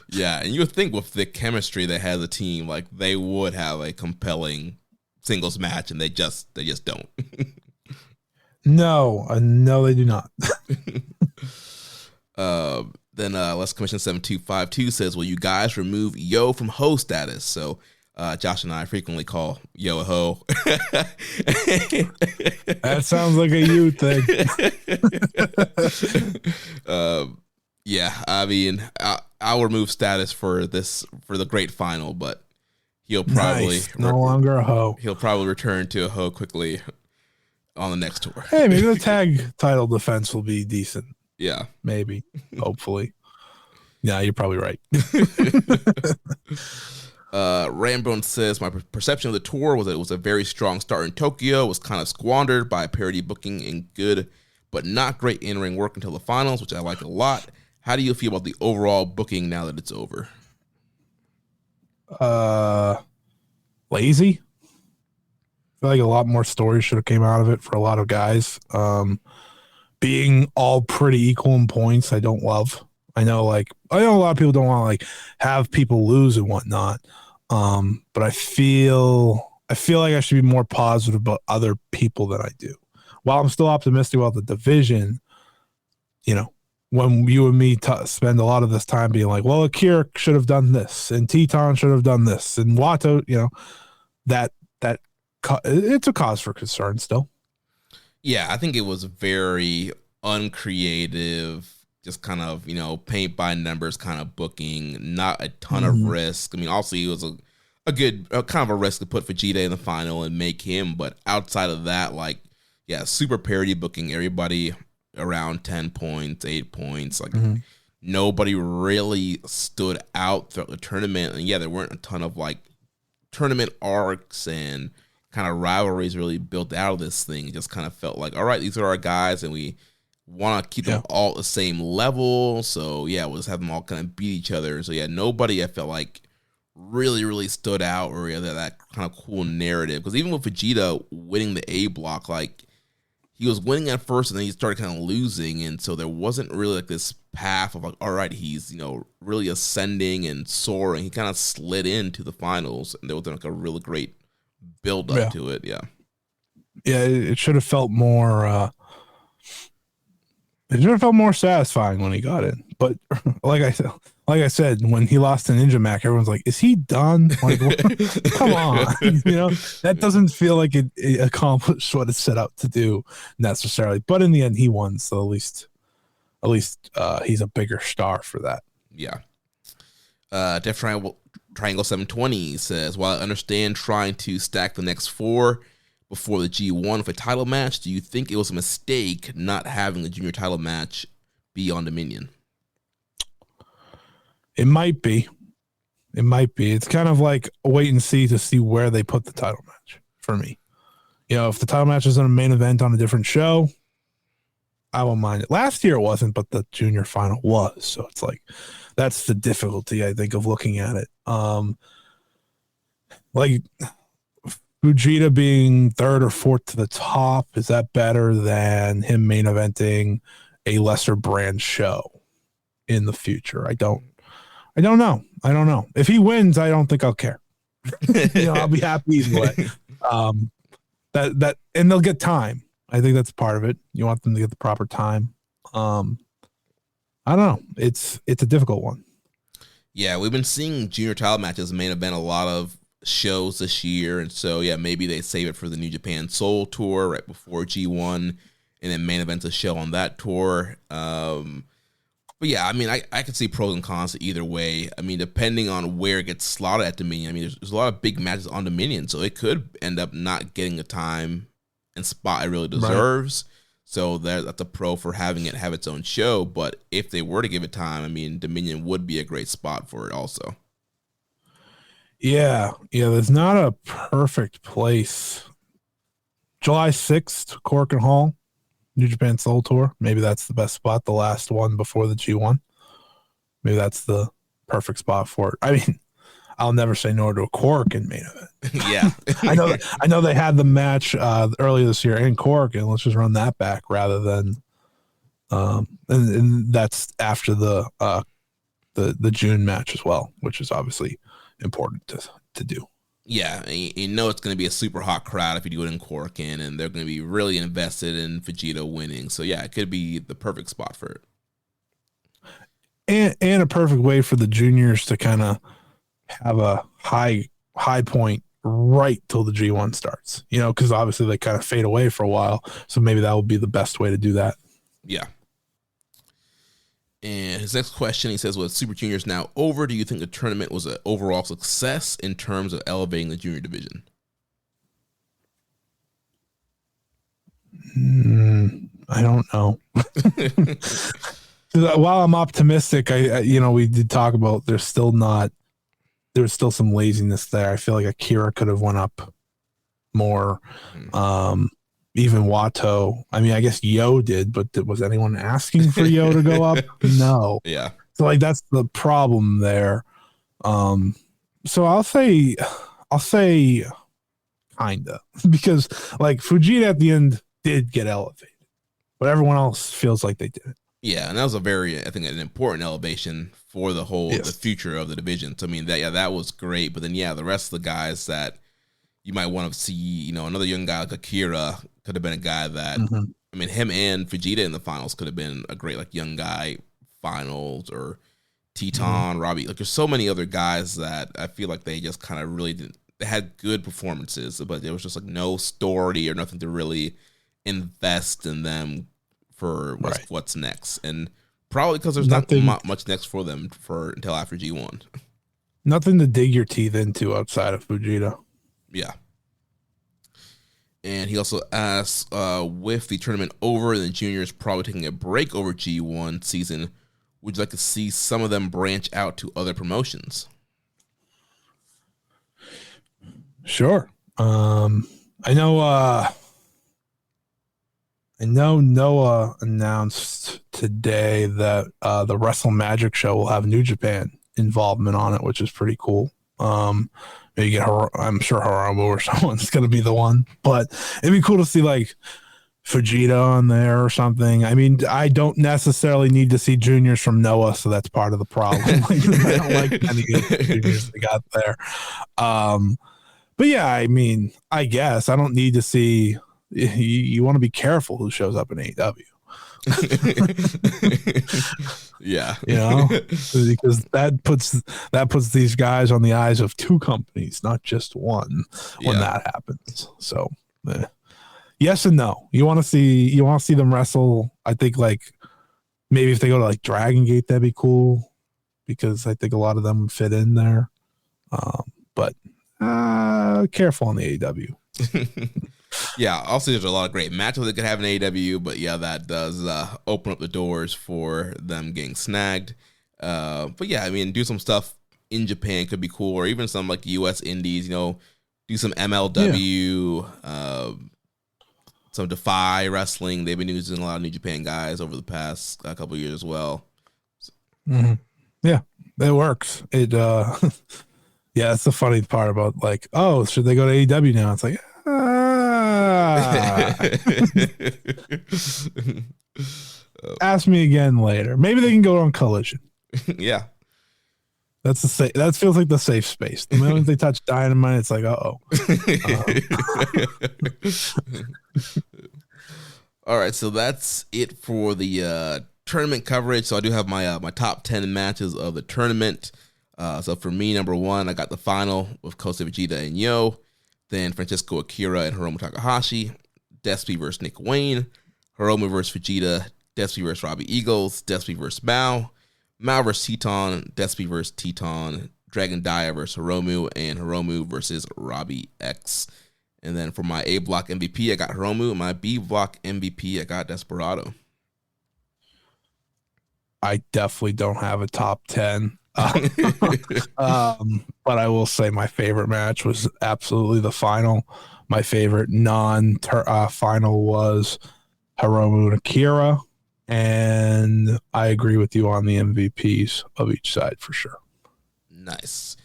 Yeah, and you would think with the chemistry they had as a team, like they would have a compelling singles match, and they just don't. No, they do not. Then Let's Commission 7252 says, will you guys remove Yo from hoe status? So Josh and I frequently call Yo a hoe. That sounds like a you thing. Yeah, I mean, I'll remove status for the great final, but he'll probably no longer a hoe. He'll probably return to a hoe quickly on the next tour. Hey, maybe the tag title defense will be decent. Yeah, maybe, hopefully. Yeah, you're probably right. Rambone says, my perception of the tour was that it was a very strong start in Tokyo. It was kind of squandered by parody booking and good but not great in-ring work until the finals, which I like a lot. How do you feel about the overall booking now that it's over? Lazy. I feel like a lot more stories should have came out of it for a lot of guys. Being all pretty equal in points, I don't love. I know a lot of people don't want to like have people lose and whatnot. But I feel like I should be more positive about other people than I do. While I'm still optimistic about the division, you know, when you and me spend a lot of this time being like, well, Akira should have done this, and Teton should have done this, and Wato, you know, that it's a cause for concern still. Yeah, I think it was very uncreative, just kind of, you know, paint by numbers kind of booking, not a ton of risk. I mean, obviously it was a good kind of a risk to put Vegeta in the final and make him, but outside of that, like, yeah, super parody booking, everybody around 10 points, 8 points, like nobody really stood out throughout the tournament. And yeah, there weren't a ton of like tournament arcs and kind of rivalries really built out of this thing. It just kind of felt like, all right, these are our guys and we want to keep them all at the same level. So yeah, we'll just have them all kind of beat each other. So yeah, nobody I felt like really stood out or that kind of cool narrative. Because even with Vegeta winning the A block, like he was winning at first and then he started kind of losing. And so there wasn't really like this path of like, all right, he's, you know, really ascending and soaring. He kind of slid into the finals and there was like a really great build up to it. Yeah. Yeah. It should have felt more, it should have felt more satisfying when he got in. But like I said, when he lost to Ninja Mac, everyone's like, is he done? Like, come on. You know, that doesn't feel like it accomplished what it set out to do necessarily. But in the end, he won. So at least he's a bigger star for that. Yeah. Def Triangle 720 says, while I understand trying to stack the next 4 before the G1 with a title match, do you think it was a mistake not having the junior title match be on Dominion? It might be. It's kind of like a wait and see to see where they put the title match for me. You know, if the title match is in a main event on a different show, I won't mind it. Last year it wasn't, but the junior final was. So it's like, that's the difficulty, I think, of looking at it. Like Fujita being 3rd or 4th to the top, is that better than him main eventing a lesser brand show in the future? I don't know. If he wins, I don't think I'll care. You know, I'll be happy either way. That and they'll get time. I think that's part of it. You want them to get the proper time. I don't know. It's a difficult one. Yeah, we've been seeing junior title matches main event a lot of shows this year, and so yeah, maybe they save it for the New Japan Soul Tour right before G1 and then main events a show on that tour. But yeah, I mean, I could see pros and cons to either way. I mean, depending on where it gets slotted at Dominion. I mean, there's a lot of big matches on Dominion, so it could end up not getting the time and spot it really deserves. Right. So that's a pro for having it have its own show. But if they were to give it time, I mean, Dominion would be a great spot for it also. Yeah, there's not a perfect place. July 6th, Cork and Hall. New Japan Soul Tour. Maybe that's the best spot, the last one before the G1. Maybe that's the perfect spot for it. I mean, I'll never say no to a Cork in main event. Yeah. I know they had the match earlier this year in Cork, and let's just run that back rather than and that's after the June match as well, which is obviously important to do. Yeah, you know it's going to be a super hot crowd if you do it in Cork, and they're going to be really invested in Fujita winning. So yeah, it could be the perfect spot for it. And a perfect way for the juniors to kind of have a high point right till the G1 starts. Because obviously they kind of fade away for a while. So maybe that would be the best way to do that. Yeah. And his next question, he says, with Super Juniors now over, do you think the tournament was an overall success in terms of elevating the junior division? I don't know. While I'm optimistic, we did talk about there was still some laziness there. I feel like Akira could have went up more. Even Wato. I mean, I guess Yo did, but was anyone asking for Yo to go up? No. Yeah. So that's the problem there. So I'll say kinda, because Fujita at the end did get elevated, but everyone else feels like they didn't. Yeah, and that was I think an important elevation for the the future of the division. So I mean that was great, but then the rest of the guys that you might want to see, another young guy like Akira could have been a guy that, I mean, him and Fujita in the finals could have been a great, young guy finals, or Teton, Robbie. There's so many other guys that I feel like they just kind of really didn't. They had good performances, but there was just no story or nothing to really invest in them for what's next. And probably because there's not much next for them until after G1. Nothing to dig your teeth into outside of Fujita. Yeah. And he also asks, with the tournament over and the juniors probably taking a break over G1 season, would you like to see some of them branch out to other promotions? Sure. I know Noah announced today that the Wrestle Magic show will have New Japan involvement on it, which is pretty cool. Maybe get I'm sure Hiromu or someone's going to be the one, but it'd be cool to see Fujita on there or something. I mean, I don't necessarily need to see juniors from Noah, so that's part of the problem. I don't like any of the juniors they got there. But yeah, I mean, I guess I don't need to see. You want to be careful who shows up in AEW. Yeah, because that puts these guys on the eyes of two companies, not just one, when that happens. So yes and no. You want to see them wrestle. I think maybe if they go to Dragon Gate, that'd be cool, because I think a lot of them fit in there. But careful on the AEW. Yeah, also there's a lot of great matches they could have in AEW, but that does open up the doors for them getting snagged. But yeah, I mean, do some stuff in Japan could be cool, or even some US indies, do some MLW, some Defy wrestling. They've been using a lot of New Japan guys over the past couple of years as well. Mm-hmm. Yeah, it works. It yeah, that's the funny part about should they go to AEW now? It's ask me again later. Maybe they can go on Collision. Yeah, that feels like the safe space. The moment they touch Dynamite, it's all right, so that's it for the tournament coverage. So I do have my top 10 matches of the tournament. So for me, number 1, I got the final with Kosei Fujita and Yo. Then Francisco Akira and Hiromu Takahashi. Despy versus Nick Wayne. Hiromu versus Fujita, Despy versus Robbie Eagles, Despy versus Mao, Mao versus Teton, Despy versus Teton, Dragon Dia versus Hiromu, and Hiromu versus Robbie X. And then for my A block MVP, I got Hiromu. And my B block MVP, I got Desperado. I definitely don't have a top 10. But I will say my favorite match was absolutely the final. My favorite non-final was Hiromu and Akira. And I agree with you on the MVPs of each side for sure. Nice.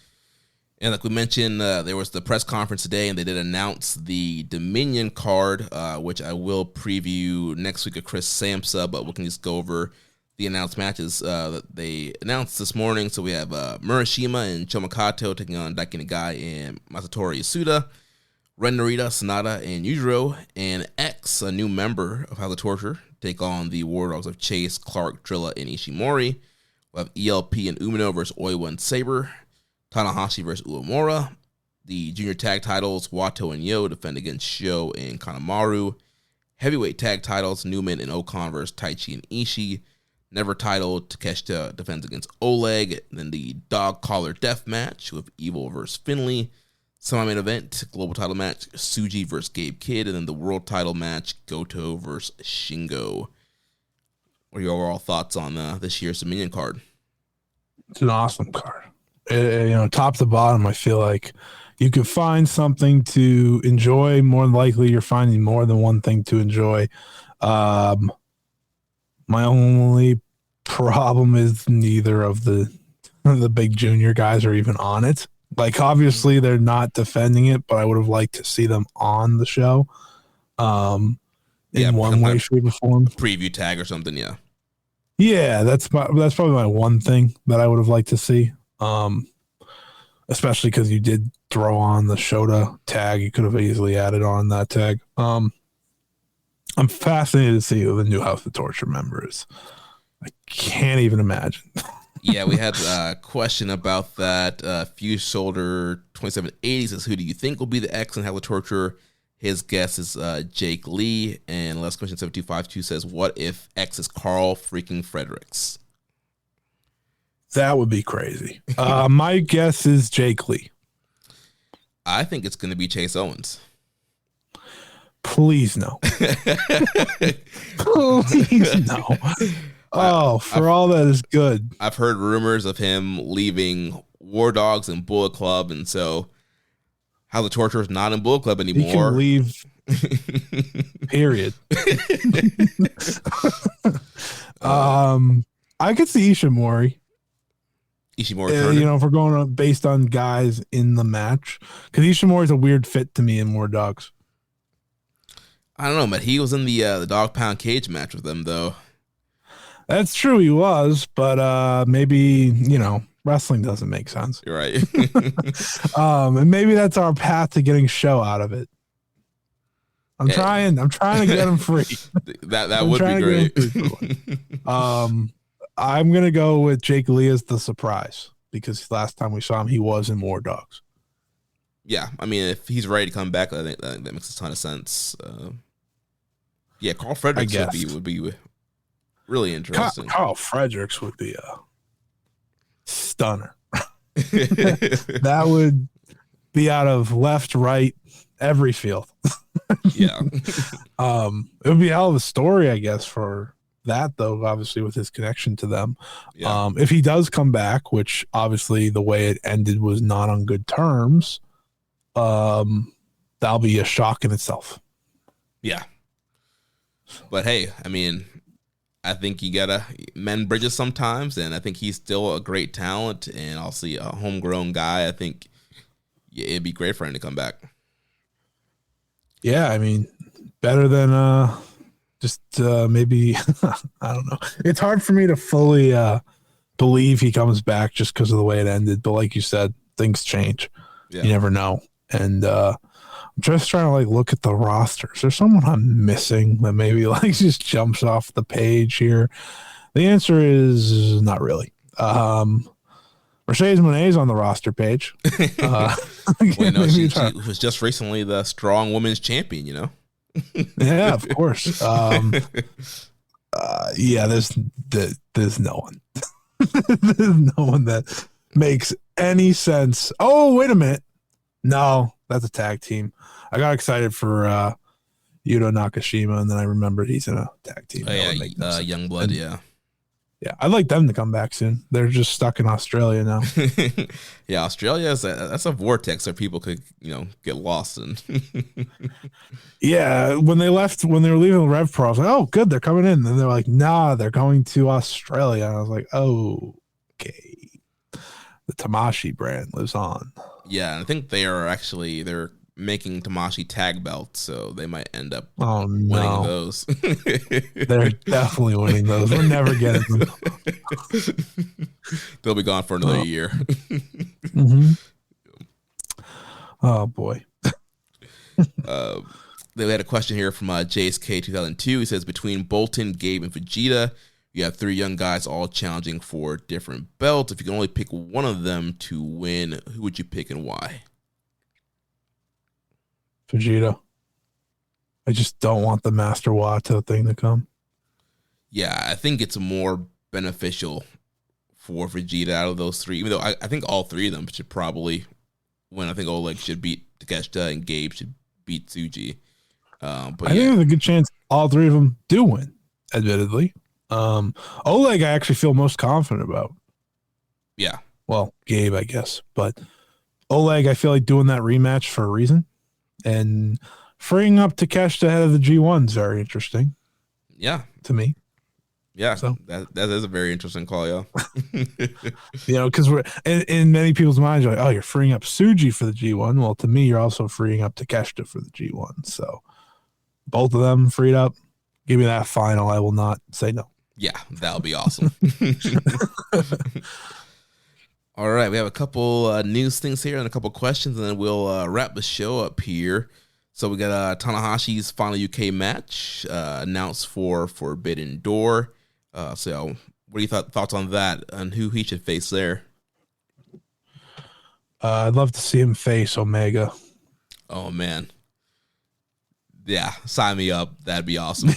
And like we mentioned, there was the press conference today, and they did announce the Dominion card, which I will preview next week of Chris Samsa, but we can just go over the announced matches that they announced this morning. So we have Murashima and Chomakato taking on Daiki Nagai and Masatori Yasuda, Ren Narita, Sonata, and Yujiro, and X, a new member of House of Torture, take on the War Dogs of Chase, Clark, Drilla, and Ishimori. We'll have ELP and Umino versus Oiwa and Sabre, Tanahashi versus Uemura. The junior tag titles, Wato and Yo defend against Sho and Kanemaru. Heavyweight tag titles, Newman and Okan versus Taichi and Ishii. Never titled, Takeshita defends against Oleg. Then the dog collar death match with Evil versus Finley. Semi-main event, global title match, Tsuji versus Gabe Kidd. And then the world title match, Goto versus Shingo. What are your overall thoughts on this year's Dominion card? It's an awesome card. Top to bottom, I feel like you could find something to enjoy. More than likely, you're finding more than one thing to enjoy. My only problem is neither of the big junior guys are even on it. Like, obviously, they're not defending it, but I would have liked to see them on the show in one way, shape, or form. Preview tag or something, yeah. Yeah, that's probably my one thing that I would have liked to see. Especially because you did throw on the Shota tag. You could have easily added on that tag. I'm fascinated to see who the new House of Torture member is. I can't even imagine. Yeah, we had a question about that. Fuse Shoulder 2780 says, who do you think will be the X in House of Torture? His guess is Jake Lee. And last question 7252 says, what if X is Carl freaking Fredericks? That would be crazy. My guess is Jake Lee. I think it's going to be Chase Owens. Please no. Please no. Oh, all that is good. I've heard rumors of him leaving War Dogs and Bullet Club, and so House of Torture is not in Bullet Club anymore. He can leave. Period. I could see Ishimori. If we're going based on guys in the match, because Ishimori is a weird fit to me in War Dogs. I don't know, but he was in the Dog Pound Cage match with them, though. That's true, he was, but maybe wrestling doesn't make sense. You're right. And maybe that's our path to getting Show out of it. I'm trying to get him free. that would be great. I'm gonna go with Jake Lee as the surprise because last time we saw him, he was in War Dogs. Yeah, I mean, if he's ready to come back, I think that makes a ton of sense. Yeah, Carl Fredericks would be really interesting. Carl Fredericks would be a stunner. That would be out of left, right, every field. Yeah. It would be a hell of a story, I guess, for that, though, obviously, with his connection to them. Yeah. If he does come back, which obviously the way it ended was not on good terms, that'll be a shock in itself. Yeah. But hey, I mean, I think you gotta mend bridges sometimes, and I think he's still a great talent, and I'll see a homegrown guy. I think it'd be great for him to come back. Yeah, I mean, better than maybe I don't know. It's hard for me to fully believe he comes back just because of the way it ended. But like you said, things change. Yeah. You never know. And I'm just trying to look at the roster. Is there someone I'm missing that maybe just jumps off the page here? The answer is not really. Mercedes Monet's on the roster page. She was just recently the strong women's champion, Yeah, of course. Yeah, there's no one. There's no one that makes any sense. Oh, wait a minute. No, that's a tag team. I got excited for Yuto Nakashima, and then I remembered he's in a tag team. Oh, yeah, Youngblood, yeah. Yeah, I'd like them to come back soon. They're just stuck in Australia now. Yeah, Australia that's a vortex where people could, get lost in. Yeah, when they were leaving Rev Pro, I was like, oh, good, they're coming in. And they're like, nah, they're going to Australia. And I was like, oh, okay. The Tamashii brand lives on. Yeah, and I think they're making Tamashii tag belts, so they might end up winning those. They're definitely winning those. We're never getting them. They'll be gone for another year. Mm-hmm. Oh boy. They had a question here from JSK 2002. He says, between Bolton, Gabe, and Fujita, you have 3 young guys all challenging for different belts. If you can only pick one of them to win, who would you pick and why? Fujita. I just don't want the Master Wato thing to come. Yeah, I think it's more beneficial for Vegeta out of those 3, even though I think all 3 of them should probably win. I think Oleg should beat Takeshita and Gabe should beat Tsuji. But I think there's a good chance all 3 of them do win, admittedly. Oleg, I actually feel most confident about. Yeah. Well, Gabe, I guess. But Oleg, I feel like doing that rematch for a reason. And freeing up Takeshita ahead of the G1 is very interesting. Yeah. To me. Yeah. So that is a very interesting call, yeah. Because we're in many people's minds, you're like, oh, you're freeing up Tsuji for the G1. Well, to me, you're also freeing up Takeshita for the G1. So both of them freed up. Give me that final. I will not say no. Yeah, that'll be awesome. All right, we have a couple news things here and a couple questions, and then we'll wrap the show up here. So we got Tanahashi's final UK match announced for Forbidden Door. So what are your thoughts on that and who he should face there? I'd love to see him face Omega. Oh, man. Yeah, sign me up. That'd be awesome.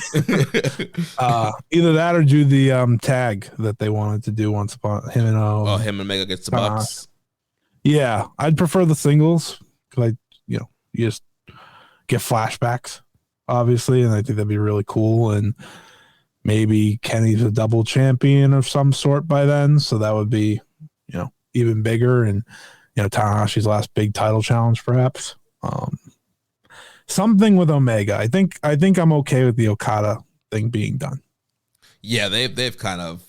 Either that or do the tag that they wanted to do once upon him and him and Omega gets the Bucks. Yeah, I'd prefer the singles because you just get flashbacks, obviously, and I think that'd be really cool. And maybe Kenny's a double champion of some sort by then, so that would be even bigger. And Tanahashi's last big title challenge, perhaps. Something with Omega. I think I'm okay with the Okada thing being done. Yeah, they've kind of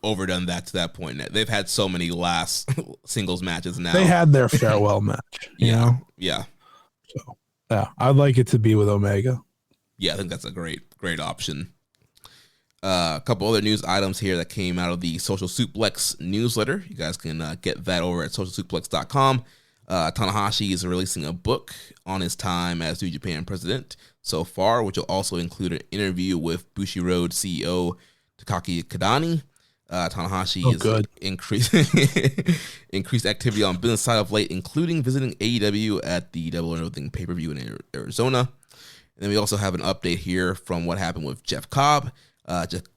overdone that to that point. They've had so many last singles matches now. They had their farewell match. You know? Yeah. So yeah, I'd like it to be with Omega. Yeah, I think that's a great option. A couple other news items here that came out of the Social Suplex newsletter. You guys can get that over at socialsuplex.com. Tanahashi is releasing a book on his time as New Japan president so far, which will also include an interview with Bushiroad CEO Takaki Kadani. Tanahashi increased activity on business side of late, including visiting AEW at the Double or Nothing pay-per-view in Arizona. And then we also have an update here from what happened with Jeff Cobb.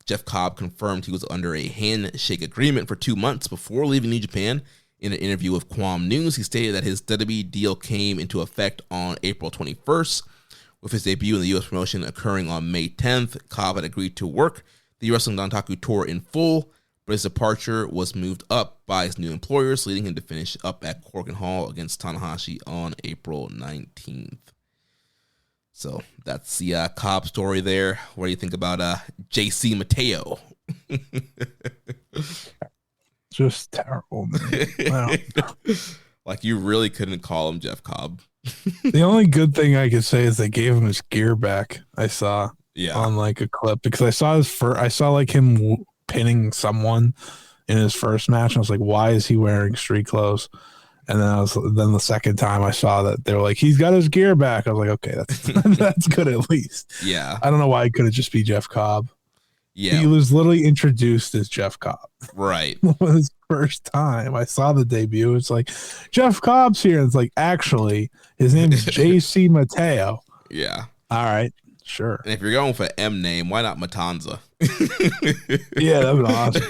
Jeff Cobb confirmed he was under a handshake agreement for 2 months before leaving New Japan. In an interview with Quam News, he stated that his WWE deal came into effect on April 21st. With his debut in the U.S. promotion occurring on May 10th, Cobb had agreed to work the Wrestling Dontaku tour in full, but his departure was moved up by his new employers, leading him to finish up at Korakuen Hall against Tanahashi on April 19th. So that's the Cobb story there. What do you think about JC Mateo? Just terrible, man. Wow. Like, you really couldn't call him Jeff Cobb. The only good thing I could say is they gave him his gear back. I saw on like a clip because I saw like him pinning someone in his first match. And I was like, why is he wearing street clothes? And then the second time I saw that they were like, he's got his gear back. I was like, okay, that's good at least. Yeah. I don't know why it couldn't just be Jeff Cobb. Yeah. He was literally introduced as Jeff Cobb. Right. His first time I saw the debut, it's like, Jeff Cobb's here. It's like, actually, his name is JC Mateo. Yeah. All right. Sure. And if you're going for M name, why not Matanza? Yeah, that would be awesome.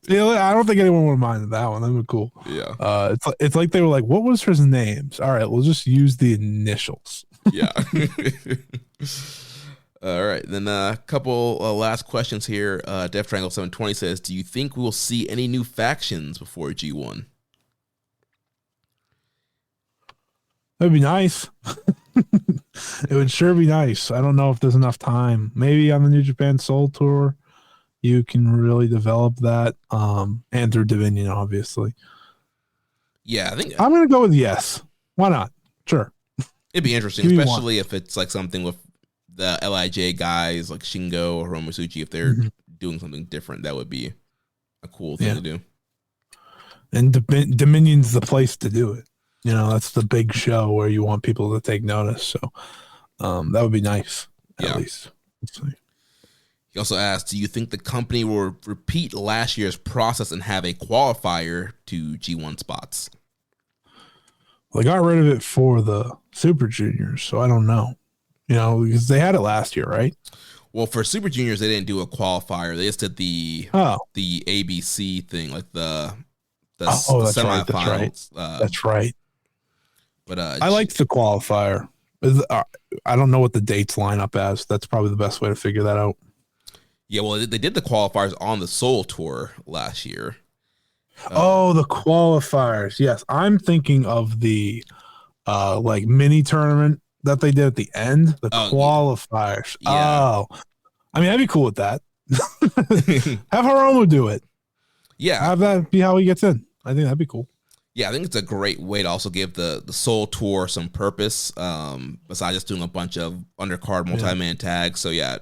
Yeah, I don't think anyone would mind that one. That would be cool. Yeah. It's like they were like, what was his names? All right, we'll just use the initials. Yeah. All right. Then a couple last questions here. Def Triangle 720 says, do you think we will see any new factions before G1? That'd be nice. It would sure be nice. I don't know if there's enough time. Maybe on the New Japan Soul Tour, you can really develop that. And through Dominion, obviously. Yeah, I think I'm going to go with yes. Why not? Sure. It'd be interesting, especially if it's like something with the LIJ guys like Shingo or Romasuchi. If they're doing something different, that would be a cool thing to do. And Dominion's the place to do it. You know, that's the big show where you want people to take notice. So that would be nice, at least. He also asked, do you think the company will repeat last year's process and have a qualifier to G1 spots? Well, they got rid of it for the Super Juniors, so I don't know. You know, because they had it last year, right? Well, for Super Juniors, they didn't do a qualifier. They just did the ABC thing, like the semifinals. That's right. But I liked the qualifier. I don't know what the dates line up as. That's probably the best way to figure that out. Yeah, well, they did the qualifiers on the Soul Tour last year. The qualifiers. Yes, I'm thinking of the like mini tournament that they did at the end. The qualifiers. Yeah. Oh, I mean, I'd be cool with that. Have Hiromu do it. Yeah, have that be how he gets in. I think that'd be cool. Yeah, I think it's a great way to also give the Soul Tour some purpose, besides just doing a bunch of undercard multi-man tags. So yeah,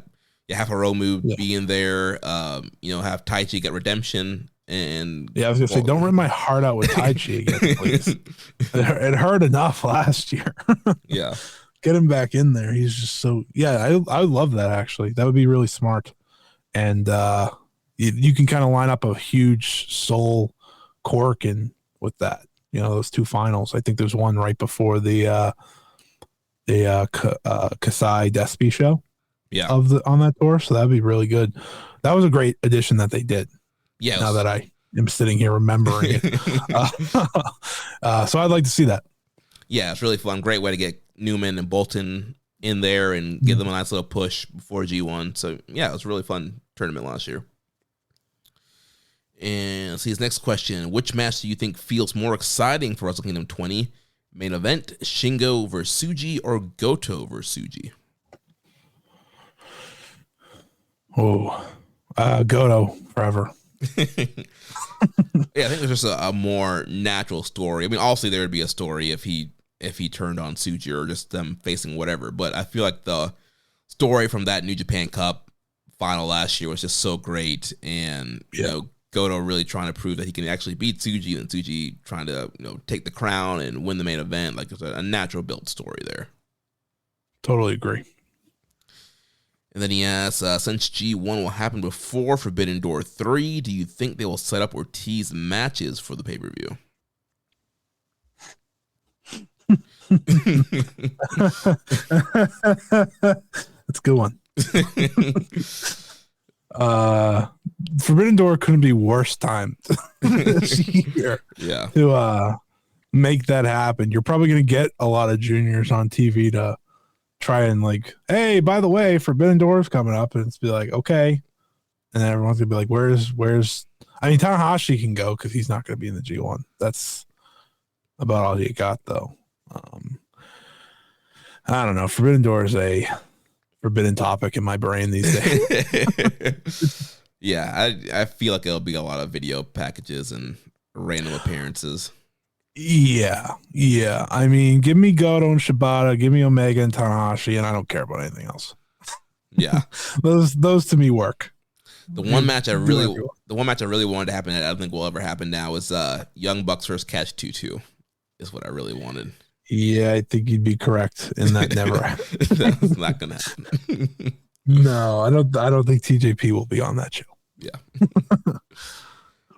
you have Hiromu be in there, have Taichi get redemption. And I was gonna say, don't rip my heart out with Taichi again, please. It hurt enough last year. Yeah, get him back in there. He's just so I love that actually. That would be really smart, and you can kind of line up a huge Soul Cork and with that, those two finals. I think there's one right before the Kasai Despy show. Yeah, on that tour. So that'd be really good. That was a great addition that they did. Yeah. Now that I am sitting here remembering it, so I'd like to see that. Yeah, it's really fun. Great way to get Newman and Bolton in there and give them a nice little push before G1. So yeah, it was a really fun tournament last year. And let's see his next question. Which match do you think feels more exciting for Wrestle Kingdom 20? Main event, Shingo versus Tsuji or Goto versus Tsuji? Goto forever. Yeah, I think there's just a more natural story. I mean, obviously there would be a story if he turned on Tsuji or just them facing whatever. But I feel like the story from that New Japan Cup final last year was just so great, and Goto really trying to prove that he can actually beat Tsuji, and Tsuji trying to take the crown and win the main event. Like, there's a natural built story there. Totally agree. And then he asks, since G1 will happen before Forbidden Door 3, do you think they will set up or tease matches for the pay-per-view? That's a good one. Forbidden Door couldn't be worse timed this year. Yeah. To make that happen. You're probably going to get a lot of juniors on TV to try and like, hey, by the way, Forbidden Door's coming up, and it's be like, okay, and then everyone's gonna be like, where's I mean, Tanahashi can go because he's not going to be in the G1. That's about all you got though. I don't know. Forbidden Door is a forbidden topic in my brain these days. Yeah, I feel like it'll be a lot of video packages and random appearances. Yeah. I mean, give me Goto and Shibata, give me Omega and Tanahashi, and I don't care about anything else. Yeah, those to me work. The one match I really wanted to happen that I don't think will ever happen now is Young Bucks versus Catch 2-2 is what I really wanted. Yeah, I think you'd be correct in that. Never happened. That's not gonna happen. No, I don't think TJP will be on that show. Yeah.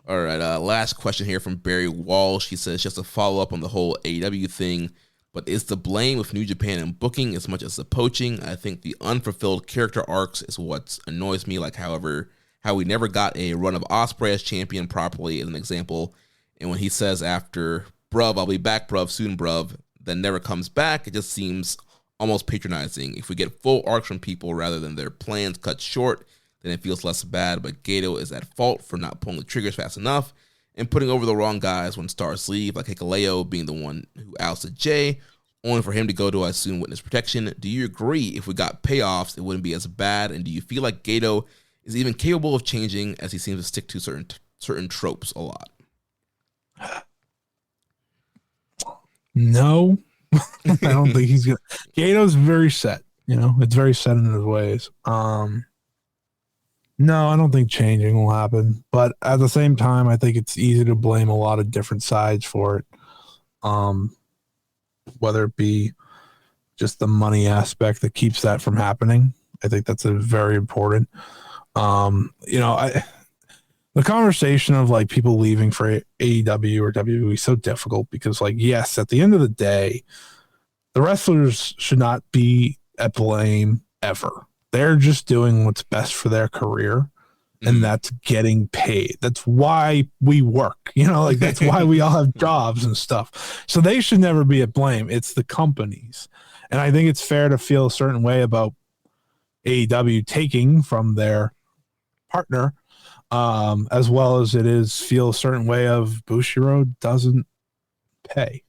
All right. Last question here from Barry Walsh. He says, just a follow up on the whole AEW thing. But it's the blame with New Japan and booking as much as the poaching. I think the unfulfilled character arcs is what annoys me. Like, however, how we never got a run of Ospreay as champion properly, as an example. And when he says after, bruv, I'll be back, bruv, soon, bruv, then never comes back, it just seems almost patronizing. If we get full arcs from people rather than their plans cut short, then it feels less bad. But Gato is at fault for not pulling the triggers fast enough and putting over the wrong guys when stars leave, like Hikuleo being the one who ousted Jay, only for him to go to, I assume, witness protection. Do you agree if we got payoffs, it wouldn't be as bad? And do you feel like Gato is even capable of changing, as he seems to stick to certain tropes a lot? No, I don't think he's gonna. Gato's very set. It's very set in his ways. No, I don't think changing will happen. But at the same time, I think it's easy to blame a lot of different sides for it. Whether it be just the money aspect that keeps that from happening. I think that's a very important. The conversation of like people leaving for AEW or WWE is so difficult because, like, yes, at the end of the day, the wrestlers should not be at blame ever. They're just doing what's best for their career, and that's getting paid. That's why we work, that's why we all have jobs and stuff. So they should never be at blame. It's the companies. And I think it's fair to feel a certain way about AEW taking from their partner, as well as it is feel a certain way of Bushiroad doesn't pay.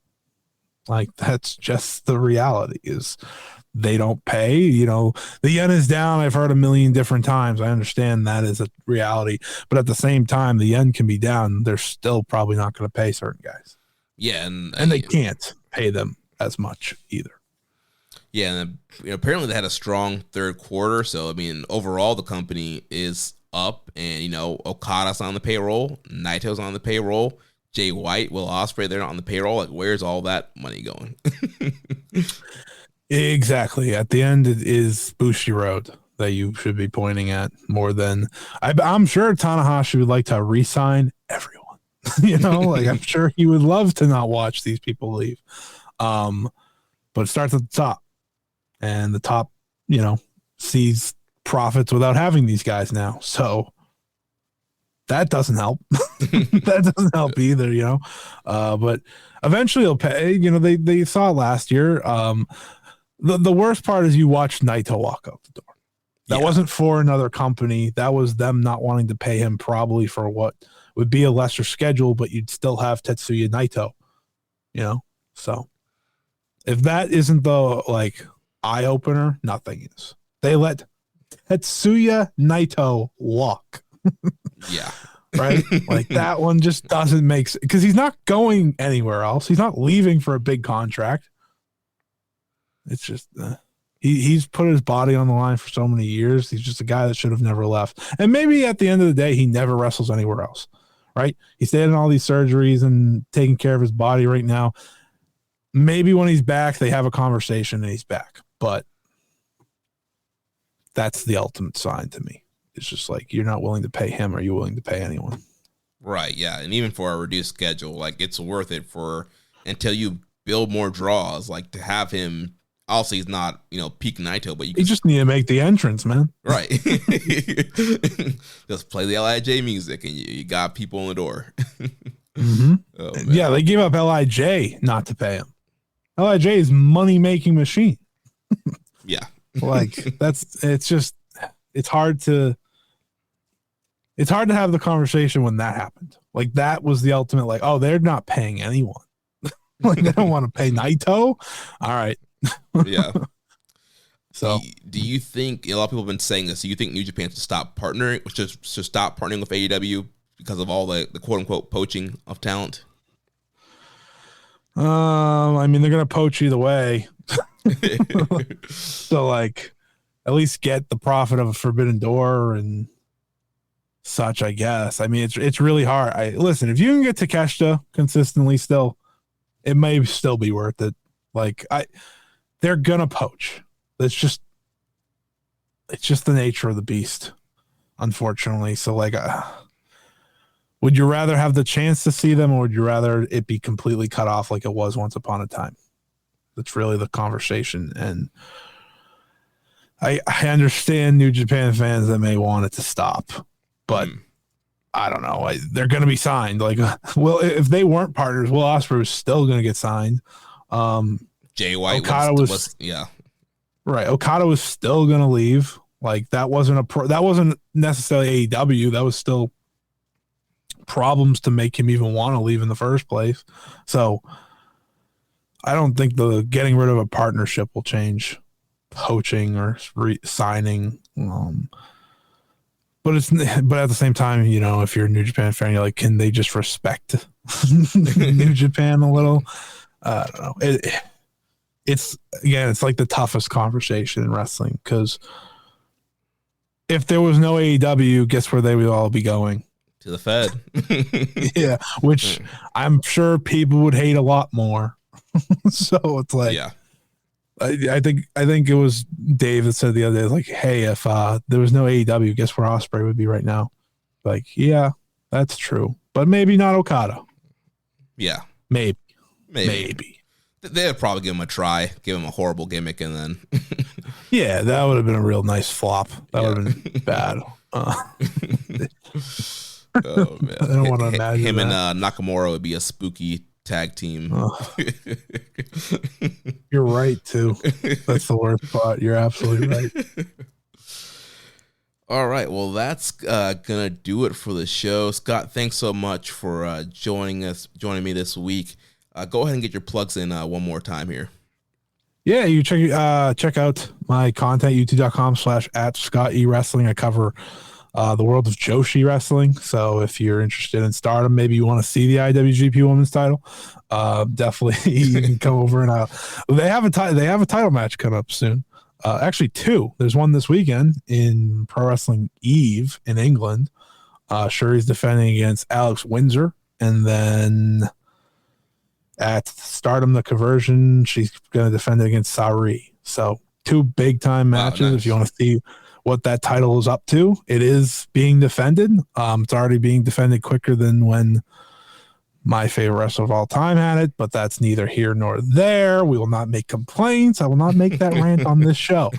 Like, that's just the reality is they don't pay. The yen is down. I've heard a million different times. I understand that is a reality, but at the same time, the yen can be down. They're still probably not going to pay certain guys. Yeah, and they can't pay them as much either. Yeah, and apparently they had a strong third quarter. So I mean, overall, the company is up, and Okada's on the payroll, Naito's on the payroll, Jay White, Will Ospreay, they're not on the payroll. Like, where's all that money going? Exactly. At the end, it is Bushiroad that you should be pointing at more than I'm sure Tanahashi would like to re-sign everyone. I'm sure he would love to not watch these people leave. But it starts at the top, and the top, sees profits without having these guys now. So that doesn't help. That doesn't help either, but eventually he'll pay. They saw it last year. The worst part is you watch Naito walk out the door. That wasn't for another company. That was them not wanting to pay him probably for what would be a lesser schedule, but you'd still have Tetsuya Naito, So if that isn't the eye opener, nothing is. They let Tetsuya Naito walk. Yeah. Right? Like, that one just doesn't make sense because he's not going anywhere else. He's not leaving for a big contract. It's just he's put his body on the line for so many years. He's just a guy that should have never left. And maybe at the end of the day, he never wrestles anywhere else, right? He's stayed in all these surgeries and taking care of his body right now. Maybe when he's back, they have a conversation and he's back. But that's the ultimate sign to me. It's just like, you're not willing to pay him. Are you willing to pay anyone? Right, yeah. And even for a reduced schedule, it's worth it until you build more draws, to have him. Also, he's not, peak Naito, but you just need to make the entrance, man. Right. Just play the LIJ music and you got people on the door. Mm-hmm. Oh, yeah, they gave up LIJ not to pay him. LIJ is money-making machine. Yeah. It's hard to have the conversation when that happened. That was the ultimate, they're not paying anyone. They don't want to pay Naito. All right. Yeah. So do you think, a lot of people have been saying this, do you think New Japan should stop partnering, should stop partnering with AEW because of all the quote unquote poaching of talent? I mean, they're going to poach either way. So at least get the profit of a Forbidden Door and such, I guess. I mean, it's really hard. Listen, if you can get Takeshita consistently still, it may still be worth it. They're gonna poach. It's just the nature of the beast, unfortunately. So would you rather have the chance to see them, or would you rather it be completely cut off like it was once upon a time? That's really the conversation. And I understand New Japan fans that may want it to stop, but I don't know. They're going to be signed. Like, well, if they weren't partners, Will Ospreay was still going to get signed. Jay White Okada was yeah. Right. Okada was still going to leave. Like, that wasn't that wasn't necessarily AEW. That was still problems to make him even want to leave in the first place. So I don't think the getting rid of a partnership will change poaching or signing. But at the same time, you know, if you're a New Japan fan, you're like, can they just respect New Japan a little? I don't know. It's like the toughest conversation in wrestling, because if there was no AEW, guess where they would all be going? To the Fed. Yeah, which I'm sure people would hate a lot more. So it's like, yeah. I think it was Dave that said the other day, like, hey, if there was no AEW, guess where Ospreay would be right now? Like, yeah, that's true, but maybe not Okada. Yeah, maybe. They'd probably give him a try, give him a horrible gimmick, and then yeah, that would have been a real nice flop. That would have been bad. Oh man, I don't want to imagine him that. and Nakamura would be a spooky tag team. You're right too. That's the worst part. You're absolutely right. All right, well, that's gonna do it for the show. Scott, thanks so much for joining me this week. Go ahead and get your plugs in one more time here. Yeah, you check out my content, youtube.com/@ScottEWrestling. I cover the world of Joshi wrestling. So if you're interested in Stardom, maybe you want to see the IWGP Women's title, definitely you can come over and they have a title match coming up soon. Actually, two. There's one this weekend in Pro Wrestling Eve in England. Shuri's defending against Alex Windsor, and then at Stardom the Conversion, she's going to defend against Saori. So two big time matches. Nice. If you want to see what that title is up to, it is being defended. It's already being defended quicker than when my favorite wrestler of all time had it, but that's neither here nor there. We will not make complaints. I will not make that rant on this show.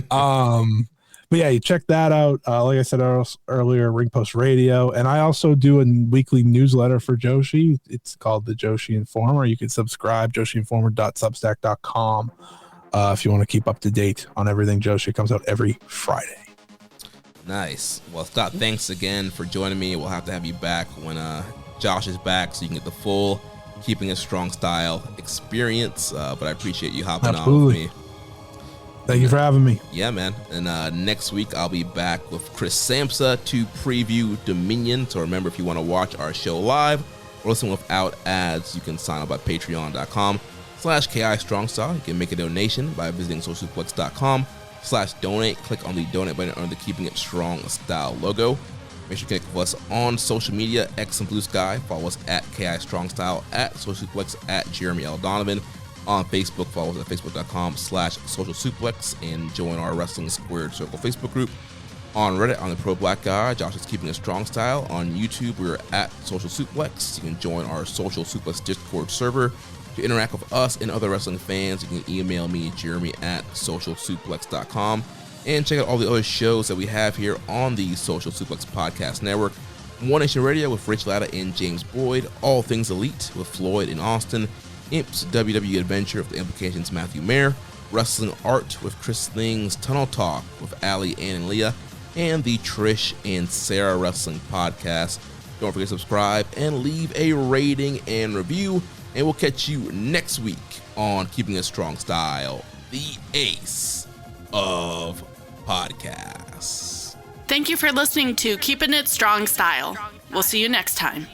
But yeah, you check that out. Like I said earlier, Ring Post Radio. And I also do a weekly newsletter for Joshi. It's called the Joshi Informer. You can subscribe, joshiinformer.substack.com. If you want to keep up to date on everything Joshi. It comes out every Friday. Nice. Well, Scott, thanks again for joining me. We'll have to have you back when Josh is back, so you can get the full Keeping It Strong Style experience. But I appreciate you hopping on with me. Thank you for having me. Yeah, man. And next week, I'll be back with Chris Samsa to preview Dominion. So remember, if you want to watch our show live or listen without ads, you can sign up at patreon.com/KI Strong Style. You can make a donation by visiting socialsuplex.com/donate. Click on the donate button under the Keeping It Strong Style logo. Make sure to connect with us on social media, X and Blue Sky. Follow us at KI Strong Style, at Social Suplex, at Jeremy L. Donovan. On Facebook, follow us at facebook.com/Social Suplex and join our Wrestling Squared Circle Facebook group. On Reddit, on the Pro Black Guy, Josh is Keeping It Strong Style. On YouTube, we're at Social Suplex. You can join our Social Suplex Discord server. To interact with us and other wrestling fans, you can email me, Jeremy, at socialsuplex.com. And check out all the other shows that we have here on the Social Suplex Podcast Network. One Nation Radio with Rich Latta and James Boyd. All Things Elite with Floyd and Austin. Imp's WWE Adventure with the Implications Matthew Mayer. Wrestling Art with Chris Thing's Tunnel Talk with Allie, Ann, and Leah. And the Trish and Sarah Wrestling Podcast. Don't forget to subscribe and leave a rating and review. And we'll catch you next week on Keeping It Strong Style, the ace of podcasts. Thank you for listening to Keepin' It Strong Style. We'll see you next time.